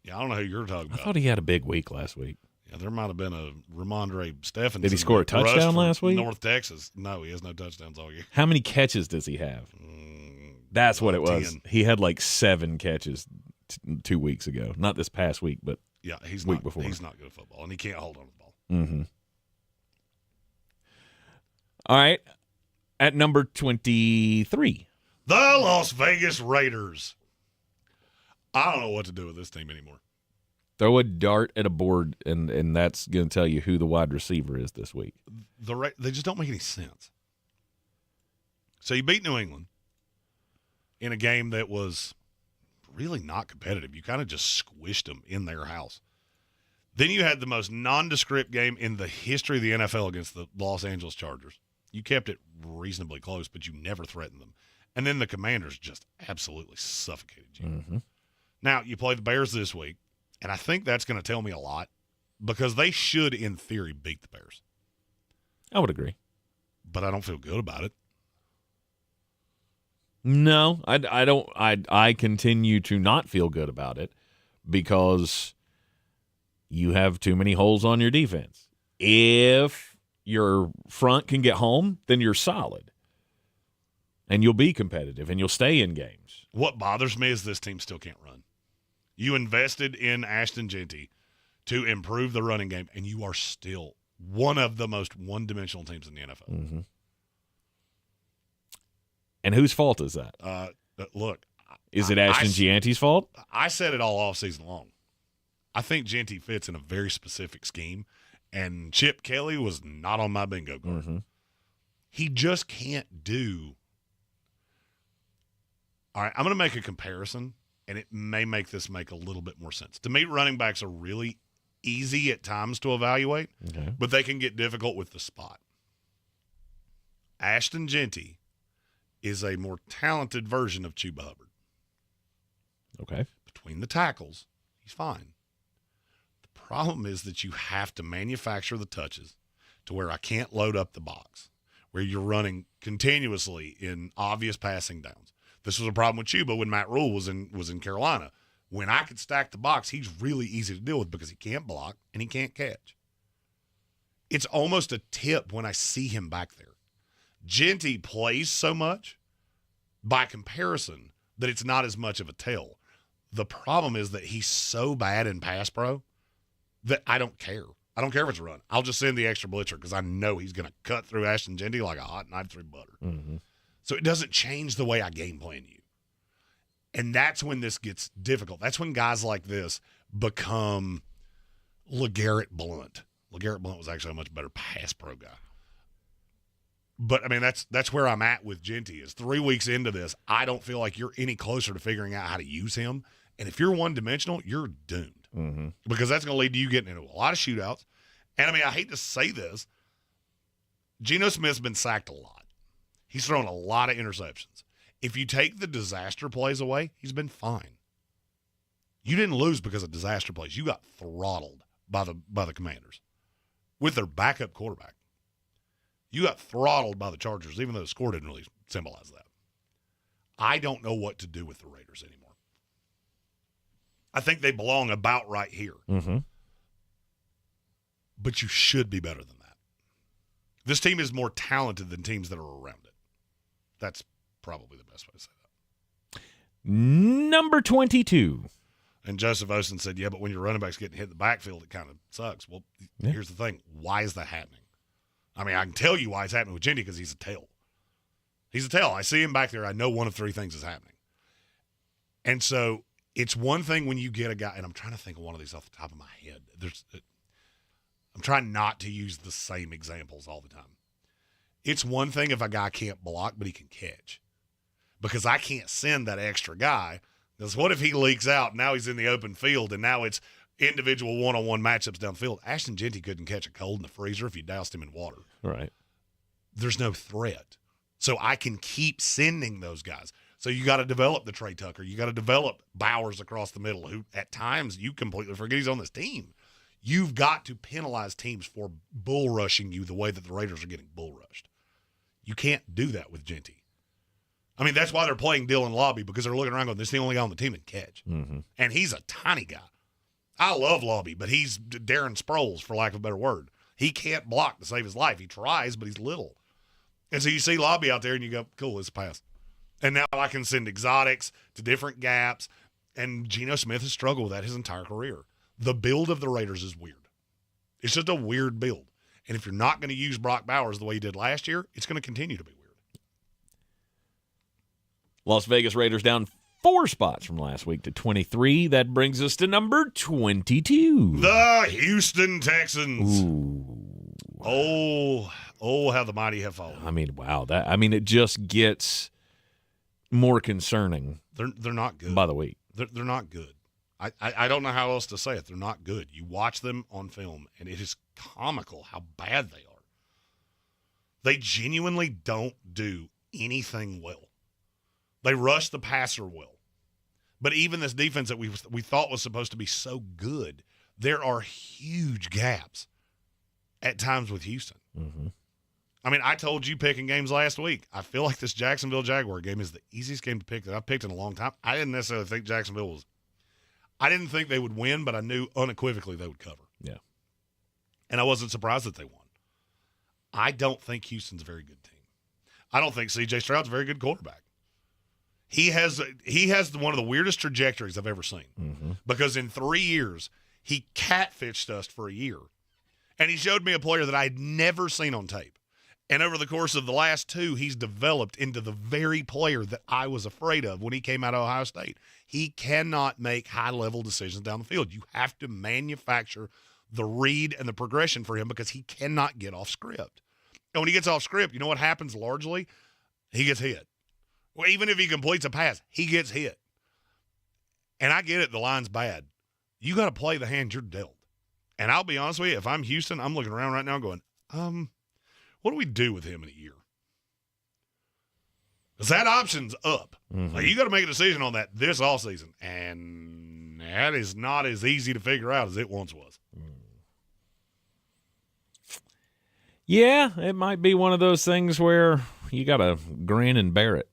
Speaker 10: Yeah, I don't know who you're talking about.
Speaker 1: I thought he had a big week last week.
Speaker 10: Yeah, there might have been a Ramondre Stevenson.
Speaker 1: Did he score a touchdown last week?
Speaker 10: North Texas. No, he has no touchdowns all year.
Speaker 1: How many catches does he have? That's what it was.
Speaker 10: 10.
Speaker 1: He had like 7 catches 2 weeks ago. Not this past week, but
Speaker 10: yeah,
Speaker 1: week before.
Speaker 10: He's not good at football, and he can't hold on to the ball.
Speaker 1: All right. At number 23.
Speaker 10: The Las Vegas Raiders. I don't know what to do with this team anymore.
Speaker 1: Throw a dart at a board, and that's going to tell you who the wide receiver is this week.
Speaker 10: They just don't make any sense. So you beat New England in a game that was really not competitive. You kind of just squished them in their house. Then you had the most nondescript game in the history of the NFL against the Los Angeles Chargers. You kept it reasonably close, but you never threatened them. And then the Commanders just absolutely suffocated you.
Speaker 1: Mm-hmm.
Speaker 10: Now, you play the Bears this week, and I think that's going to tell me a lot because they should, in theory, beat the Bears.
Speaker 1: I would agree.
Speaker 10: But I don't feel good about it.
Speaker 1: No, I don't. I continue to not feel good about it because you have too many holes on your defense. If your front can get home, then you're solid. And you'll be competitive, and you'll stay in games.
Speaker 10: What bothers me is this team still can't run. You invested in Ashton Jeanty to improve the running game, and you are still one of the most one-dimensional teams in the NFL.
Speaker 1: Mm-hmm. And whose fault is that?
Speaker 10: Look.
Speaker 1: Is it Ashton Gianti's fault?
Speaker 10: I said it all off season long. I think Jeanty fits in a very specific scheme, and Chip Kelly was not on my bingo card.
Speaker 1: Mm-hmm.
Speaker 10: He just can't do. All right, I'm going to make a comparison, and it may make this make a little bit more sense. To me, running backs are really easy at times to evaluate, but they can get difficult with the spot. Ashton Jeanty is a more talented version of Chuba Hubbard.
Speaker 1: Okay.
Speaker 10: Between the tackles, he's fine. The problem is that you have to manufacture the touches to where I can't load up the box, where you're running continuously in obvious passing downs. This was a problem with Chuba when Matt Rule was in Carolina. When I could stack the box, he's really easy to deal with because he can't block and he can't catch. It's almost a tip when I see him back there. Jeanty plays so much by comparison that it's not as much of a tell. The problem is that he's so bad in pass pro that I don't care. I don't care if it's a run. I'll just send the extra blitzer because I know he's going to cut through Ashton Jeanty like a hot knife through butter.
Speaker 1: Mm-hmm.
Speaker 10: So it doesn't change the way I game plan you. And that's when this gets difficult. That's when guys like this become LeGarrette Blount. LeGarrette Blount was actually a much better pass pro guy. But, I mean, that's where I'm at with Jeanty is 3 weeks into this, I don't feel like you're any closer to figuring out how to use him. And if you're one-dimensional, you're doomed.
Speaker 1: Mm-hmm.
Speaker 10: Because that's going to lead to you getting into a lot of shootouts. And, I mean, I hate to say this, Geno Smith's been sacked a lot. He's thrown a lot of interceptions. If you take the disaster plays away, he's been fine. You didn't lose because of disaster plays. You got throttled by the Commanders with their backup quarterback. You got throttled by the Chargers, even though the score didn't really symbolize that. I don't know what to do with the Raiders anymore. I think they belong about right here.
Speaker 1: Mm-hmm.
Speaker 10: But you should be better than that. This team is more talented than teams that are around it. That's probably the best way to say that.
Speaker 1: Number 22.
Speaker 10: And Joseph Osen said, yeah, but when your running back's getting hit in the backfield, it kind of sucks. Well, Here's the thing. Why is that happening? I mean, I can tell you why it's happening with Jeanty because he's a tail. He's a tail. I see him back there. I know one of three things is happening. And so it's one thing when you get a guy, and I'm trying to think of one of these off the top of my head. I'm trying not to use the same examples all the time. It's one thing if a guy can't block, but he can catch. Because I can't send that extra guy. Because what if he leaks out, now he's in the open field, and now it's individual one-on-one matchups downfield. Ashton Jeanty couldn't catch a cold in the freezer if you doused him in water.
Speaker 1: Right.
Speaker 10: There's no threat. So I can keep sending those guys. So you got to develop the Trey Tucker. You got to develop Bowers across the middle, who at times you completely forget he's on this team. You've got to penalize teams for bull rushing you the way that the Raiders are getting bull rushed. You can't do that with Jeanty. I mean, that's why they're playing Dylan Lobby, because they're looking around going, this is the only guy on the team that can catch.
Speaker 1: Mm-hmm.
Speaker 10: And he's a tiny guy. I love Lobby, but he's Darren Sproles, for lack of a better word. He can't block to save his life. He tries, but he's little. And so you see Lobby out there, and you go, cool, it's a pass. And now I can send exotics to different gaps, and Geno Smith has struggled with that his entire career. The build of the Raiders is weird. It's just a weird build. And if you're not going to use Brock Bowers the way you did last year, it's going to continue to be weird.
Speaker 1: Las Vegas Raiders down 4 spots from last week to 23. That brings us to number 22.
Speaker 10: The Houston Texans.
Speaker 1: Ooh.
Speaker 10: Oh, how the mighty have fallen.
Speaker 1: I mean, wow. It just gets more concerning.
Speaker 10: They're not good.
Speaker 1: By the week.
Speaker 10: They're not good. I don't know how else to say it. They're not good. You watch them on film, and it is comical how bad they are. They genuinely don't do anything well. They rush the passer well. But even this defense that we thought was supposed to be so good, there are huge gaps at times with Houston.
Speaker 1: Mm-hmm.
Speaker 10: I mean, I told you picking games last week. I feel like this Jacksonville Jaguar game is the easiest game to pick that I've picked in a long time. I didn't necessarily think Jacksonville was – I didn't think they would win, but I knew unequivocally they would cover.
Speaker 1: Yeah.
Speaker 10: And I wasn't surprised that they won. I don't think Houston's a very good team. I don't think C.J. Stroud's a very good quarterback. He has one of the weirdest trajectories I've ever seen.
Speaker 1: Mm-hmm.
Speaker 10: Because in 3 years, he catfished us for a year. And he showed me a player that I had never seen on tape. And over the course of the last 2, he's developed into the very player that I was afraid of when he came out of Ohio State. He cannot make high-level decisions down the field. You have to manufacture the read and the progression for him because he cannot get off script. And when he gets off script, you know what happens largely? He gets hit. Well, even if he completes a pass, he gets hit. And I get it, the line's bad. You got to play the hand you're dealt. And I'll be honest with you, if I'm Houston, I'm looking around right now going, what do we do with him in a year? Because that option's up.
Speaker 1: Mm-hmm.
Speaker 10: Like, you got to make a decision on that this offseason. And that is not as easy to figure out as it once was.
Speaker 1: Yeah, it might be one of those things where you got to grin and bear it.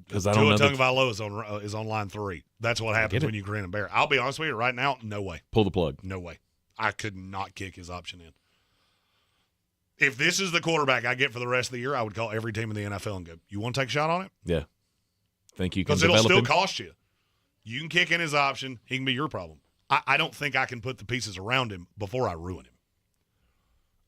Speaker 10: Because I don't know. Tagovailoa is on line 3. That's what happens when you grin and bear it. I'll be honest with you, right now, no way.
Speaker 1: Pull the plug.
Speaker 10: No way. I could not kick his option in. If this is the quarterback I get for the rest of the year, I would call every team in the NFL and go, you want to take a shot on it?
Speaker 1: Yeah. Think you can
Speaker 10: Because it'll
Speaker 1: develop
Speaker 10: still
Speaker 1: him?
Speaker 10: cost you. You can kick in his option. He can be your problem. I don't think I can put the pieces around him before I ruin him.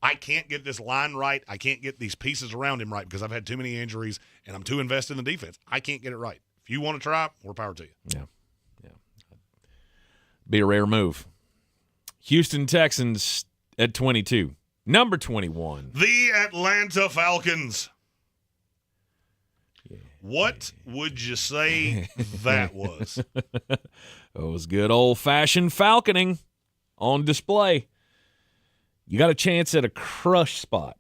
Speaker 10: I can't get this line right. I can't get these pieces around him right because I've had too many injuries and I'm too invested in the defense. I can't get it right. If you want to try, more power to you.
Speaker 1: Yeah. Be a rare move. Houston Texans at 22. Number 21.
Speaker 10: The Atlanta Falcons. What would you say that was?
Speaker 1: It was good old-fashioned falconing on display. You got a chance at a crush spot.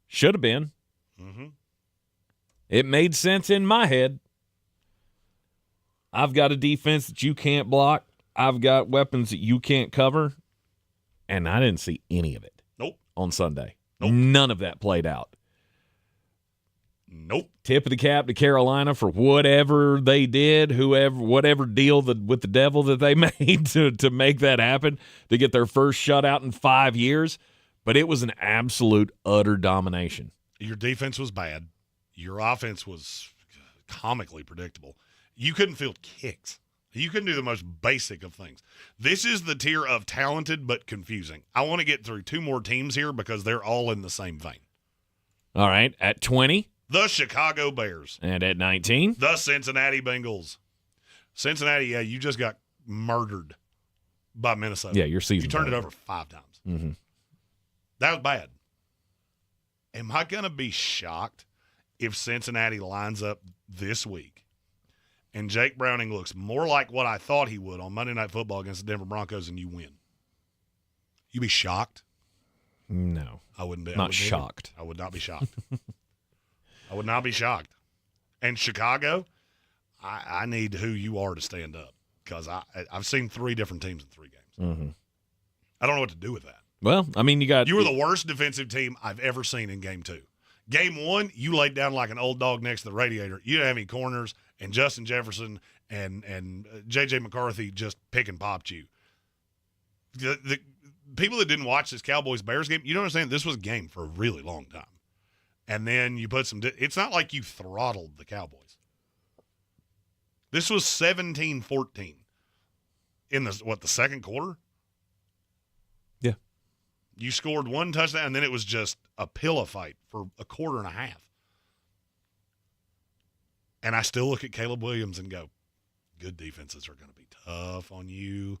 Speaker 1: Should have been.
Speaker 10: Mm-hmm.
Speaker 1: It made sense in my head. I've got a defense that you can't block. I've got weapons that you can't cover. And I didn't see any of it.
Speaker 10: Nope.
Speaker 1: On Sunday.
Speaker 10: Nope.
Speaker 1: None of that played out.
Speaker 10: Nope.
Speaker 1: Tip of the cap to Carolina for whatever they did, whatever deal with the devil that they made to make that happen, to get their first shutout in 5 years. But it was an absolute, utter domination.
Speaker 10: Your defense was bad. Your offense was comically predictable. You couldn't field kicks. You couldn't do the most basic of things. This is the tier of talented but confusing. I want to get through 2 more teams here because they're all in the same vein.
Speaker 1: All right, at 20.
Speaker 10: The Chicago Bears.
Speaker 1: And at 19.
Speaker 10: The Cincinnati Bengals. Cincinnati, yeah, you just got murdered by Minnesota.
Speaker 1: Yeah, your season.
Speaker 10: You turned it over 5 times.
Speaker 1: Mm-hmm.
Speaker 10: That was bad. Am I going to be shocked if Cincinnati lines up this week and Jake Browning looks more like what I thought he would on Monday Night Football against the Denver Broncos and you win? You be shocked?
Speaker 1: No.
Speaker 10: I wouldn't be.
Speaker 1: Not shocked.
Speaker 10: I would not be shocked. I would not be shocked. And Chicago, I need who you are to stand up because I've seen 3 different teams in 3 games.
Speaker 1: Mm-hmm.
Speaker 10: I don't know what to do with that.
Speaker 1: Well, I mean, you were
Speaker 10: the worst defensive team I've ever seen in Game 2. Game 1, you laid down like an old dog next to the radiator. You didn't have any corners, and Justin Jefferson and J.J. McCarthy just pick and popped you. The people that didn't watch this Cowboys-Bears game, you don't understand, this was a game for a really long time. And then you put it's not like you throttled the Cowboys. This was 17-14 in the second quarter?
Speaker 1: Yeah.
Speaker 10: You scored one touchdown, and then it was just a pillow fight for a quarter and a half. And I still look at Caleb Williams and go, good defenses are going to be tough on you.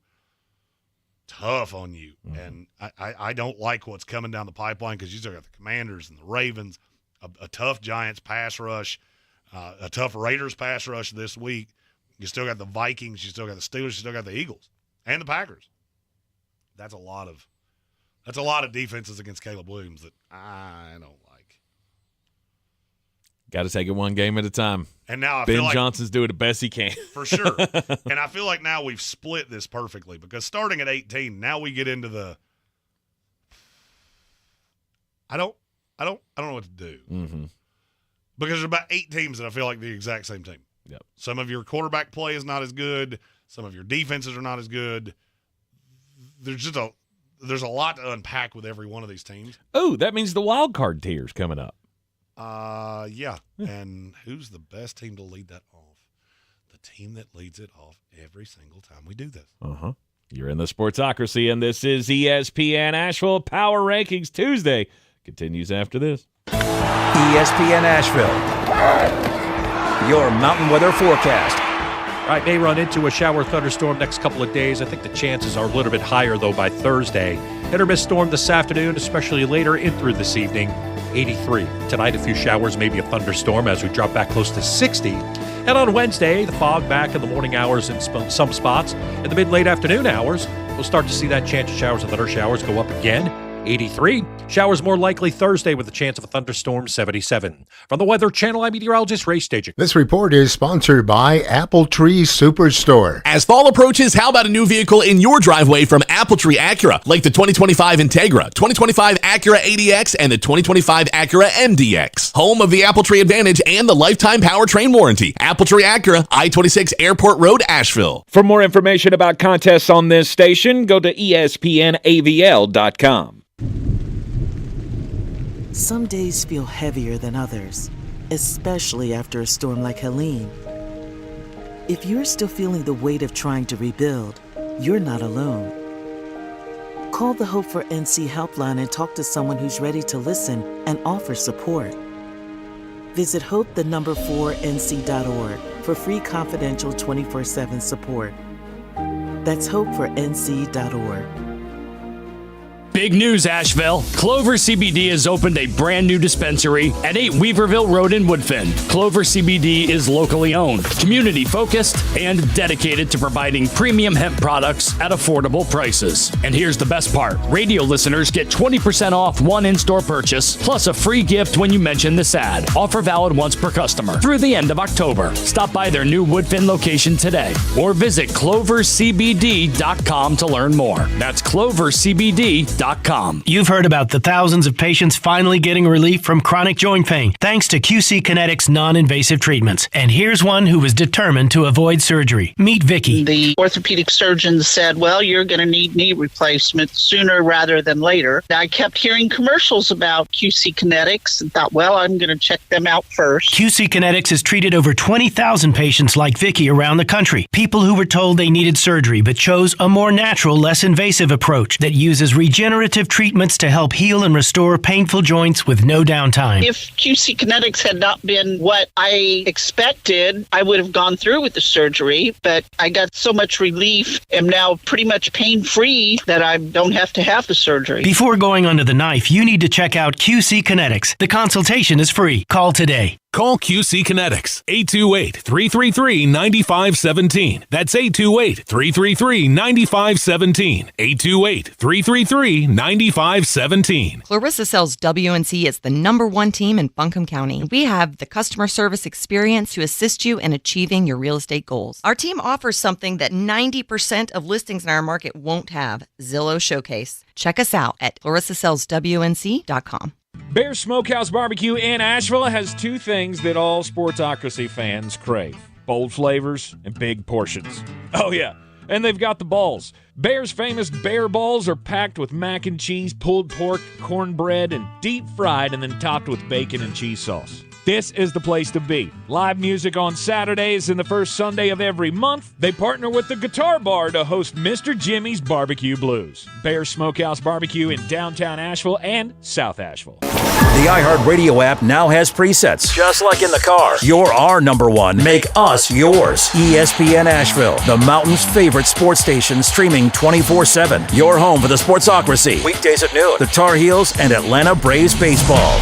Speaker 10: Mm-hmm. And I don't like what's coming down the pipeline because you still got the Commanders and the Ravens, a tough Giants pass rush, a tough Raiders pass rush this week. You still got the Vikings, you still got the Steelers, you still got the Eagles and the Packers. That's a lot of defenses against Caleb Williams that I don't like.
Speaker 1: Got to take it one game at a time.
Speaker 10: And now I
Speaker 1: Ben
Speaker 10: feel like
Speaker 1: Johnson's doing the best he can.
Speaker 10: For sure. And I feel like now we've split this perfectly because starting at 18, now we get into the I don't know what to do.
Speaker 1: Mm-hmm.
Speaker 10: Because there's about 8 teams that I feel like the exact same team.
Speaker 1: Yep.
Speaker 10: Some of your quarterback play is not as good. Some of your defenses are not as good. There's a lot to unpack with every one of these teams.
Speaker 1: Oh, that means the wild card tier's coming up.
Speaker 10: Yeah. And who's the best team to lead that off? The team that leads it off every single time we do this.
Speaker 1: Uh-huh. You're in the Sportsocracy, and this is ESPN Asheville Power Rankings Tuesday. Continues after this.
Speaker 7: ESPN Asheville, your mountain weather forecast.
Speaker 2: All right, may run into a shower thunderstorm next couple of days. I think the chances are a little bit higher, though, by Thursday. Hit or miss storm this afternoon, especially later in through this evening. 83. Tonight, a few showers, maybe a thunderstorm as we drop back close to 60. And on Wednesday, the fog back in the morning hours in some spots. In the mid-late afternoon hours, we'll start to see that chance of showers and thunder showers go up again. 83. Showers more likely Thursday with a chance of a thunderstorm, 77. From the Weather Channel, I'm meteorologist Ray Stajic.
Speaker 3: This report is sponsored by Apple Tree Superstore.
Speaker 4: As fall approaches, how about a new vehicle in your driveway from Apple Tree Acura, like the 2025 Integra, 2025 Acura ADX, and the 2025 Acura MDX. Home of the Apple Tree Advantage and the lifetime powertrain warranty. Apple Tree Acura, I-26 Airport Road, Asheville.
Speaker 1: For more information about contests on this station, go to espnavl.com.
Speaker 5: Some days feel heavier than others, especially after a storm like Helene. If you're still feeling the weight of trying to rebuild, you're not alone. Call the Hope for NC helpline and talk to someone who's ready to listen and offer support. Visit hope4nc.org for free confidential 24/7 support. That's hopefornc.org.
Speaker 6: Big news, Asheville. Clover CBD has opened a brand new dispensary at 8 Weaverville Road in Woodfin. Clover CBD is locally owned, community focused, and dedicated to providing premium hemp products at affordable prices. And here's the best part. Radio listeners get 20% off one in-store purchase, plus a free gift when you mention this ad. Offer valid once per customer through the end of October. Stop by their new Woodfin location today or visit clovercbd.com to learn more. That's clovercbd.com.
Speaker 9: You've heard about the thousands of patients finally getting relief from chronic joint pain thanks to QC Kinetics non-invasive treatments. And here's one who was determined to avoid surgery. Meet Vicky.
Speaker 11: The orthopedic surgeon said, well, you're going to need knee replacement sooner rather than later. I kept hearing commercials about QC Kinetics and thought, well, I'm going to check them out first.
Speaker 9: QC Kinetics has treated over 20,000 patients like Vicky around the country. People who were told they needed surgery but chose a more natural, less invasive approach that uses regenerative treatments to help heal and restore painful joints with no downtime.
Speaker 11: If QC Kinetics had not been what I expected, I would have gone through with the surgery, but I got so much relief, am now pretty much pain-free that I don't have to have the surgery.
Speaker 9: Before going under the knife, you need to check out QC Kinetics. The consultation is free. Call today.
Speaker 18: Call QC Kinetics, 828-333-9517. That's 828-333-9517. 828-333-9517.
Speaker 31: Clarissa Sells WNC is the #1 team in Buncombe County. We have the customer service experience to assist you in achieving your real estate goals. Our team offers something that 90% of listings in our market won't have, Zillow Showcase. Check us out at clarissasellswnc.com.
Speaker 1: Bear Smokehouse Barbecue in Asheville has two things that all Sportsocracy fans crave: bold flavors and big portions. Oh, yeah. And they've got the balls. Bear's famous bear balls are packed with mac and cheese, pulled pork, cornbread, and deep fried and then topped with bacon and cheese sauce. this is the place to be. Live music on Saturdays and the first Sunday of every month. They partner with the Guitar Bar to host Mr. Jimmy's Barbecue Blues. Bear Smokehouse Barbecue in downtown Asheville and South Asheville.
Speaker 7: The iHeartRadio app now has presets, just like in the car. You're our number one. Make us yours. ESPN Asheville, the mountain's favorite sports station, streaming 24/7. Your home for the Sportsocracy. Weekdays at noon. The Tar Heels and Atlanta Braves baseball.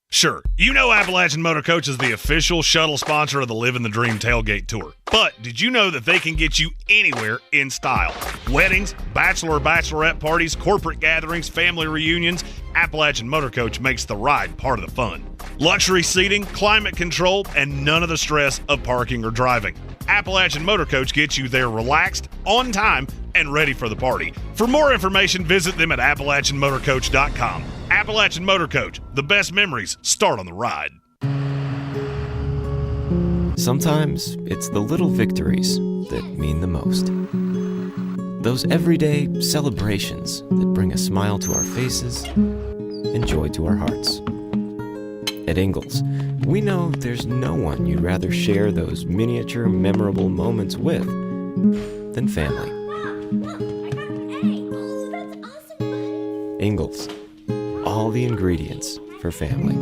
Speaker 10: Sure, you know Appalachian Motor Coach is the official shuttle sponsor of the Living the Dream Tailgate Tour. But did you know that they can get you anywhere in style? Weddings, bachelor or bachelorette parties, corporate gatherings, family reunions, Appalachian Motor Coach makes the ride part of the fun. Luxury seating, climate control, and none of the stress of parking or driving. Appalachian Motor Coach gets you there relaxed, on time, and ready for the party. For more information, visit them at AppalachianMotorCoach.com. Appalachian Motor Coach, the best memories start on the ride.
Speaker 30: Sometimes it's the little victories that mean the most. Those everyday celebrations that bring a smile to our faces and joy to our hearts. At Ingles, we know there's no one you'd rather share those miniature, memorable moments with than family. Ingles, all the ingredients for family.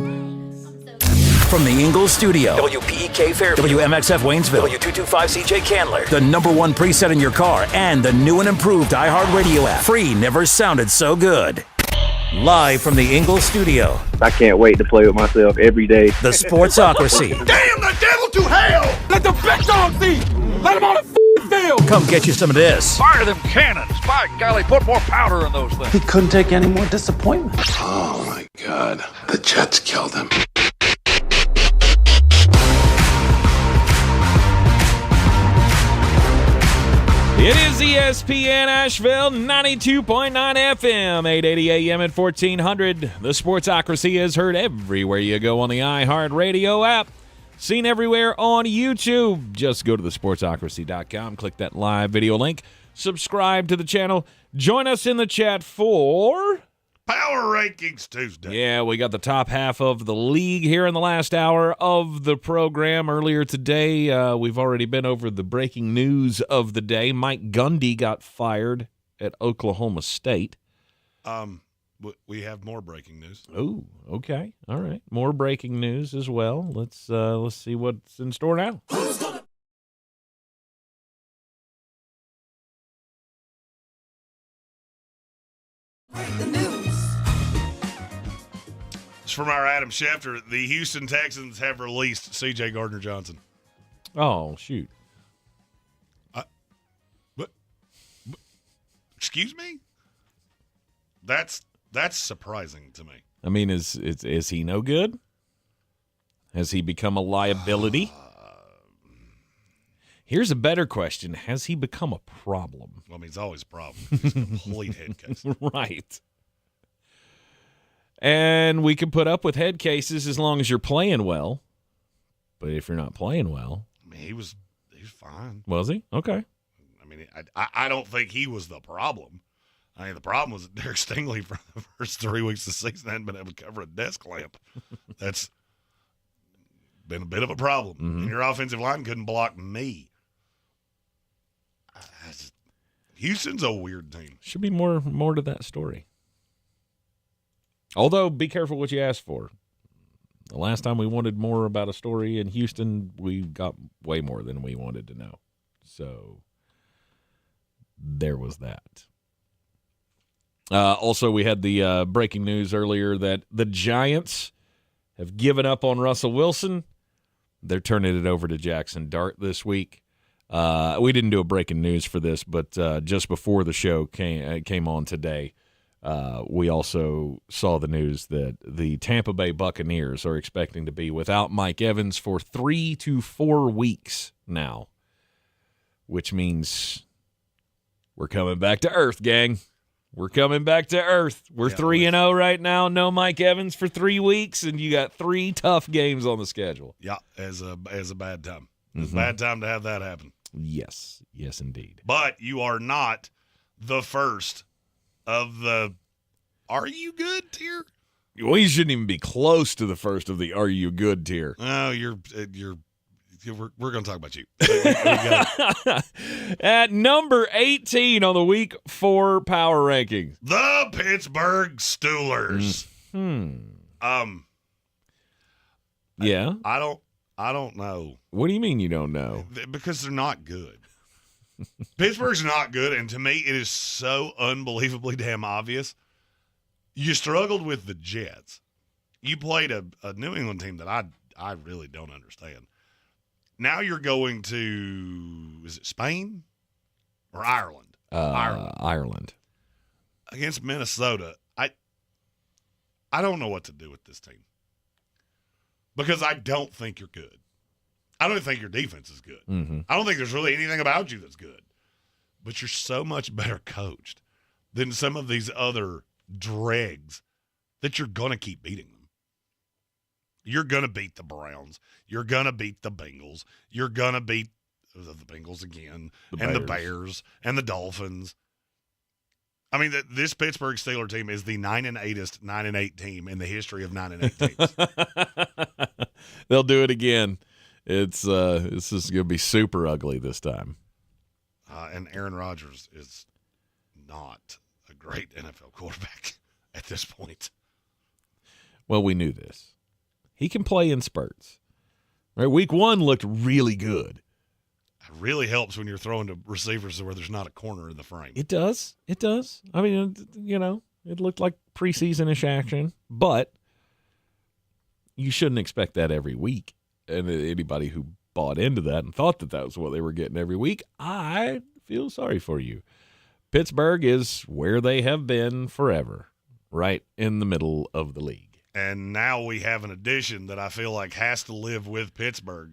Speaker 7: From the Ingles studio, WPEK Fairview, WMXF Waynesville, W225CJ Candler, the number one preset in your car, and the new and improved iHeartRadio app. Free never sounded so good. Live from the Ingles studio.
Speaker 8: I can't wait to play with myself every day.
Speaker 7: The Sportsocracy.
Speaker 8: Damn the devil to hell!
Speaker 12: Let the big dog see! Let him on the field!
Speaker 7: Come get you some of this.
Speaker 12: Fire them cannons! By golly, put more powder in those things.
Speaker 14: He couldn't take any more disappointment.
Speaker 12: Oh my God. The Jets killed him.
Speaker 1: It is ESPN Asheville, 92.9 FM, 880 AM and 1400. The Sportsocracy is heard everywhere you go on the iHeartRadio app. Seen everywhere on YouTube. Just go to thesportsocracy.com, click that live video link, subscribe to the channel, join us in the chat for
Speaker 10: Power Rankings Tuesday.
Speaker 1: Yeah, we got the top half of the league here in the last hour of the program. Earlier today, we've already been over the breaking news of the day. Mike Gundy got fired at Oklahoma State.
Speaker 10: We have more breaking news.
Speaker 1: Oh, okay. All right. More breaking news as well. Let's see what's in store now.
Speaker 10: The news. It's from our Adam Schefter. The Houston Texans have released C.J. Gardner-Johnson.
Speaker 1: Oh, shoot.
Speaker 10: Excuse me? That's surprising to me.
Speaker 1: I mean, is he no good? Has he become a liability? Here's a better question. Has he become a problem?
Speaker 10: Well, I mean, he's always a problem. He's a complete head case.
Speaker 1: Right. And we can put up with head cases as long as you're playing well. But if you're not playing well.
Speaker 10: I mean, he was fine.
Speaker 1: Was he? Okay.
Speaker 10: I mean, I don't think he was the problem. I mean, the problem was that Derek Stingley for the first 3 weeks of the season hadn't been able to cover a desk lamp. That's been a bit of a problem.
Speaker 1: Mm-hmm.
Speaker 10: And your offensive line couldn't block me. Houston's a weird team.
Speaker 1: Should be more to that story. Although, be careful what you ask for. The last time we wanted more about a story in Houston, we got way more than we wanted to know. So, there was that. Also, we had the breaking news earlier that the Giants have given up on Russell Wilson. They're turning it over to Jackson Dart this week. We didn't do a breaking news for this, but just before the show came on today, we also saw the news that the Tampa Bay Buccaneers are expecting to be without Mike Evans for 3 to 4 weeks now, which means we're coming back to earth, gang. We're coming back to earth. We're 3-0 right now. No Mike Evans for 3 weeks, and you got 3 tough games on the schedule.
Speaker 10: Yeah, as a bad time. It's a bad time to have that happen.
Speaker 1: Yes, indeed.
Speaker 10: But you are not the first of the "Are you good?" tier.
Speaker 1: We shouldn't even be close to the first of the "Are you good" tier.
Speaker 10: No, we're going to talk about you.
Speaker 1: At number 18 on the Week 4 power rankings,
Speaker 10: the Pittsburgh Steelers.
Speaker 1: Yeah.
Speaker 10: I don't know.
Speaker 1: What do you mean you don't know?
Speaker 10: Because they're not good. Pittsburgh's not good, and to me, it is so unbelievably damn obvious. You struggled with the Jets. You played a New England team that I really don't understand. Now you're going to, is it Spain or Ireland?
Speaker 1: Ireland.
Speaker 10: Against Minnesota. I don't know what to do with this team. Because I don't think you're good. I don't think your defense is good.
Speaker 1: Mm-hmm.
Speaker 10: I don't think there's really anything about you that's good. But you're so much better coached than some of these other dregs that you're going to keep beating them. You're going to beat the Browns. You're going to beat the Bengals. You're going to beat the Bengals again, the Bears, and the Dolphins. I mean, this Pittsburgh Steelers team is the 9-8th 9-8 team in the history of 9-8 teams.
Speaker 1: They'll do it again. It's just going to be super ugly this time.
Speaker 10: And Aaron Rodgers is not a great NFL quarterback at this point.
Speaker 1: Well, we knew this. He can play in spurts. Right? Week 1 looked really good.
Speaker 10: It really helps when you're throwing to receivers where there's not a corner in the frame.
Speaker 1: It does. It does. I mean, it looked like preseason-ish action, but you shouldn't expect that every week. And anybody who bought into that and thought that was what they were getting every week, I feel sorry for you. Pittsburgh is where they have been forever, right in the middle of the league.
Speaker 10: And now we have an addition that I feel like has to live with Pittsburgh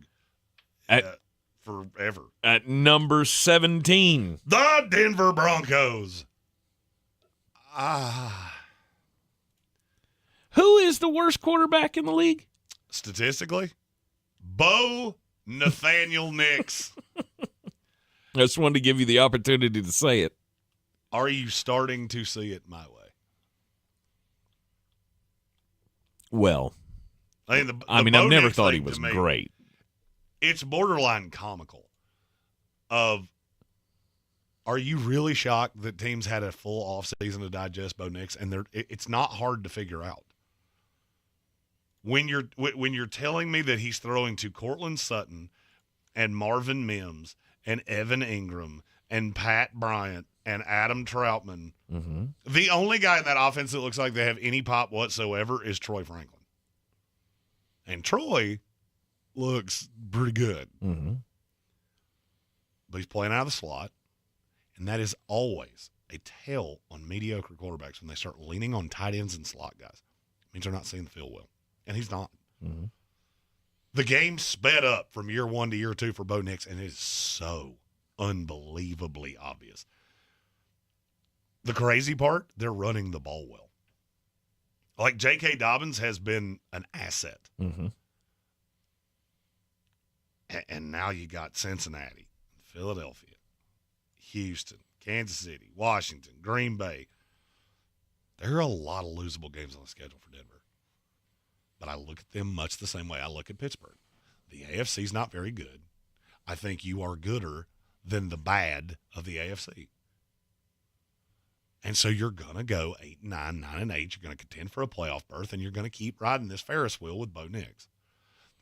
Speaker 10: forever.
Speaker 1: At number 17.
Speaker 10: The Denver Broncos.
Speaker 1: Who is the worst quarterback in the league?
Speaker 10: Statistically? Bo Nathaniel Nix.
Speaker 1: I just wanted to give you the opportunity to say it.
Speaker 10: Are you starting to see it my way?
Speaker 1: Well, I've never thought he was great.
Speaker 10: It's borderline comical. Are you really shocked that teams had a full offseason to digest Bo Nix? And it's not hard to figure out. When you're telling me that he's throwing to Cortland Sutton and Marvin Mims and Evan Ingram and Pat Bryant and Adam Troutman, the only guy in that offense that looks like they have any pop whatsoever is Troy Franklin. And Troy looks pretty good.
Speaker 1: Mm-hmm.
Speaker 10: But he's playing out of the slot, and that is always a tell on mediocre quarterbacks when they start leaning on tight ends and slot guys. It means they're not seeing the field well. And he's not.
Speaker 1: Mm-hmm.
Speaker 10: The game sped up from year 1 to year 2 for Bo Nix, and it is so unbelievably obvious. The crazy part, they're running the ball well. Like J.K. Dobbins has been an asset.
Speaker 1: Mm-hmm.
Speaker 10: And now you got Cincinnati, Philadelphia, Houston, Kansas City, Washington, Green Bay. There are a lot of losable games on the schedule for Denver. But I look at them much the same way I look at Pittsburgh. The AFC's not very good. I think you are gooder than the bad of the AFC. And so you're going to go 8-9, 9-8. You're going to contend for a playoff berth, and you're going to keep riding this Ferris wheel with Bo Nix.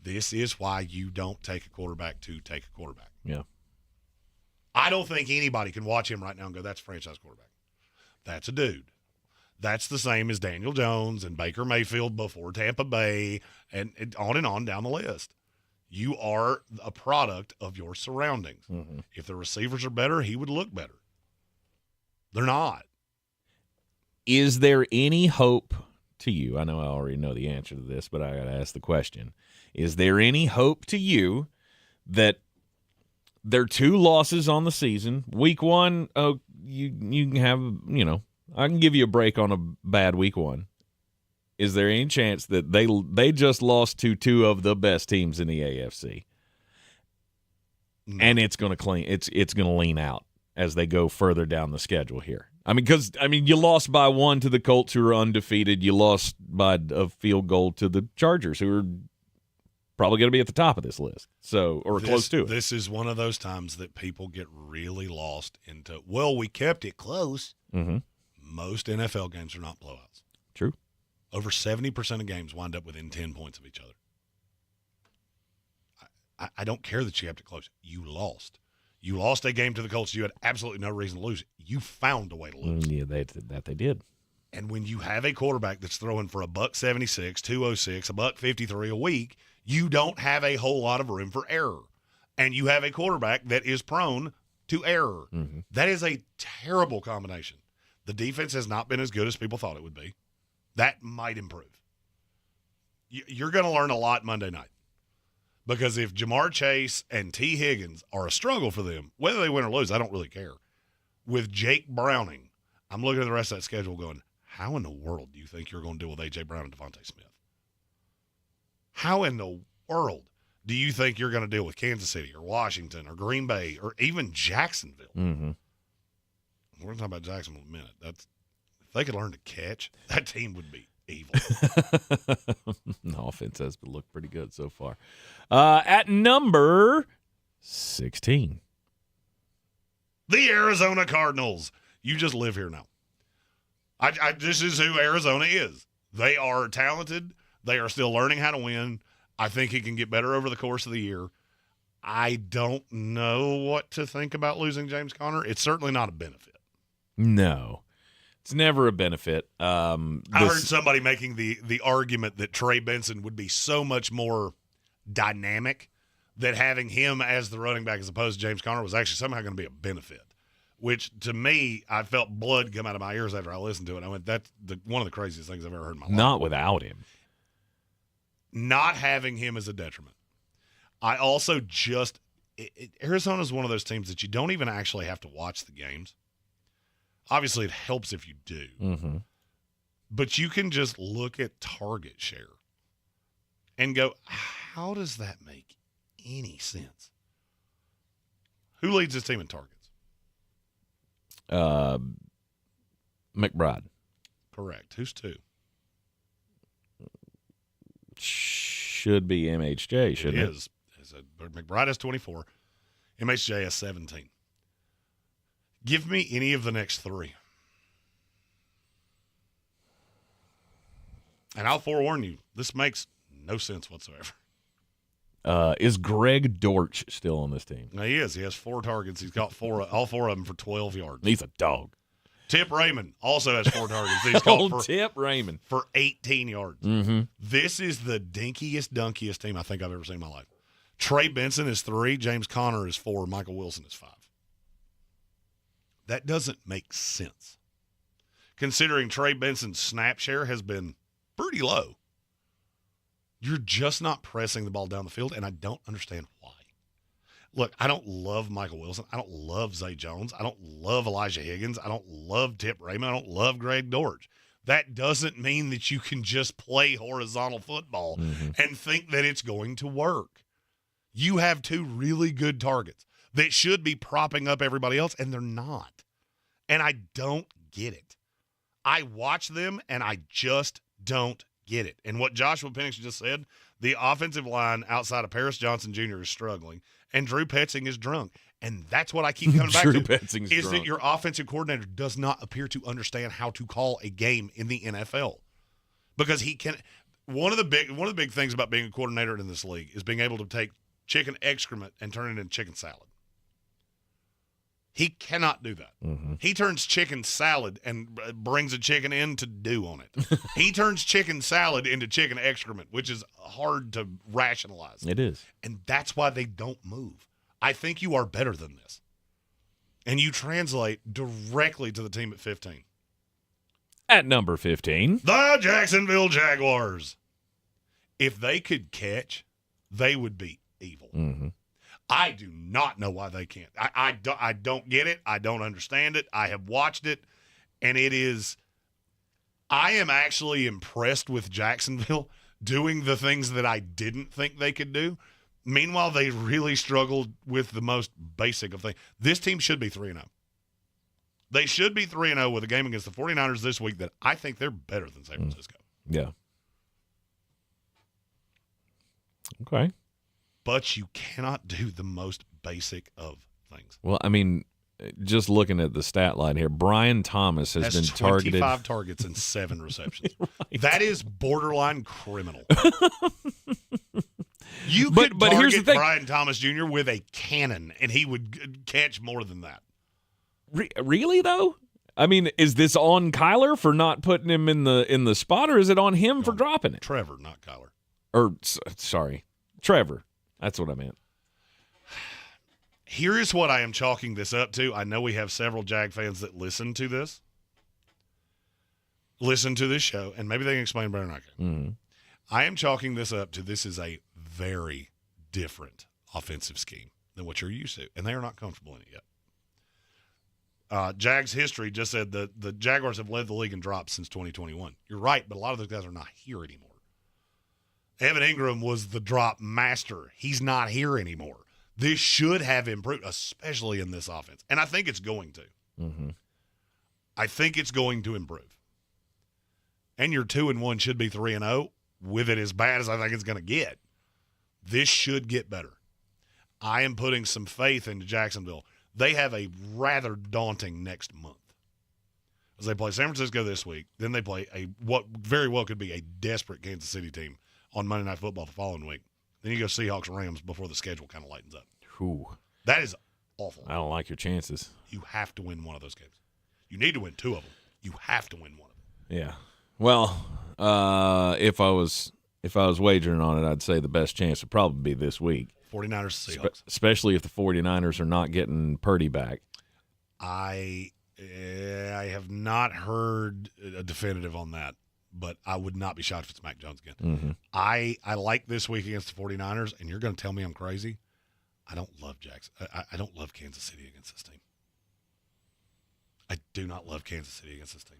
Speaker 10: This is why you don't take a quarterback to take a quarterback.
Speaker 1: Yeah.
Speaker 10: I don't think anybody can watch him right now and go, that's a franchise quarterback. That's a dude. That's the same as Daniel Jones and Baker Mayfield before Tampa Bay and on down the list. You are a product of your surroundings.
Speaker 1: Mm-hmm.
Speaker 10: If the receivers are better, he would look better. They're not.
Speaker 1: Is there any hope to you? I know I already know the answer to this, but I got to ask the question. Is there any hope to you that there are 2 losses on the season? Week 1, you can have, I can give you a break on a bad week 1. Is there any chance that they just lost to 2 of the best teams in the AFC? No. And it's going to lean out as they go further down the schedule here. You lost by 1 to the Colts, who are undefeated. You lost by a field goal to the Chargers, who are probably going to be at the top of this list, close to it.
Speaker 10: This is one of those times that people get really lost into, well, we kept it close.
Speaker 1: Mm-hmm.
Speaker 10: Most NFL games are not blowouts.
Speaker 1: True.
Speaker 10: Over 70% of games wind up within 10 points of each other. I don't care that you kept it close. You lost. You lost a game to the Colts. You had absolutely no reason to lose. You found a way to lose.
Speaker 1: Yeah, they did.
Speaker 10: And when you have a quarterback that's throwing for $176, 206, $153 a week, you don't have a whole lot of room for error. And you have a quarterback that is prone to error.
Speaker 1: Mm-hmm.
Speaker 10: That is a terrible combination. The defense has not been as good as people thought it would be. That might improve. You're going to learn a lot Monday night. Because if Jamar Chase and T. Higgins are a struggle for them, whether they win or lose, I don't really care. With Jake Browning, I'm looking at the rest of that schedule going, how in the world do you think you're going to deal with A.J. Brown and Devontae Smith? How in the world do you think you're going to deal with Kansas City or Washington or Green Bay or even Jacksonville?
Speaker 1: Mm-hmm.
Speaker 10: We're going to talk about Jacksonville in a minute. If they could learn to catch, that team would be evil.
Speaker 1: The offense has looked pretty good so far. At number 16.
Speaker 10: The Arizona Cardinals. You just live here now. This is who Arizona is. They are talented. They are still learning how to win. I think it can get better over the course of the year. I don't know what to think about losing James Conner. It's certainly not a benefit.
Speaker 1: No. It's never a benefit.
Speaker 10: I heard somebody making the argument that Trey Benson would be so much more dynamic that having him as the running back as opposed to James Conner was actually somehow going to be a benefit, which to me, I felt blood come out of my ears after I listened to it. I went, that's one of the craziest things I've ever heard in my life.
Speaker 1: Not without him.
Speaker 10: Not having him is a detriment. I also Arizona's one of those teams that you don't even actually have to watch the games. Obviously, it helps if you do.
Speaker 1: Mm-hmm.
Speaker 10: But you can just look at target share and go, how does that make any sense? Who leads this team in targets?
Speaker 1: McBride.
Speaker 10: Correct. Who's 2?
Speaker 1: Should be MHJ, shouldn't it?
Speaker 10: It is. McBride has 24. MHJ has 17. Give me any of the next 3. And I'll forewarn you, this makes no sense whatsoever.
Speaker 1: Is Greg Dortch still on this team?
Speaker 10: He is. He has 4 targets. He's got all 4 of them for 12 yards.
Speaker 1: He's a dog.
Speaker 10: Tip Raymond also has 4 targets. He's caught
Speaker 1: Tip Raymond
Speaker 10: for 18 yards.
Speaker 1: Mm-hmm.
Speaker 10: This is the dunkiest team I think I've ever seen in my life. Trey Benson is 3. James Conner is 4. Michael Wilson is 5. That doesn't make sense, considering Trey Benson's snap share has been pretty low. You're just not pressing the ball down the field, and I don't understand why. Look, I don't love Michael Wilson. I don't love Zay Jones. I don't love Elijah Higgins. I don't love Tip Raymond. I don't love Greg Dortch. That doesn't mean that you can just play horizontal football and think that it's going to work. You have 2 really good targets that should be propping up everybody else, and they're not. And I don't get it. I watch them, and I just don't get it. And what Joshua Penix just said, the offensive line outside of Paris Johnson Jr. is struggling, and Drew Petzing is drunk. And that's what I keep coming back to.
Speaker 1: Petzing's
Speaker 10: drunk. That your offensive coordinator does not appear to understand how to call a game in the NFL. Because he can – one of the big things about being a coordinator in this league is being able to take chicken excrement and turn it into chicken salad. He cannot do that.
Speaker 1: Mm-hmm.
Speaker 10: He turns chicken salad and brings a chicken in to dew on it. He turns chicken salad into chicken excrement, which is hard to rationalize.
Speaker 1: It is.
Speaker 10: And that's why they don't move. I think you are better than this. And you translate directly to the team at 15.
Speaker 1: At number 15.
Speaker 10: The Jacksonville Jaguars. If they could catch, they would be evil.
Speaker 1: Mm-hmm.
Speaker 10: I do not know why they can't. I don't get it. I don't understand it. I have watched it, and it is – I am actually impressed with Jacksonville doing the things that I didn't think they could do. Meanwhile, they really struggled with the most basic of things. This team should be 3-0. They should be 3-0 with a game against the 49ers this week that I think they're better than San Francisco.
Speaker 1: Yeah. Okay.
Speaker 10: But you cannot do the most basic of things.
Speaker 1: Well, I mean, just looking at the stat line here, Brian Thomas has been targeted.
Speaker 10: 25 targets and 7 receptions. Right. That is borderline criminal. You could
Speaker 1: but here's the
Speaker 10: target
Speaker 1: thing.
Speaker 10: Brian Thomas Jr. with a cannon, and he would catch more than that.
Speaker 1: Really, though? I mean, is this on Kyler for not putting him in the spot, or is it on him for dropping it?
Speaker 10: Trevor, not Kyler.
Speaker 1: Or, sorry, Trevor. That's what I meant.
Speaker 10: Here is what I am chalking this up to. I know we have several Jag fans that listen to this show, and maybe they can explain better than I can.
Speaker 1: Mm-hmm.
Speaker 10: I am chalking this up to this is a very different offensive scheme than what you're used to, and they are not comfortable in it yet. Jags history just said that the Jaguars have led the league in drops since 2021. You're right, but a lot of those guys are not here anymore. Evan Ingram was the drop master. He's not here anymore. This should have improved, especially in this offense. And I think it's going to.
Speaker 1: Mm-hmm.
Speaker 10: I think it's going to improve. And your 2-1 should be 3-0 with it as bad as I think it's going to get. This should get better. I am putting some faith into Jacksonville. They have a rather daunting next month. As they play San Francisco this week, then they play what very well could be a desperate Kansas City team on Monday Night Football the following week. Then you go Seahawks Rams before the schedule kind of lightens up.
Speaker 1: Ooh.
Speaker 10: That is awful.
Speaker 1: I don't like your chances.
Speaker 10: You have to win one of those games. You need to win 2 of them. You have to win one of them.
Speaker 1: Yeah. Well, if I was wagering on it, I'd say the best chance would probably be this week.
Speaker 10: 49ers, Seahawks.
Speaker 1: Especially if the 49ers are not getting Purdy back.
Speaker 10: I have not heard a definitive on that, but I would not be shocked if it's Mac Jones again.
Speaker 1: Mm-hmm.
Speaker 10: I like this week against the 49ers, and you're going to tell me I'm crazy. I don't love Jackson. I don't love Kansas City against this team. I do not love Kansas City against this team.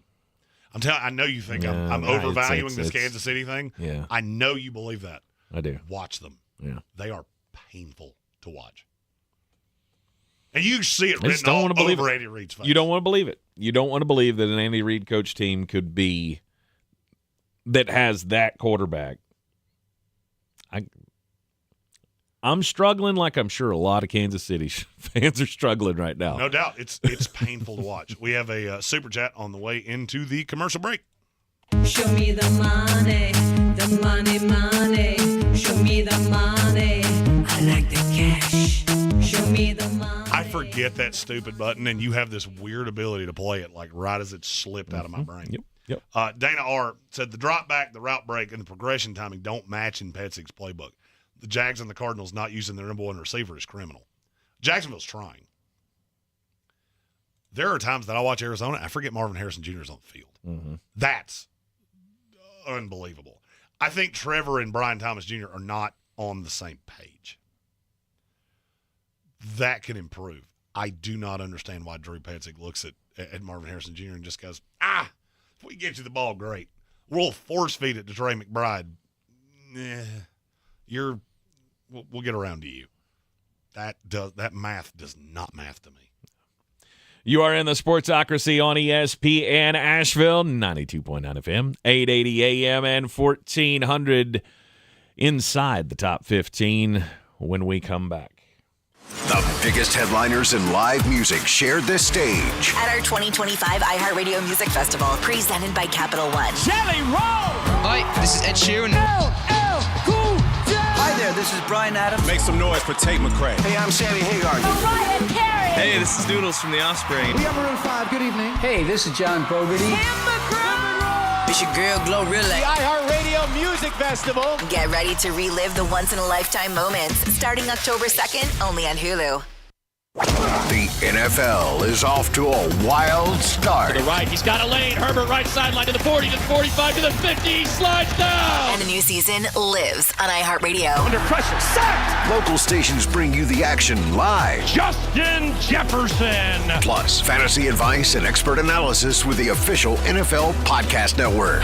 Speaker 10: I know you think I'm overvaluing this Kansas City thing.
Speaker 1: Yeah.
Speaker 10: I know you believe that.
Speaker 1: I do.
Speaker 10: Watch them.
Speaker 1: Yeah.
Speaker 10: They are painful to watch. And you see it written
Speaker 1: all
Speaker 10: over Andy Reid's face.
Speaker 1: You don't want to believe it. You don't want to believe that an Andy Reid coach team could be that has that quarterback. I'm struggling like I'm sure a lot of Kansas City fans are struggling right now.
Speaker 10: No doubt. It's painful to watch. We have a super chat on the way into the commercial break.
Speaker 15: Show me the money, money. Show me the money. I like the cash. Show me the money.
Speaker 10: I forget that stupid button, and you have this weird ability to play it like right as it slipped out of my brain.
Speaker 1: Yep.
Speaker 10: Dana R. said the drop back, the route break, and the progression timing don't match in Petsig's playbook. The Jags and the Cardinals not using their number one receiver is criminal. Jacksonville's trying. There are times that I watch Arizona, I forget Marvin Harrison Jr. is on the field.
Speaker 1: Mm-hmm.
Speaker 10: That's unbelievable. I think Trevor and Brian Thomas Jr. are not on the same page. That can improve. I do not understand why Drew Petzing looks at Marvin Harrison Jr. and just goes, if we get you the ball, great. We'll force feed it to Trey McBride. We'll get around to you. That math does not math to me.
Speaker 1: You are in the Sportsocracy on ESPN Asheville, 92.9 FM, 880 AM, and 1400 inside the top 15 when we come back.
Speaker 16: The biggest headliners in live music shared this stage.
Speaker 13: At our 2025 iHeartRadio Music Festival, presented by Capital One.
Speaker 17: Jelly Roll! Hi, this is Ed Sheeran.
Speaker 19: Hi there, this is Bryan Adams.
Speaker 20: Make some noise for Tate McRae.
Speaker 19: Hey, I'm Sammy Hagar.
Speaker 17: Mariah Carey.
Speaker 20: Hey, this is Doodles from The Offspring.
Speaker 19: We are Maroon 5, good evening. Hey, this is John Fogerty.
Speaker 17: It's your girl, Glorilla.
Speaker 19: The iHeartRadio Music Festival.
Speaker 13: Get ready to relive the once-in-a-lifetime moments, starting October 2nd, only on Hulu.
Speaker 16: The NFL is off to a wild start.
Speaker 6: To the right, he's got a lane. Herbert right sideline to the 40, to the 45, to the 50. He slides down.
Speaker 13: And the new season lives on iHeartRadio.
Speaker 17: Under pressure, sacked.
Speaker 16: Local stations bring you the action live.
Speaker 6: Justin Jefferson.
Speaker 16: Plus, fantasy advice and expert analysis with the official NFL Podcast Network.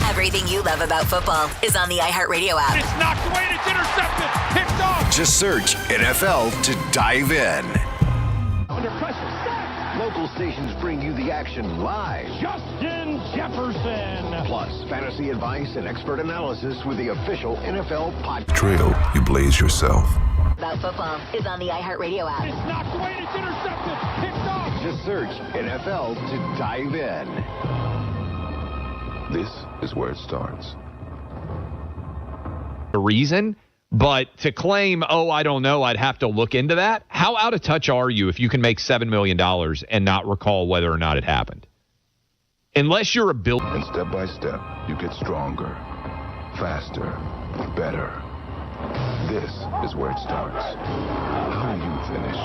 Speaker 13: Everything you love about football is on the iHeartRadio app.
Speaker 6: It's knocked away and it's intercepted. Picked off.
Speaker 16: Just search NFL to dive in.
Speaker 19: Under pressure, sacked. Local
Speaker 16: stations bring you the action live.
Speaker 12: Justin Jefferson.
Speaker 16: Plus, fantasy advice and expert analysis with the official NFL podcast.
Speaker 2: Trail you blaze yourself.
Speaker 13: About Football is on the iHeartRadio app.
Speaker 12: It's knocked away, it's intercepted, picked off.
Speaker 16: Just search NFL to dive in.
Speaker 2: This is where it starts.
Speaker 3: A reason, but to claim, I don't know, I'd have to look into that. How out of touch are you if you can make $7 million and not recall whether or not it happened? Unless you're a builder.
Speaker 2: And step by step, you get stronger, faster, better. This is where it starts. How do you finish?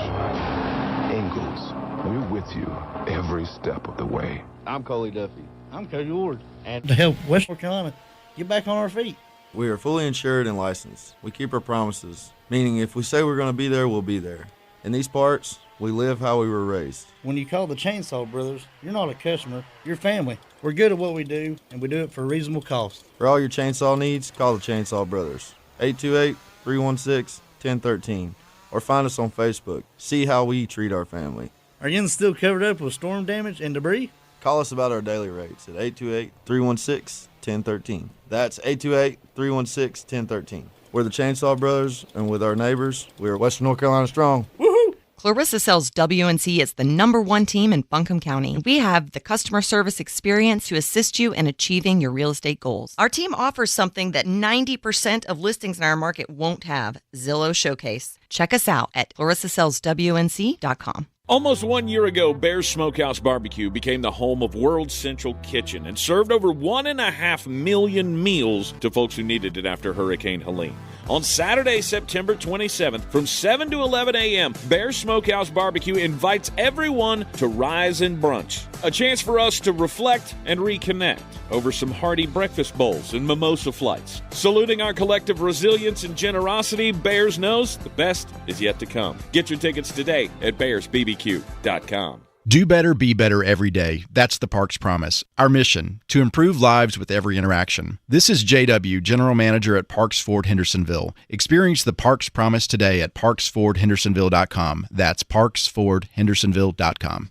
Speaker 2: Ingles, we're with you every step of the way.
Speaker 21: I'm Coley Duffy.
Speaker 22: I'm Cody Ward. And to help West North Carolina get back on our feet.
Speaker 21: We are fully insured and licensed. We keep our promises, meaning if we say we're going to be there, we'll be there. In these parts, we live how we were raised.
Speaker 22: When you call the Chainsaw Brothers, you're not a customer, you're family. We're good at what we do, and we do it for a reasonable cost.
Speaker 21: For all your chainsaw needs, call the Chainsaw Brothers. 828-316-1013. Or find us on Facebook. See how we treat our family.
Speaker 22: Are you still covered up with storm damage and debris?
Speaker 21: Call us about our daily rates at 828-316-1013. That's 828-316-1013. We're the Chainsaw Brothers, and with our neighbors, we are Western North Carolina strong.
Speaker 22: Woohoo!
Speaker 31: Clarissa sells WNC as the #1 team in Buncombe County. We have the customer service experience to assist you in achieving your real estate goals. Our team offers something that 90% of listings in our market won't have, Zillow Showcase. Check us out at clarissasellswnc.com.
Speaker 1: Almost 1 year ago, Bear's Smokehouse Barbecue became the home of World Central Kitchen and served over 1.5 million meals to folks who needed it after Hurricane Helene. On Saturday, September 27th, from 7 to 11 a.m., Bear's Smokehouse Barbecue invites everyone to rise and brunch. A chance for us to reflect and reconnect over some hearty breakfast bowls and mimosa flights. Saluting our collective resilience and generosity, Bears knows the best is yet to come. Get your tickets today at bearsbbq.com.
Speaker 23: Do better, be better every day. That's the Parks Promise. Our mission, to improve lives with every interaction. This is JW, General Manager at Parks Ford Hendersonville. Experience the Parks Promise today at parksfordhendersonville.com. That's parksfordhendersonville.com.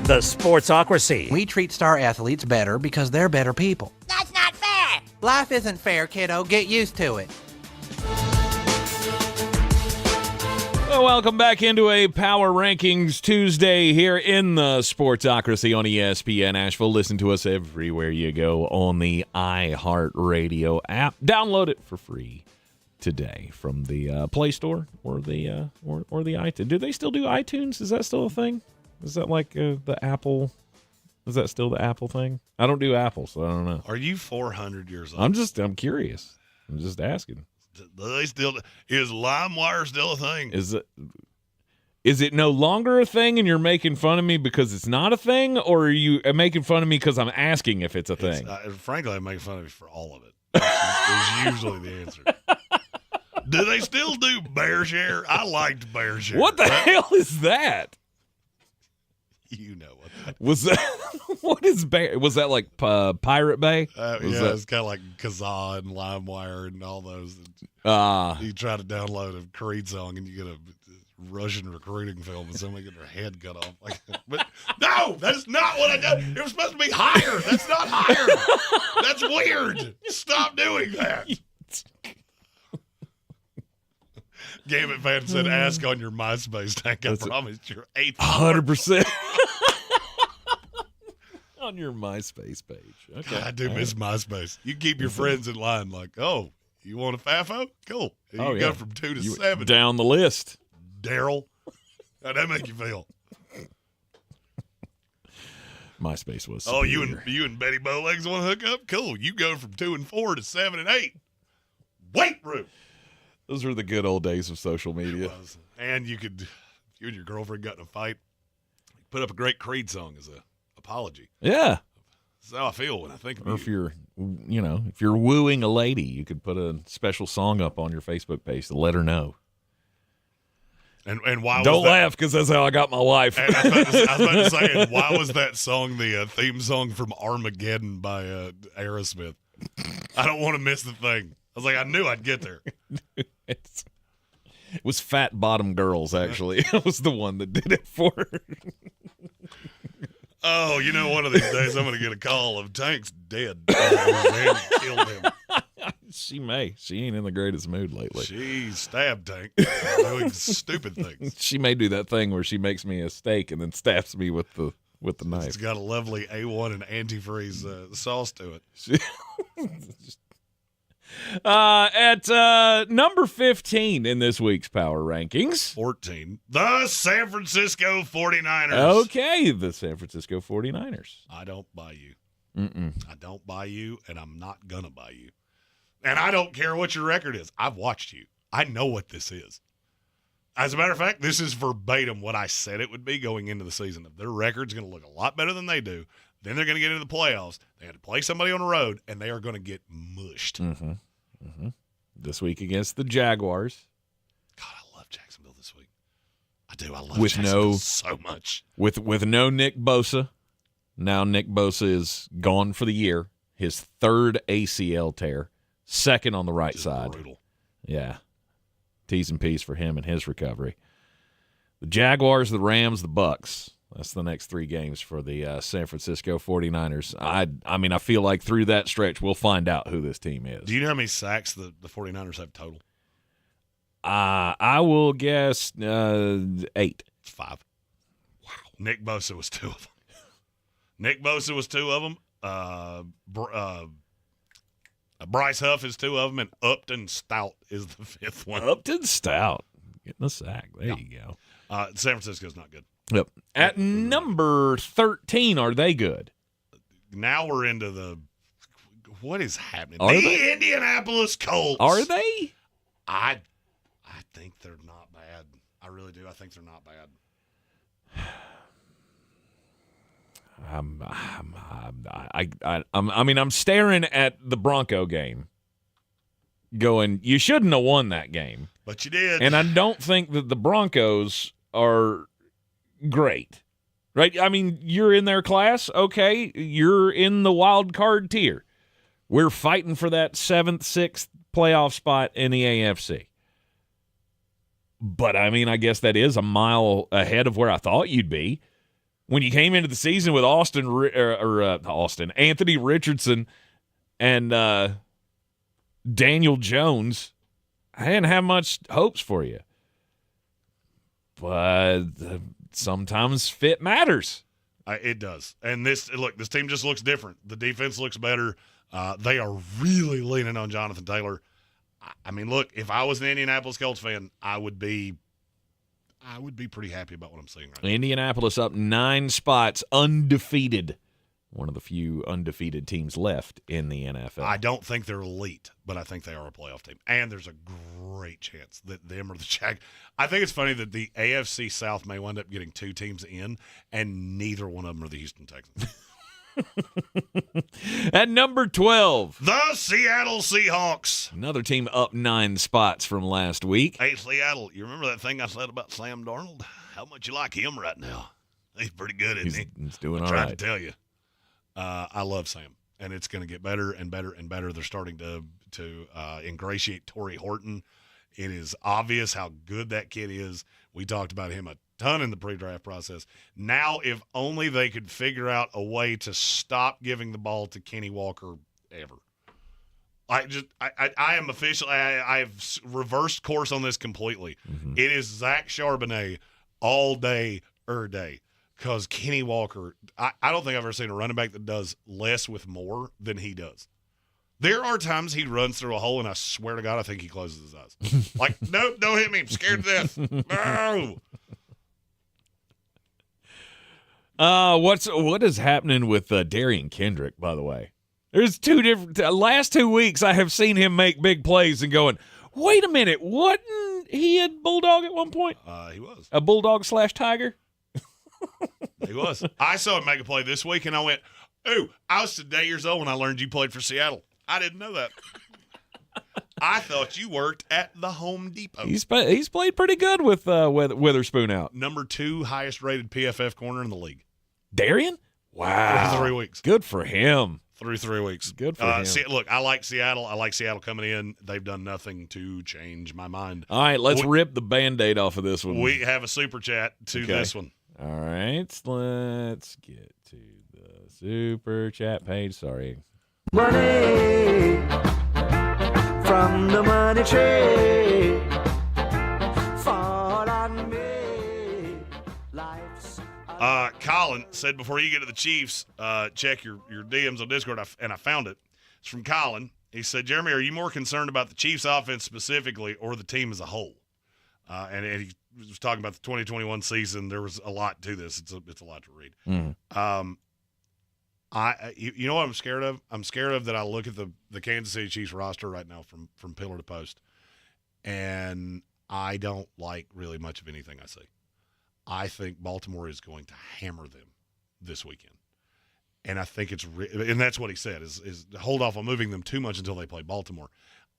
Speaker 7: The Sportsocracy.
Speaker 21: We treat star athletes better because they're better people.
Speaker 17: That's not fair.
Speaker 21: Life isn't fair, kiddo. Get used to it.
Speaker 1: Well, welcome back into a Power Rankings Tuesday here in the Sportsocracy on ESPN Asheville. Listen to us everywhere you go on the iHeartRadio app. Download it for free today from the Play Store or the iTunes. Do they still do iTunes? Is that still a thing? Is that like the Apple? Is that still the Apple thing? I don't do Apple, so I don't know.
Speaker 10: Are you 400 years old?
Speaker 1: I'm curious. I'm just asking.
Speaker 10: Is LimeWire still a thing?
Speaker 1: Is it no longer a thing and you're making fun of me because it's not a thing, or are you making fun of me because I'm asking if it's a thing?
Speaker 10: Frankly, I make fun of you for all of it. Is usually the answer. Do they still do BearShare? I liked BearShare.
Speaker 1: What the hell is that?
Speaker 10: You know what that
Speaker 1: was. That what is Bear? Was that like Pirate Bay?
Speaker 10: It's kind of like Kazaa and LimeWire and all those. You try to download a Creed song and you get a Russian recruiting film and somebody get their head cut off. But no, that's not what I did. It was supposed to be higher. That's not higher. That's weird. Stop doing that. Gambit fan said, ask on your MySpace tank. I promised you're
Speaker 1: 100%. On your MySpace page. Okay.
Speaker 10: God, I do miss MySpace. You keep your friends in line like, oh, you want a FAFO? Cool. You go from 2 to 7.
Speaker 1: Down the list.
Speaker 10: Daryl. How'd that make you feel?
Speaker 1: MySpace was
Speaker 10: superior. You and Betty Bowlegs want to hook up? Cool. You go from 2 and 4 to 7 and 8. Weight room.
Speaker 1: Those were the good old days of social media.
Speaker 10: And you could, if you and your girlfriend got in a fight, put up a great Creed song as a apology.
Speaker 1: Yeah.
Speaker 10: That's how I feel when I think of
Speaker 1: or
Speaker 10: you.
Speaker 1: If you're wooing a lady, you could put a special song up on your Facebook page to let her know.
Speaker 10: And why?
Speaker 1: Don't laugh, because that's how I got my wife.
Speaker 10: And I was about to say, why was that song the theme song from Armageddon by Aerosmith? I don't want to miss the thing. I was like, I knew I'd get there.
Speaker 1: It was Fat Bottom Girls, actually. It was the one that did it for her.
Speaker 10: Oh, you know, one of these days I'm going to get a call of Tank's dead. Man killed him.
Speaker 1: She may. She ain't in the greatest mood lately.
Speaker 10: She stabbed Tank doing stupid things.
Speaker 1: She may do that thing where she makes me a steak and then stabs me with the knife.
Speaker 10: It's got a lovely A1 and antifreeze sauce to it.
Speaker 1: At number 15 in this week's power rankings.
Speaker 10: 14. The San Francisco 49ers.
Speaker 1: Okay, the San Francisco 49ers.
Speaker 10: I don't buy you.
Speaker 1: Mm-mm.
Speaker 10: I don't buy you, and I'm not going to buy you. And I don't care what your record is. I've watched you. I know what this is. As a matter of fact, this is verbatim what I said it would be going into the season. If their record's going to look a lot better than they do, then they're going to get into the playoffs. They have to play somebody on the road, and they are going to get mushed.
Speaker 1: Mm-hmm. Mm-hmm. This week against the Jaguars.
Speaker 10: God, I love Jacksonville this week. I do. I love Jacksonville so much.
Speaker 1: With no Nick Bosa. Now Nick Bosa is gone for the year. His third ACL tear. Second on the right side.
Speaker 10: Brutal.
Speaker 1: Yeah. T's and P's for him and his recovery. The Jaguars, the Rams, the Bucks. That's the next three games for the San Francisco 49ers. I mean, I feel like through that stretch, we'll find out who this team is.
Speaker 10: Do you know how many sacks the 49ers have total?
Speaker 1: I will guess 8.
Speaker 10: It's 5. Wow. Nick Bosa was 2 of them. Nick Bosa was 2 of them. Bryce Huff is 2 of them, and Upton Stout is the 5th one.
Speaker 1: Upton Stout. Getting a sack. There you go.
Speaker 10: San Francisco's not good.
Speaker 1: Yep. At number 13, are they good?
Speaker 10: Now we're into the – what is happening?
Speaker 1: Are
Speaker 10: the
Speaker 1: they?
Speaker 10: Indianapolis Colts.
Speaker 1: Are they?
Speaker 10: I think they're not bad. I really do. I think they're not bad.
Speaker 1: I'm staring at the Bronco game going, you shouldn't have won that game.
Speaker 10: But you did.
Speaker 1: And I don't think that the Broncos are great, right? I mean, you're in their class. Okay, you're in the wild card tier. We're fighting for that 7th, 6th playoff spot in the AFC. But, I mean, I guess that is a mile ahead of where I thought you'd be. When you came into the season with Anthony Richardson and Daniel Jones, I didn't have much hopes for you. But sometimes fit matters.
Speaker 10: It does. And this team just looks different. The defense looks better. They are really leaning on Jonathan Taylor. I mean, look, if I was an Indianapolis Colts fan, I would be pretty happy about what I'm seeing right now.
Speaker 1: Indianapolis up 9 spots, undefeated. One of the few undefeated teams left in the NFL.
Speaker 10: I don't think they're elite, but I think they are a playoff team. And there's a great chance that them or the Jag. I think it's funny that the AFC South may wind up getting 2 teams in, and neither one of them are the Houston Texans.
Speaker 1: At number 12,
Speaker 10: the Seattle Seahawks.
Speaker 1: Another team up 9 spots from last week.
Speaker 10: Hey, Seattle, you remember that thing I said about Sam Darnold? How much you like him right now? He's pretty good, isn't he?
Speaker 1: He's doing all
Speaker 10: right. I
Speaker 1: right.
Speaker 10: tried to tell you. I love Sam, and it's going to get better and better and better. They're starting to ingratiate Torrey Horton. It is obvious how good that kid is. We talked about him a ton in the pre-draft process. Now, if only they could figure out a way to stop giving the ball to Kenny Walker ever. I am officially. I've reversed course on this completely. Mm-hmm. It is Zach Charbonnet all day, day. Because Kenny Walker, I don't think I've ever seen a running back that does less with more than he does. There are times he runs through a hole, and I swear to God, I think he closes his eyes. Like, nope, don't hit me. I'm scared to death. No.
Speaker 1: What is happening with Darian Kendrick, by the way? There's 2 different last 2 weeks I have seen him make big plays and going, wait a minute, wasn't he a Bulldog at one point?
Speaker 10: He was.
Speaker 1: A Bulldog / Tiger?
Speaker 10: He was. I saw him make a play this week, and I went, ooh, I was today years old when I learned you played for Seattle. I didn't know that. I thought you worked at the Home Depot.
Speaker 1: He's played pretty good with Witherspoon out.
Speaker 10: Number 2 highest rated PFF corner in the league.
Speaker 1: Darian? Wow.
Speaker 10: For 3 weeks.
Speaker 1: Good for him.
Speaker 10: through 3 weeks.
Speaker 1: Good for him.
Speaker 10: Look, I like Seattle. I like Seattle coming in. They've done nothing to change my mind.
Speaker 1: All right, let's rip the Band-Aid off of this one.
Speaker 10: We have a super chat to this one.
Speaker 1: All right, let's get to the super chat page. Sorry.
Speaker 4: Money from the money tree. Fall on me. Life's
Speaker 10: Colin said before you get to the Chiefs, check your DMs on Discord, and I found it. It's from Colin. He said, Jeremy, are you more concerned about the Chiefs offense specifically or the team as a whole? And he was talking about the 2021 season. There was a lot to this. It's a lot to read.
Speaker 1: Mm.
Speaker 10: You know what I'm scared of? I'm scared of that I look at the Kansas City Chiefs roster right now from pillar to post, and I don't like really much of anything I see. I think Baltimore is going to hammer them this weekend. And I think and that's what he said, is hold off on moving them too much until they play Baltimore.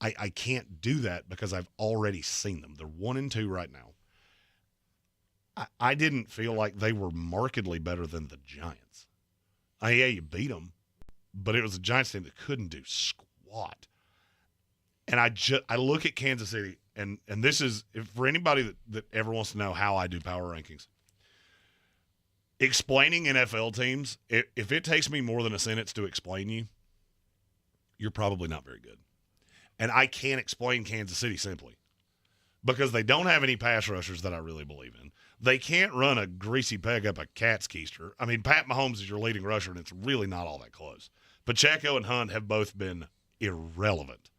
Speaker 10: I can't do that because I've already seen them. They're 1-2 right now. I didn't feel like they were markedly better than the Giants. Yeah, you beat them, but it was a Giants team that couldn't do squat. And I look at Kansas City, and this is, for anybody that ever wants to know how I do power rankings, explaining NFL teams, if it takes me more than a sentence to explain you, you're probably not very good. And I can't explain Kansas City simply because they don't have any pass rushers that I really believe in. They can't run a greasy peg up a cat's keister. I mean, Pat Mahomes is your leading rusher, and it's really not all that close. Pacheco and Hunt have both been irrelevant.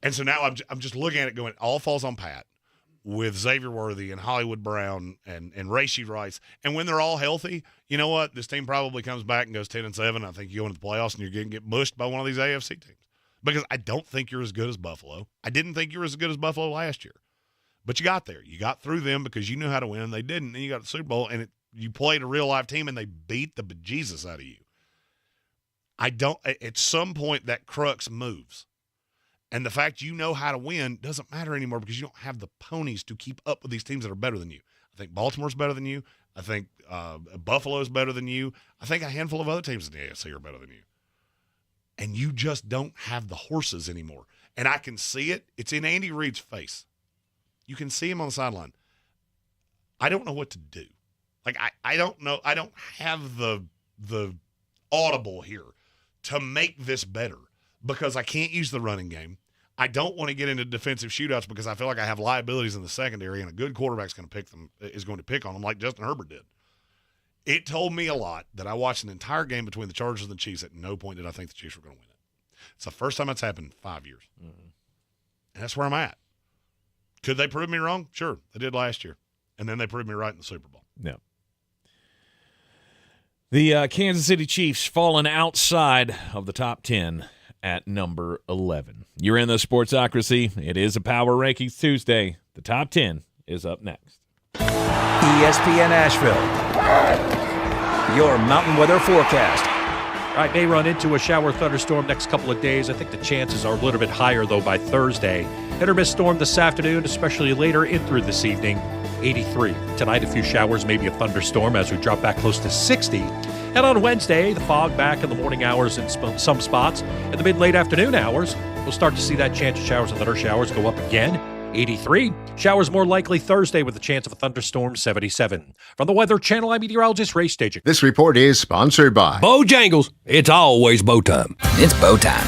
Speaker 10: And so now I'm just looking at it going, it all falls on Pat with Xavier Worthy and Hollywood Brown and Rashee Rice. And when they're all healthy, you know what? This team probably comes back and goes 10-7. I think you go into the playoffs and you're going to get bushed by one of these AFC teams. Because I don't think you're as good as Buffalo. I didn't think you were as good as Buffalo last year. But you got there. You got through them because you knew how to win, and they didn't. And you got the Super Bowl, and you played a real-life team, and they beat the bejesus out of you. At some point, that crux moves. And the fact you know how to win doesn't matter anymore because you don't have the ponies to keep up with these teams that are better than you. I think Baltimore's better than you. I think Buffalo's better than you. I think a handful of other teams in the AFC are better than you. And you just don't have the horses anymore. And I can see it. It's in Andy Reid's face. You can see him on the sideline. I don't know what to do. Like, I don't know. I don't have the audible here to make this better because I can't use the running game. I don't want to get into defensive shootouts because I feel like I have liabilities in the secondary, and a good quarterback's going to pick on them like Justin Herbert did. It told me a lot that I watched an entire game between the Chargers and the Chiefs. At no point did I think the Chiefs were going to win it. It's the first time that's happened in 5 years. Mm-hmm. And that's where I'm at. Could they prove me wrong? Sure, they did last year. And then they proved me right in the Super Bowl.
Speaker 1: No. The Kansas City Chiefs falling outside of the top 10 at number 11. You're in the Sportsocracy. It is a Power Rankings Tuesday. The top 10 is up next.
Speaker 7: ESPN Asheville. Your mountain weather forecast.
Speaker 5: All right, may run into a shower thunderstorm next couple of days. I think the chances are a little bit higher, though, by Thursday. Hit or miss storm this afternoon, especially later in through this evening. 83. Tonight, a few showers, maybe a thunderstorm as we drop back close to 60. And on Wednesday, the fog back in the morning hours in some spots. In the mid-late afternoon hours, we'll start to see that chance of showers and thunder showers go up again. 83. Showers more likely Thursday with a chance of a thunderstorm, 77. From the Weather Channel, I'm meteorologist Ray Stajic.
Speaker 16: This report is sponsored by
Speaker 9: Bojangles. It's always bow time.
Speaker 17: It's bow time.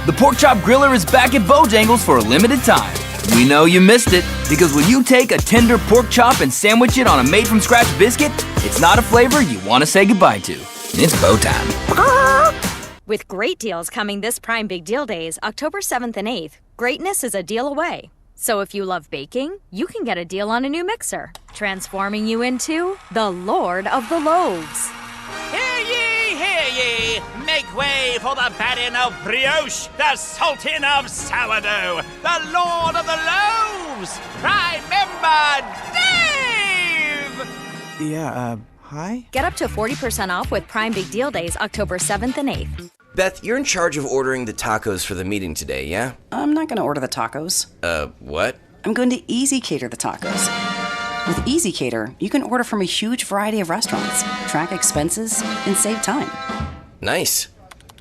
Speaker 17: The Pork Chop Griller is back at Bojangles for a limited time. We know you missed it, because when you take a tender pork chop and sandwich it on a made-from-scratch biscuit, it's not a flavor you want to say goodbye to. It's bow time.
Speaker 11: With great deals coming this Prime Big Deal Days, October 7th and 8th, greatness is a deal away. So if you love baking, you can get a deal on a new mixer, transforming you into the Lord of the Loaves.
Speaker 18: Hear ye, make way for the baron of brioche, the sultan of sourdough, the Lord of the Loaves, Prime Member Dave!
Speaker 24: Yeah, hi?
Speaker 11: Get up to 40% off with Prime Big Deal Days, October 7th and 8th.
Speaker 25: Beth, you're in charge of ordering the tacos for the meeting today, yeah?
Speaker 26: I'm not going to order the tacos.
Speaker 25: What?
Speaker 26: I'm going to Easy Cater the tacos. With Easy Cater, you can order from a huge variety of restaurants, track expenses, and save time.
Speaker 25: Nice.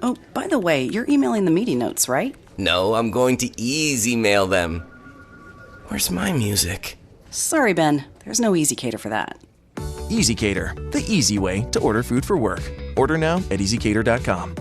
Speaker 26: Oh, by the way, you're emailing the meeting notes, right?
Speaker 25: No, I'm going to easy mail them. Where's my music?
Speaker 26: Sorry, Ben. There's no Easy Cater for that.
Speaker 6: Easy Cater, the easy way to order food for work. Order now at easycater.com.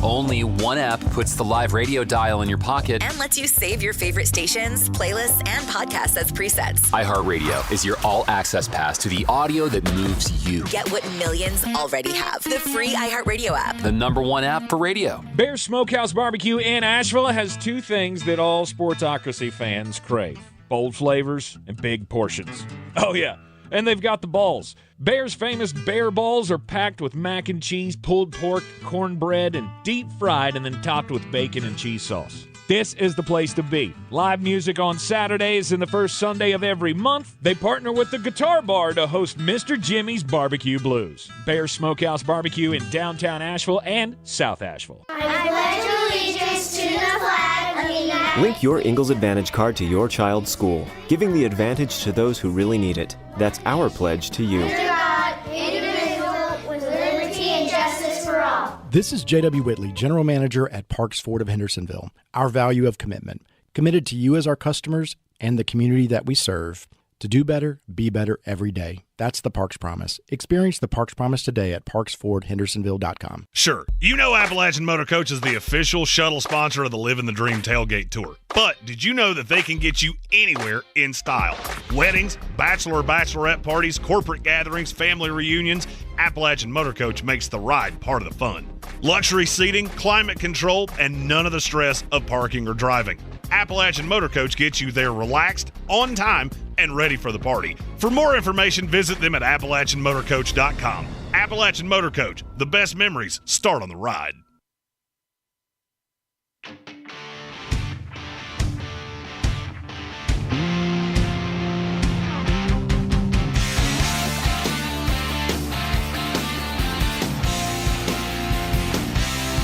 Speaker 8: Only one app puts the live radio dial in your pocket
Speaker 13: and lets you save your favorite stations, playlists, and podcasts as presets.
Speaker 8: iHeartRadio is your all-access pass to the audio that moves you.
Speaker 13: Get what millions already have. The free iHeartRadio app.
Speaker 8: The #1 app for radio.
Speaker 1: Bear's Smokehouse Barbecue in Asheville has two things that all Sportsocracy fans crave: bold flavors and big portions. Oh, yeah. And they've got the balls. Bear's famous bear balls are packed with mac and cheese, pulled pork, cornbread, and deep fried and then topped with bacon and cheese sauce. This is the place to be. Live music on Saturdays and the first Sunday of every month. They partner with the Guitar Bar to host Mr. Jimmy's Barbecue Blues. Bear's Smokehouse Barbecue in downtown Asheville and South Asheville.
Speaker 14: I pledge allegiance to the flag of the United
Speaker 31: Link your Ingles Advantage card to your child's school, giving the advantage to those who really need it. That's our pledge to you.
Speaker 14: Under God, indivisible, with liberty and justice for all.
Speaker 23: This is J.W. Whitley, General Manager at Parks Ford of Hendersonville. Our value of commitment, committed to you as our customers and the community that we serve. To do better, be better every day. That's the Parks Promise. Experience the Parks Promise today at parksfordhendersonville.com.
Speaker 10: Sure, you know Appalachian Motor Coach is the official shuttle sponsor of the Living the Dream Tailgate Tour. But did you know that they can get you anywhere in style? Weddings, bachelor or bachelorette parties, corporate gatherings, family reunions, Appalachian Motor Coach makes the ride part of the fun. Luxury seating, climate control, and none of the stress of parking or driving. Appalachian Motor Coach gets you there relaxed, on time, and ready for the party. For more information, visit them at AppalachianMotorCoach.com. Appalachian Motor Coach, the best memories start on the ride.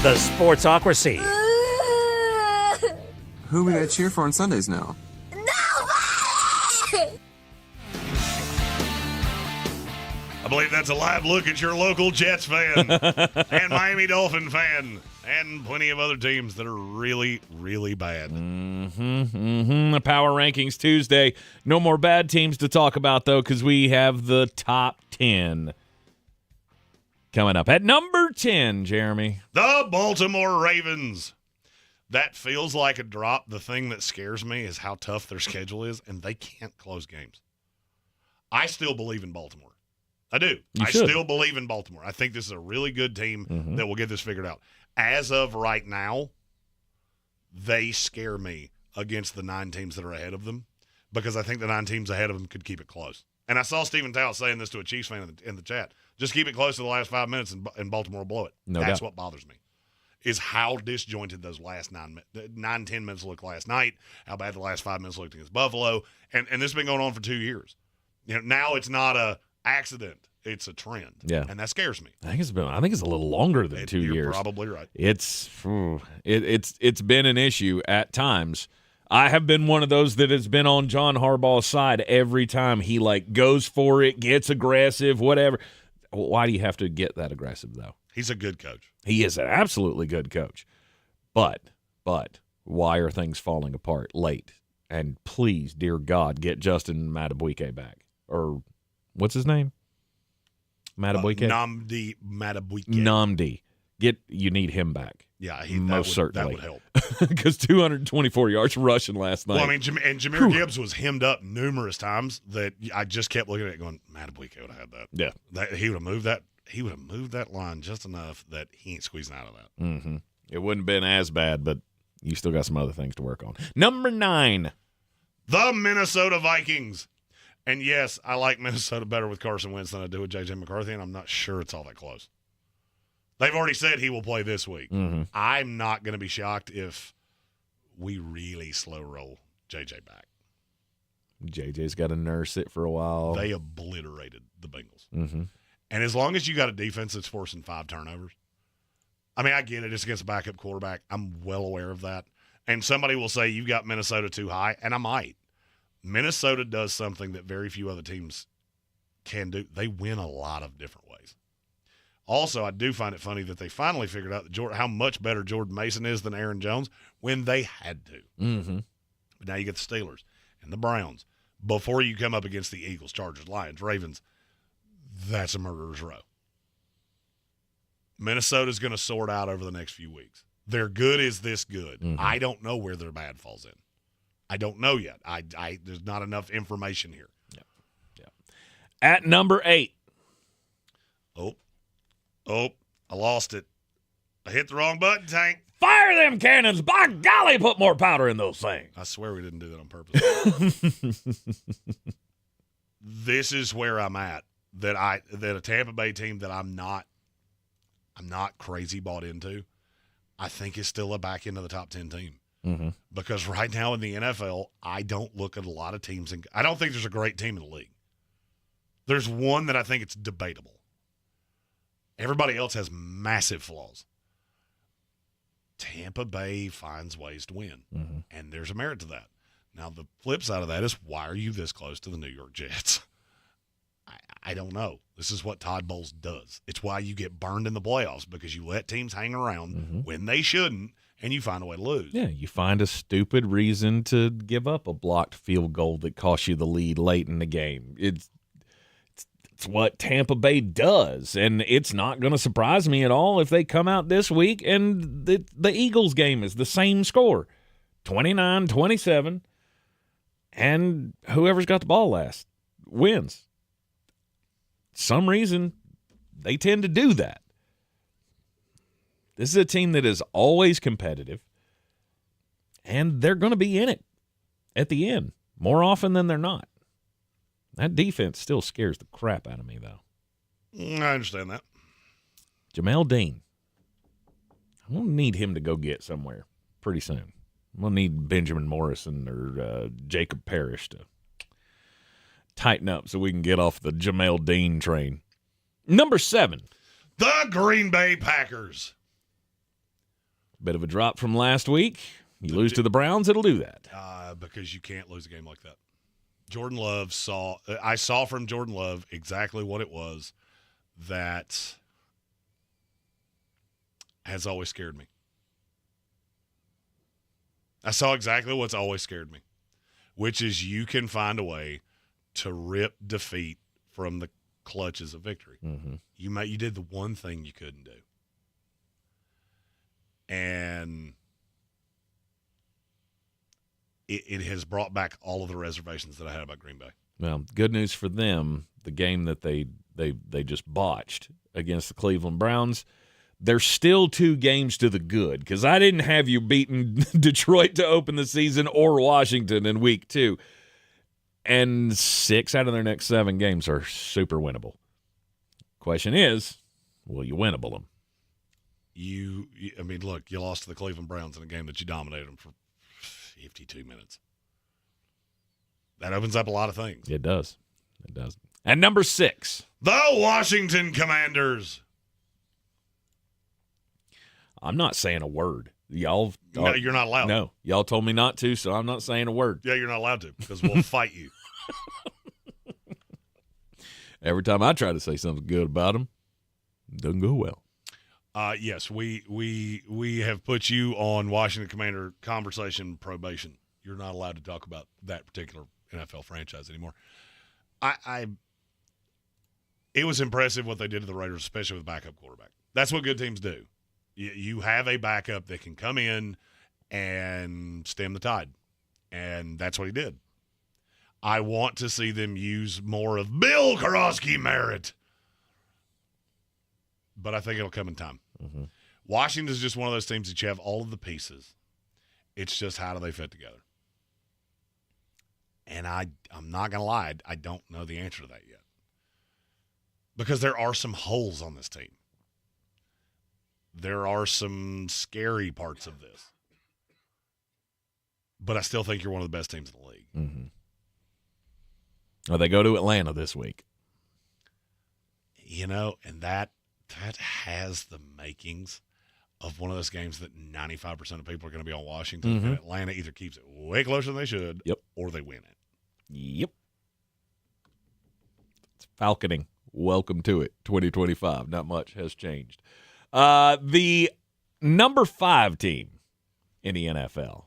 Speaker 7: The Sportsocracy.
Speaker 15: Who are we going to cheer for on Sundays now?
Speaker 10: I believe that's a live look at your local Jets fan and Miami Dolphin fan and plenty of other teams that are really, really bad.
Speaker 1: The Power Rankings Tuesday. No more bad teams to talk about, though, because we have the top 10 coming up. At number 10, Jeremy.
Speaker 10: The Baltimore Ravens. That feels like a drop. The thing that scares me is how tough their schedule is, and they can't close games. I still believe in Baltimore. I do. I still believe in Baltimore. I think this is a really good team that will get this figured out. As of right now, they scare me against the 9 teams that are ahead of them because I think the 9 teams ahead of them could keep it close. And I saw Stephen Towle saying this to a Chiefs fan in the chat. Just keep it close to the last 5 minutes and Baltimore will blow it. That's what bothers me, is how disjointed those last 9-10 minutes looked last night, how bad the last 5 minutes looked against Buffalo. And this has been going on for 2 years. You know, now it's not a accident, it's a trend.
Speaker 1: Yeah.
Speaker 10: And that scares me.
Speaker 1: I think it's a little longer than 2 years.
Speaker 10: You're probably right.
Speaker 1: It's been an issue at times. I have been one of those that has been on John Harbaugh's side every time he goes for it, gets aggressive, whatever. Why do you have to get that aggressive, though?
Speaker 10: He's a good coach.
Speaker 1: He is an absolutely good coach. But why are things falling apart late? And please, dear God, get Justin Madubuike back. Or what's his name? Madubuike?
Speaker 10: Nnamdi Madubuike.
Speaker 1: Nnamdi. You need him back.
Speaker 10: Yeah,
Speaker 1: most certainly.
Speaker 10: That would help.
Speaker 1: Because 224 yards rushing last night.
Speaker 10: Well, I mean, and Jahmyr Gibbs was hemmed up numerous times that I just kept looking at it going, Madubuike would have had that.
Speaker 1: Yeah.
Speaker 10: He would have moved that. He would have moved that line just enough that he ain't squeezing out of that.
Speaker 1: Mm-hmm. It wouldn't have been as bad, but you still got some other things to work on. Number 9.
Speaker 10: The Minnesota Vikings. And yes, I like Minnesota better with Carson Wentz than I do with J.J. McCarthy, and I'm not sure it's all that close. They've already said he will play this week.
Speaker 1: Mm-hmm.
Speaker 10: I'm not going to be shocked if we really slow roll J.J. back.
Speaker 1: J.J.'s got to nurse it for a while.
Speaker 10: They obliterated the Bengals.
Speaker 1: Mm-hmm.
Speaker 10: And as long as you got a defense that's forcing 5 turnovers, I mean, I get it. It's against a backup quarterback. I'm well aware of that. And somebody will say, you've got Minnesota too high, and I might. Minnesota does something that very few other teams can do. They win a lot of different ways. Also, I do find it funny that they finally figured out that how much better Jordan Mason is than Aaron Jones when they had to.
Speaker 1: Mm-hmm.
Speaker 10: But now you get the Steelers and the Browns. Before you come up against the Eagles, Chargers, Lions, Ravens, that's a murderer's row. Minnesota's going to sort out over the next few weeks. Their good is this good.
Speaker 1: Mm-hmm.
Speaker 10: I don't know where their bad falls in. I don't know yet. There's not enough information here.
Speaker 1: Yeah. At number 8.
Speaker 10: Oh, I lost it. I hit the wrong button, Tank.
Speaker 1: Fire them cannons. By golly, put more powder in those things.
Speaker 10: I swear we didn't do that on purpose. This is where I'm at. That a Tampa Bay team that I'm not crazy bought into, I think is still a back end of the top 10 team.
Speaker 1: Mm-hmm.
Speaker 10: Because right now in the NFL, I don't look at a lot of teams, and I don't think there's a great team in the league. There's one that I think it's debatable. Everybody else has massive flaws. Tampa Bay finds ways to win, and there's a merit to that. Now, the flip side of that is, why are you this close to the New York Jets? I don't know. This is what Todd Bowles does. It's why you get burned in the playoffs, because you let teams hang around when they shouldn't, and you find a way to lose.
Speaker 1: Yeah, you find a stupid reason to give up a blocked field goal that costs you the lead late in the game. It's what Tampa Bay does, and it's not going to surprise me at all if they come out this week and the Eagles game is the same score, 29-27, and whoever's got the ball last wins. Some reason they tend to do that. This is a team that is always competitive, and they're going to be in it at the end more often than they're not. That defense still scares the crap out of me, though.
Speaker 10: I understand that.
Speaker 1: Jamel Dean. I'm going to need him to go get somewhere pretty soon. I'm going to need Benjamin Morrison or Jacob Parrish to tighten up so we can get off the Jamel Dean train. Number 7.
Speaker 10: The Green Bay Packers.
Speaker 1: Bit of a drop from last week. You lose to the Browns, it'll do that.
Speaker 10: Because you can't lose a game like that. Jordan Love I saw from Jordan Love exactly what it was that has always scared me. I saw exactly what's always scared me, which is you can find a way to rip defeat from the clutches of victory.
Speaker 1: Mm-hmm.
Speaker 10: You did the one thing you couldn't do. And it has brought back all of the reservations that I had about Green Bay.
Speaker 1: Well, good news for them, the game that they just botched against the Cleveland Browns, there's still 2 games to the good, because I didn't have you beating Detroit to open the season or Washington in week 2. And 6 out of their next 7 games are super winnable. Question is, will you winnable them?
Speaker 10: Look, you lost to the Cleveland Browns in a game that you dominated them for 52 minutes. That opens up a lot of things.
Speaker 1: It does. And number 6.
Speaker 10: The Washington Commanders.
Speaker 1: I'm not saying a word. Y'all.
Speaker 10: No, you're not allowed.
Speaker 1: No, y'all told me not to, so I'm not saying a word.
Speaker 10: Yeah, you're not allowed to, because we'll fight you.
Speaker 1: Every time I try to say something good about them, it doesn't go well.
Speaker 10: Yes, we have put you on Washington Commander conversation probation. You're not allowed to talk about that particular NFL franchise anymore. It was impressive what they did to the Raiders, especially with backup quarterback. That's what good teams do. You have a backup that can come in and stem the tide, and that's what he did. I want to see them use more of Bill Karofsky merit, but I think it'll come in time.
Speaker 1: Mm-hmm.
Speaker 10: Washington is just one of those teams that you have all of the pieces. It's just how do they fit together? And I'm not going to lie, I don't know the answer to that yet. Because there are some holes on this team. There are some scary parts of this. But I still think you're one of the best teams in the league.
Speaker 1: Mm-hmm. Well, they go to Atlanta this week.
Speaker 10: And that has the makings of one of those games that 95% of people are going to be on Washington.
Speaker 1: Mm-hmm.
Speaker 10: And Atlanta either keeps it way closer than they should,
Speaker 1: yep,
Speaker 10: or they win it.
Speaker 1: Yep. It's falconing welcome to it, 2025. Not much has changed. The number 5 team in the NFL.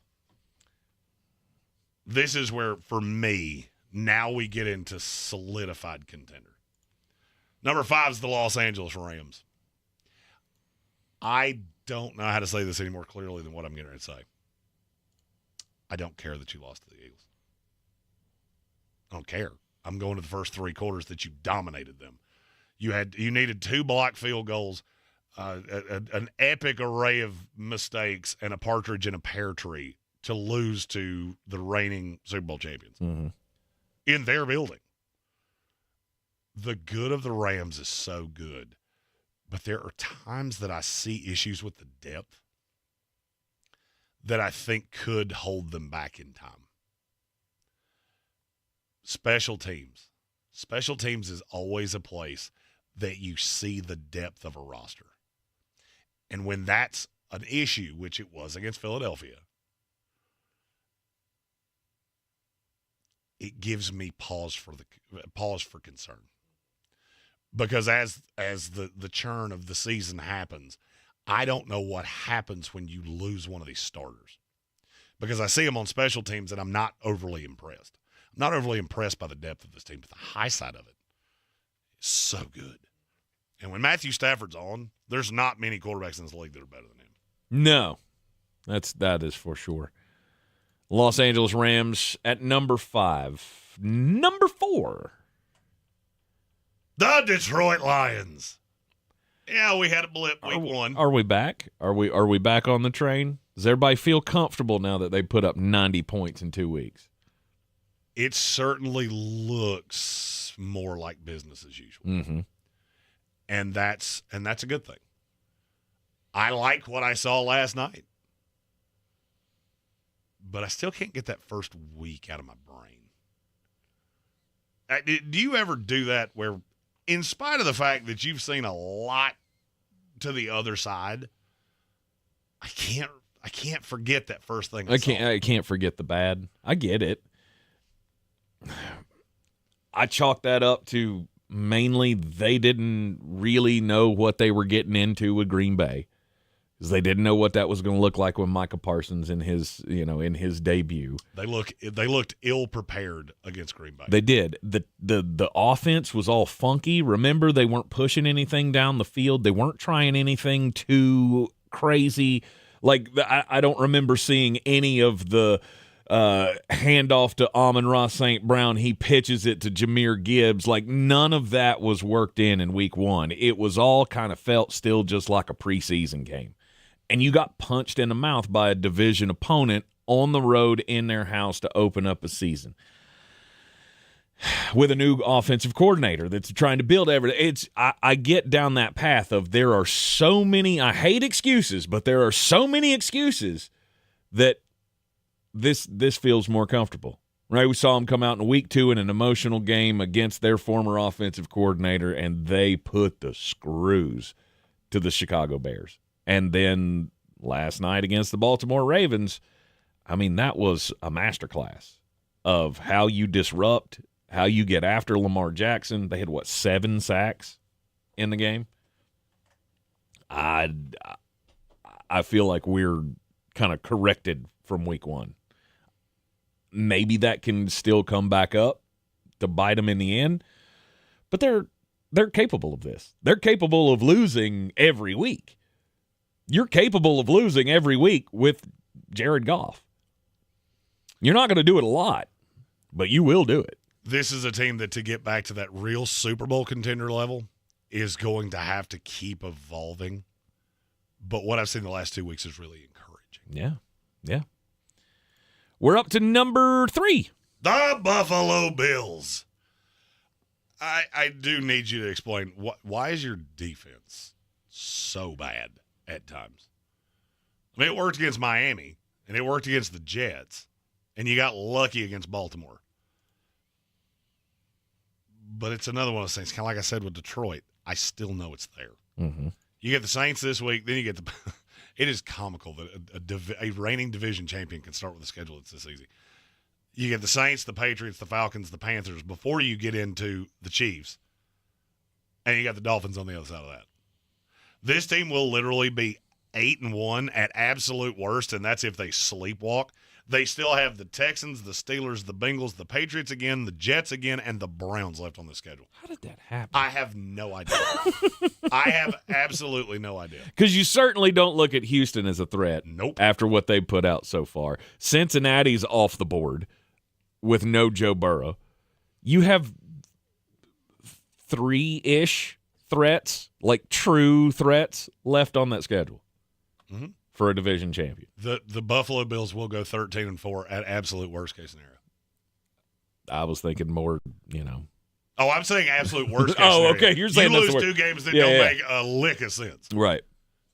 Speaker 10: This is where, for me, now we get into solidified contender. Number 5 is the Los Angeles Rams. I don't know how to say this any more clearly than what I'm going to say. I don't care that you lost to the Eagles. I don't care. I'm going to the first 3 quarters that you dominated them. You needed 2 blocked field goals, an epic array of mistakes, and a partridge in a pear tree to lose to the reigning Super Bowl champions in their building. The good of the Rams is so good, but there are times that I see issues with the depth that I think could hold them back in time. Special teams. Special teams is always a place that you see the depth of a roster. And when that's an issue, which it was against Philadelphia, it gives me pause for concern. Because as the churn of the season happens, I don't know what happens when you lose one of these starters. Because I see them on special teams and I'm not overly impressed. I'm not overly impressed by the depth of this team, but the high side of it is so good. And when Matthew Stafford's on, there's not many quarterbacks in this league that are better than him.
Speaker 1: No, that is for sure. Los Angeles Rams at number 5. Number 4.
Speaker 10: The Detroit Lions. Yeah, we had a blip week 1.
Speaker 1: Are we back? Are we back on the train? Does everybody feel comfortable now that they put up 90 points in 2 weeks?
Speaker 10: It certainly looks more like business as usual.
Speaker 1: Mm-hmm.
Speaker 10: And that's a good thing. I like what I saw last night. But I still can't get that first week out of my brain. Do you ever do that where, in spite of the fact that you've seen a lot to the other side, I can't forget that first thing
Speaker 1: I can't forget the bad. I get it. I chalk that up to mainly they didn't really know what they were getting into with Green Bay, because they didn't know what that was going to look like when Micah Parsons in his debut.
Speaker 10: They looked ill prepared against Green Bay.
Speaker 1: They did. The offense was all funky. Remember, they weren't pushing anything down the field. They weren't trying anything too crazy. Like, I don't remember seeing any of the handoff to Amon-Ra St. Brown. He pitches it to Jahmyr Gibbs. Like, none of that was worked in week 1. It was all kind of felt still just like a preseason game. And you got punched in the mouth by a division opponent on the road in their house to open up a season with a new offensive coordinator that's trying to build everything. I get down that path of there are so many, I hate excuses, but there are so many excuses that this feels more comfortable. Right? We saw them come out in week 2 in an emotional game against their former offensive coordinator, and they put the screws to the Chicago Bears. And then last night against the Baltimore Ravens, I mean, that was a masterclass of how you disrupt, how you get after Lamar Jackson. They had, 7 sacks in the game? I feel like we're kind of corrected from week 1. Maybe that can still come back up to bite them in the end, but they're capable of this. They're capable of losing every week. You're capable of losing every week with Jared Goff. You're not going to do it a lot, but you will do it.
Speaker 10: This is a team that, to get back to that real Super Bowl contender level, is going to have to keep evolving. But what I've seen the last 2 weeks is really encouraging.
Speaker 1: Yeah. We're up to number 3.
Speaker 10: The Buffalo Bills. I do need you to explain, why is your defense so bad at times? I mean, it worked against Miami, and it worked against the Jets, and you got lucky against Baltimore. But it's another one of those things, kind of like I said with Detroit, I still know it's there.
Speaker 1: Mm-hmm.
Speaker 10: You get the Saints this week, then you get the – it is comical that a reigning division champion can start with a schedule that's this easy. You get the Saints, the Patriots, the Falcons, the Panthers before you get into the Chiefs. And you got the Dolphins on the other side of that. This team will literally be 8-1 at absolute worst, and that's if they sleepwalk. They still have the Texans, the Steelers, the Bengals, the Patriots again, the Jets again, and the Browns left on the schedule.
Speaker 1: How did that happen?
Speaker 10: I have no idea. I have absolutely no idea.
Speaker 1: Because you certainly don't look at Houston as a threat.
Speaker 10: Nope.
Speaker 1: After what they put out so far. Cincinnati's off the board with no Joe Burrow. You have 3-ish threats, like true threats, left on that schedule for a division champion.
Speaker 10: The Buffalo Bills will go 13-4 at absolute worst case scenario.
Speaker 1: I was thinking more,
Speaker 10: Oh, I'm saying absolute worst case
Speaker 1: Oh,
Speaker 10: scenario.
Speaker 1: okay. You're saying
Speaker 10: you
Speaker 1: that's
Speaker 10: lose
Speaker 1: the
Speaker 10: 2 games that
Speaker 1: Yeah,
Speaker 10: don't
Speaker 1: yeah.
Speaker 10: make a lick of sense.
Speaker 1: Right.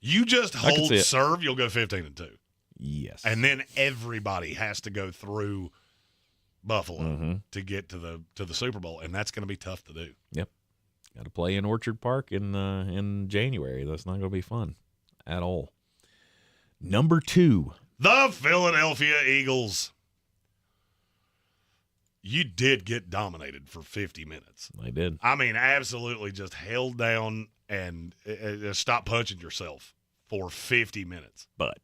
Speaker 10: You just
Speaker 1: I can
Speaker 10: hold
Speaker 1: see it.
Speaker 10: serve, you'll go 15-2.
Speaker 1: Yes.
Speaker 10: And then everybody has to go through Buffalo to get to the Super Bowl, and that's going to be tough to do.
Speaker 1: Yep. Got to play in Orchard Park in January. That's not going to be fun at all. Number 2.
Speaker 10: The Philadelphia Eagles. You did get dominated for 50 minutes.
Speaker 1: They did.
Speaker 10: I mean, absolutely just held down and stop punching yourself for 50 minutes.
Speaker 1: But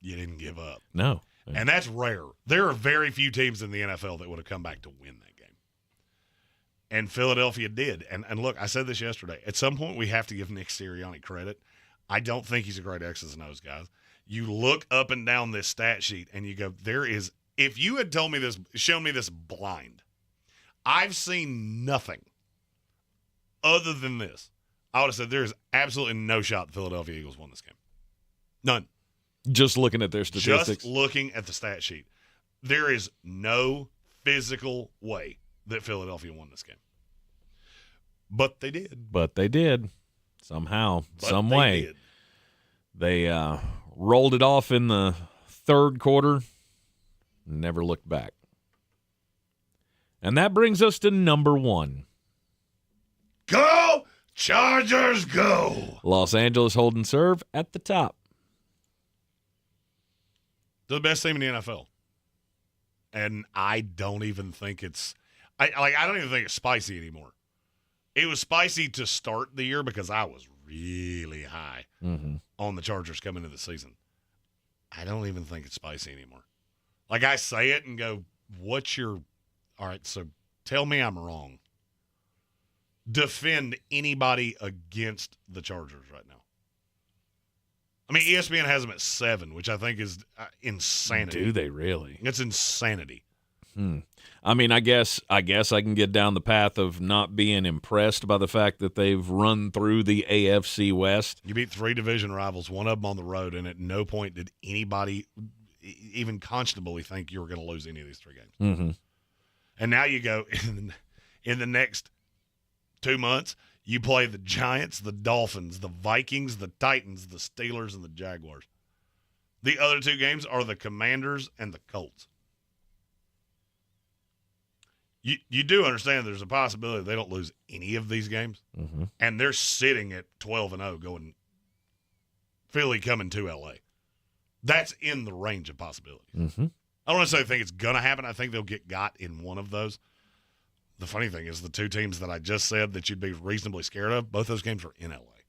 Speaker 10: you didn't give up.
Speaker 1: No.
Speaker 10: And that's rare. There are very few teams in the NFL that would have come back to win that game. And Philadelphia did. And look, I said this yesterday. At some point, we have to give Nick Sirianni credit. I don't think he's a great X's and O's guy. You look up and down this stat sheet, and you go, if you had told me this, shown me this blind, I've seen nothing other than this. I would have said there's absolutely no shot the Philadelphia Eagles won this game. None.
Speaker 1: Just looking at their statistics.
Speaker 10: Just looking at the stat sheet. There is no physical way that Philadelphia won this game. But they did. Somehow, some way. They rolled it off in the third quarter. Never looked back. And that brings us to number 1. Go, Chargers, go!
Speaker 1: Los Angeles holding serve at the top.
Speaker 10: They're the best team in the NFL. And I don't even think I don't even think it's spicy anymore. It was spicy to start the year because I was really high on the Chargers coming into the season. I don't even think it's spicy anymore. Like, I say it and go, all right, so tell me I'm wrong. Defend anybody against the Chargers right now. I mean, ESPN has them at 7, which I think is insanity.
Speaker 1: Do they really?
Speaker 10: It's insanity.
Speaker 1: I mean, I guess I can get down the path of not being impressed by the fact that they've run through the AFC West.
Speaker 10: You beat 3 division rivals, one of them on the road, and at no point did anybody even conscionably think you were going to lose any of these 3 games. And now you go in the next 2 months, you play the Giants, the Dolphins, the Vikings, the Titans, the Steelers, and the Jaguars. The other 2 games are the Commanders and the Colts. You do understand there's a possibility they don't lose any of these games, and they're sitting at 12-0 going Philly coming to L.A. That's in the range of possibilities. I don't necessarily think it's going to happen. I think they'll get got in one of those. The funny thing is the 2 teams that I just said that you'd be reasonably scared of, both those games are in L.A.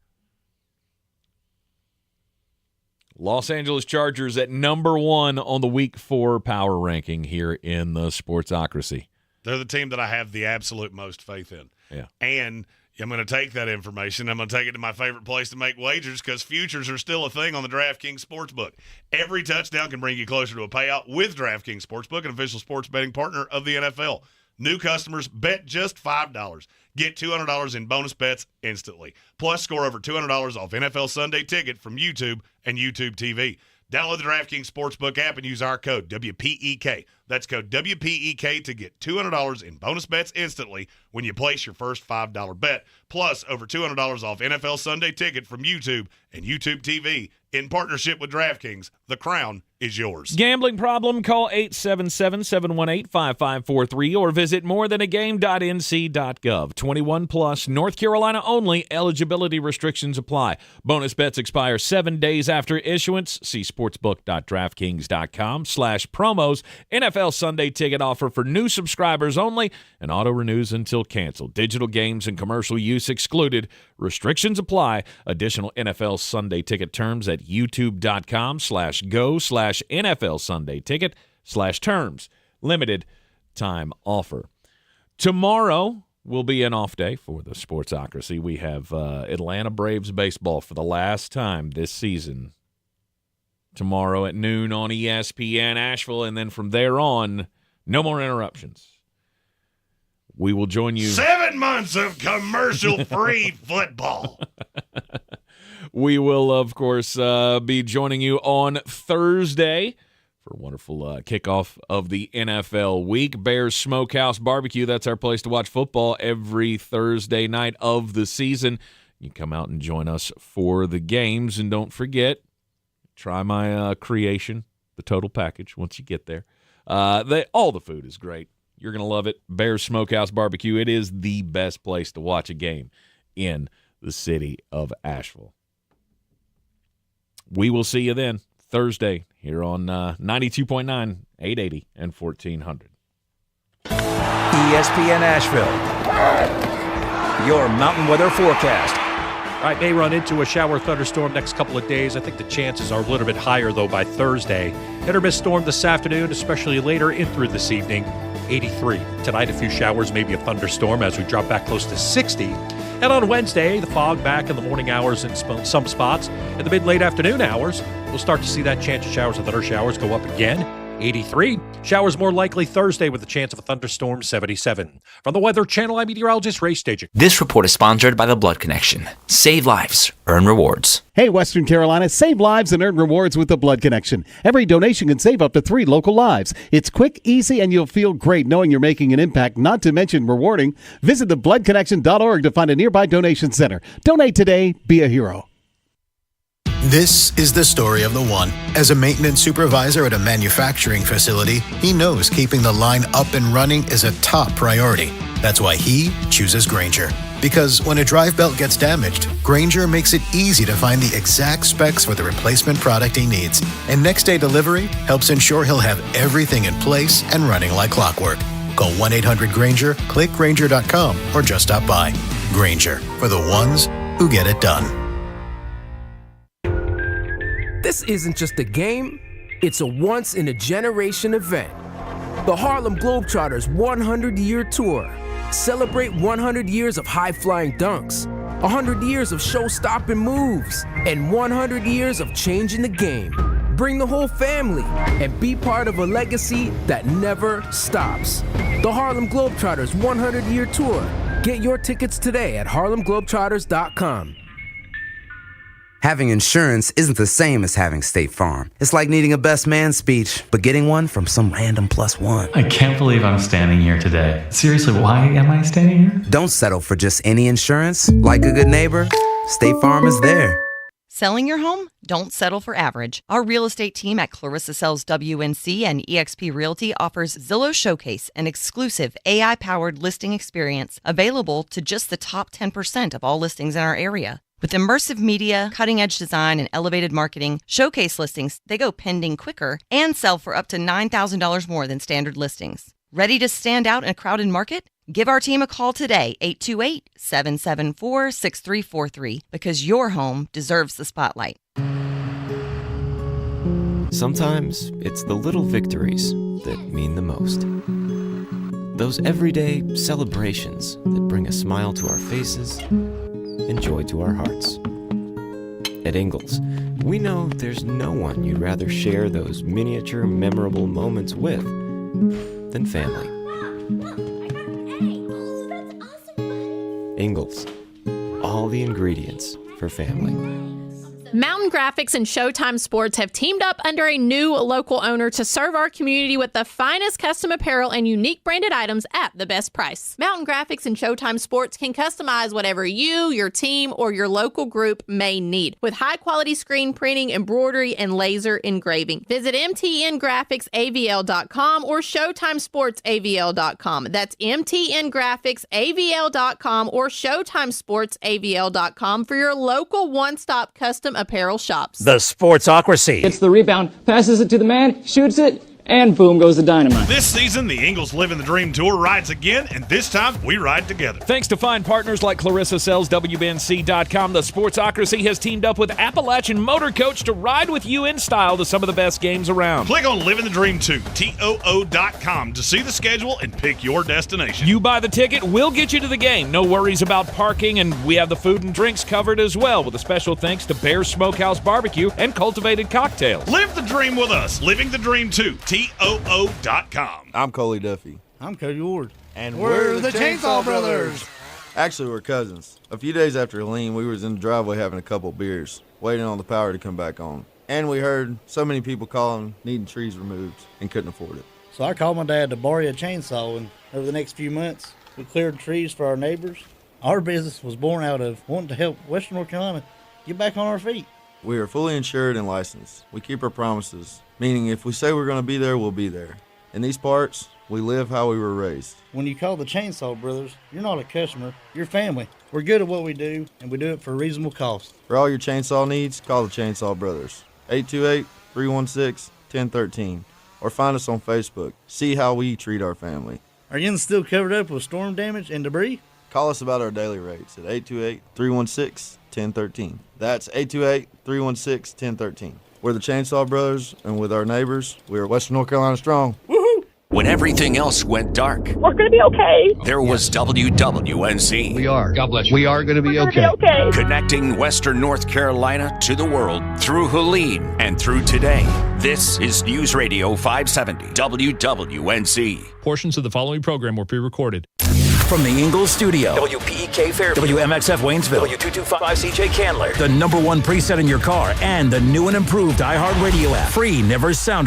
Speaker 1: Los Angeles Chargers at number 1 on the Week 4 power ranking here in the Sportsocracy.
Speaker 10: They're the team that I have the absolute most faith in.
Speaker 1: Yeah.
Speaker 10: And I'm going to take that information. I'm going to take it to my favorite place to make wagers because futures are still a thing on the DraftKings Sportsbook. Every touchdown can bring you closer to a payout with DraftKings Sportsbook, an official sports betting partner of the NFL. New customers bet just $5. Get $200 in bonus bets instantly. Plus, score over $200 off NFL Sunday Ticket from YouTube and YouTube TV. Download the DraftKings Sportsbook app and use our code WPEK. That's code WPEK to get $200 in bonus bets instantly when you place your first $5 bet. Plus, over $200 off NFL Sunday Ticket from YouTube and YouTube TV in partnership with DraftKings. The crown is yours.
Speaker 1: Gambling problem? Call 877-718-5543 or visit morethanagame.nc.gov. 21 plus, North Carolina only. Eligibility restrictions apply. Bonus bets expire 7 days after issuance. See sportsbook.draftkings.com/promos. NFL Sunday ticket offer for new subscribers only and auto renews until canceled. Digital games and commercial use excluded. Restrictions apply. Additional NFL Sunday ticket terms at youtube.com/go/NFL Sunday ticket/terms. Limited time offer. Tomorrow will be an off day for the Sportsocracy. We have Atlanta Braves baseball for the last time this season. Tomorrow at noon on ESPN Asheville, and then from there on, no more interruptions. We will join you.
Speaker 10: 7 months of commercial-free football.
Speaker 1: We will, of course, be joining you on Thursday for a wonderful kickoff of the NFL week. Bears Smokehouse Barbecue, that's our place to watch football every Thursday night of the season. You come out and join us for the games, and don't forget, try my creation, the total package, once you get there. All the food is great. You're going to love it. Bears Smokehouse Barbecue, it is the best place to watch a game in the city of Asheville. We will see you then Thursday here on 92.9, 880, and 1400.
Speaker 7: ESPN Asheville, your mountain weather forecast.
Speaker 5: All right, may run into a shower thunderstorm next couple of days. I think the chances are a little bit higher, though, by Thursday. Hit or miss storm this afternoon, especially later in through this evening. 83. Tonight, a few showers, maybe a thunderstorm as we drop back close to 60. And on Wednesday, the fog back in the morning hours in some spots. In the mid-late afternoon hours, we'll start to see that chance of showers and thunder showers go up again. 83. Showers more likely Thursday with a chance of a thunderstorm, 77. From the Weather Channel, I'm meteorologist Ray Stajic.
Speaker 2: This report is sponsored by the Blood Connection. Save lives, earn rewards.
Speaker 3: Hey, Western Carolina, save lives and earn rewards with the Blood Connection. Every donation can save up to 3 local lives. It's quick, easy, and you'll feel great knowing you're making an impact, not to mention rewarding. Visit thebloodconnection.org to find a nearby donation center. Donate today. Be a hero.
Speaker 12: This is the story of the one. As a maintenance supervisor at a manufacturing facility, he knows keeping the line up and running is a top priority. That's why he chooses Grainger. Because when a drive belt gets damaged, Grainger makes it easy to find the exact specs for the replacement product he needs. And next day delivery helps ensure he'll have everything in place and running like clockwork. Call 1-800-GRAINGER, click Grainger.com, or just stop by. Grainger, for the ones who get it done.
Speaker 19: This isn't just a game, it's a once-in-a-generation event. The Harlem Globetrotters 100-year tour. Celebrate 100 years of high-flying dunks, 100 years of show-stopping moves, and 100 years of changing the game. Bring the whole family and be part of a legacy that never stops. The Harlem Globetrotters 100-year tour. Get your tickets today at harlemglobetrotters.com.
Speaker 20: Having insurance isn't the same as having State Farm. It's like needing a best man speech, but getting one from some random +1.
Speaker 21: I can't believe I'm standing here today. Seriously, why am I standing here?
Speaker 20: Don't settle for just any insurance. Like a good neighbor, State Farm is there.
Speaker 31: Selling your home? Don't settle for average. Our real estate team at Clarissa Sells WNC and eXp Realty offers Zillow Showcase, an exclusive AI-powered listing experience available to just the top 10% of all listings in our area. With immersive media, cutting-edge design, and elevated marketing, Showcase listings, they go pending quicker and sell for up to $9,000 more than standard listings. Ready to stand out in a crowded market? Give our team a call today, 828-774-6343, because your home deserves the spotlight.
Speaker 22: Sometimes it's the little victories that mean the most. Those everyday celebrations that bring a smile to our faces and joy to our hearts. At Ingles, we know there's no one you'd rather share those miniature, memorable moments with than family. Ingles, all the ingredients for family.
Speaker 4: Mountain Graphics and Showtime Sports have teamed up under a new local owner to serve our community with the finest custom apparel and unique branded items at the best price. Mountain Graphics and Showtime Sports can customize whatever you, your team, or your local group may need with high-quality screen printing, embroidery, and laser engraving. Visit mtngraphicsavl.com or showtimesportsavl.com. That's mtngraphicsavl.com or showtimesportsavl.com for your local one-stop custom apparel shops.
Speaker 9: The Sportsocracy.
Speaker 11: Gets the rebound, passes it to the man, shoots it, and boom goes the dynamite.
Speaker 10: This season, the Ingles Living the Dream Tour rides again, and this time we ride together.
Speaker 1: Thanks to fine partners like Clarissa Sells, WNC.com, the Sportsocracy has teamed up with Appalachian Motor Coach to ride with you in style to some of the best games around.
Speaker 10: Click on Living the Dream 2, TOO.com, to see the schedule and pick your destination.
Speaker 1: You buy the ticket, we'll get you to the game. No worries about parking, and we have the food and drinks covered as well, with a special thanks to Bear Smokehouse Barbecue and Cultivated Cocktails.
Speaker 10: Live the dream with us. Living the Dream 2, TOO.com.
Speaker 16: I'm Coley Duffy.
Speaker 17: I'm Cody Ward.
Speaker 16: And
Speaker 17: we're the Chainsaw Brothers.
Speaker 16: Actually, we're cousins. A few days after Helene, we was in the driveway having a couple beers, waiting on the power to come back on. And we heard so many people calling, needing trees removed, and couldn't afford it.
Speaker 17: So I called my dad to borrow a chainsaw, and over the next few months, we cleared trees for our neighbors. Our business was born out of wanting to help Western North Carolina get back on our feet.
Speaker 16: We are fully insured and licensed. We keep our promises, meaning if we say we're going to be there, we'll be there. In these parts, we live how we were raised.
Speaker 17: When you call the Chainsaw Brothers, you're not a customer, you're family. We're good at what we do, and we do it for a reasonable cost.
Speaker 16: For all your chainsaw needs, call the Chainsaw Brothers. 828-316-1013. Or find us on Facebook. See how we treat our family.
Speaker 17: Are you still covered up with storm damage and debris?
Speaker 16: Call us about our daily rates at 828-316-1013. That's 828-316-1013. We're the Chainsaw Brothers, and with our neighbors, we are Western North Carolina strong.
Speaker 7: Woohoo! When everything else went dark,
Speaker 18: we're going to be okay.
Speaker 7: There was WWNC.
Speaker 16: We are.
Speaker 18: God bless you.
Speaker 16: We are going to be okay.
Speaker 7: Connecting Western North Carolina to the world through Helene and through today. This is News Radio 570 WWNC.
Speaker 5: Portions of the following program were pre-recorded.
Speaker 7: From the Ingles studio,
Speaker 9: WPEK Fairview,
Speaker 7: WMXF Waynesville,
Speaker 9: W225 CJ Candler,
Speaker 7: the #1 preset in your car, and the new and improved iHeartRadio app. Free never sounded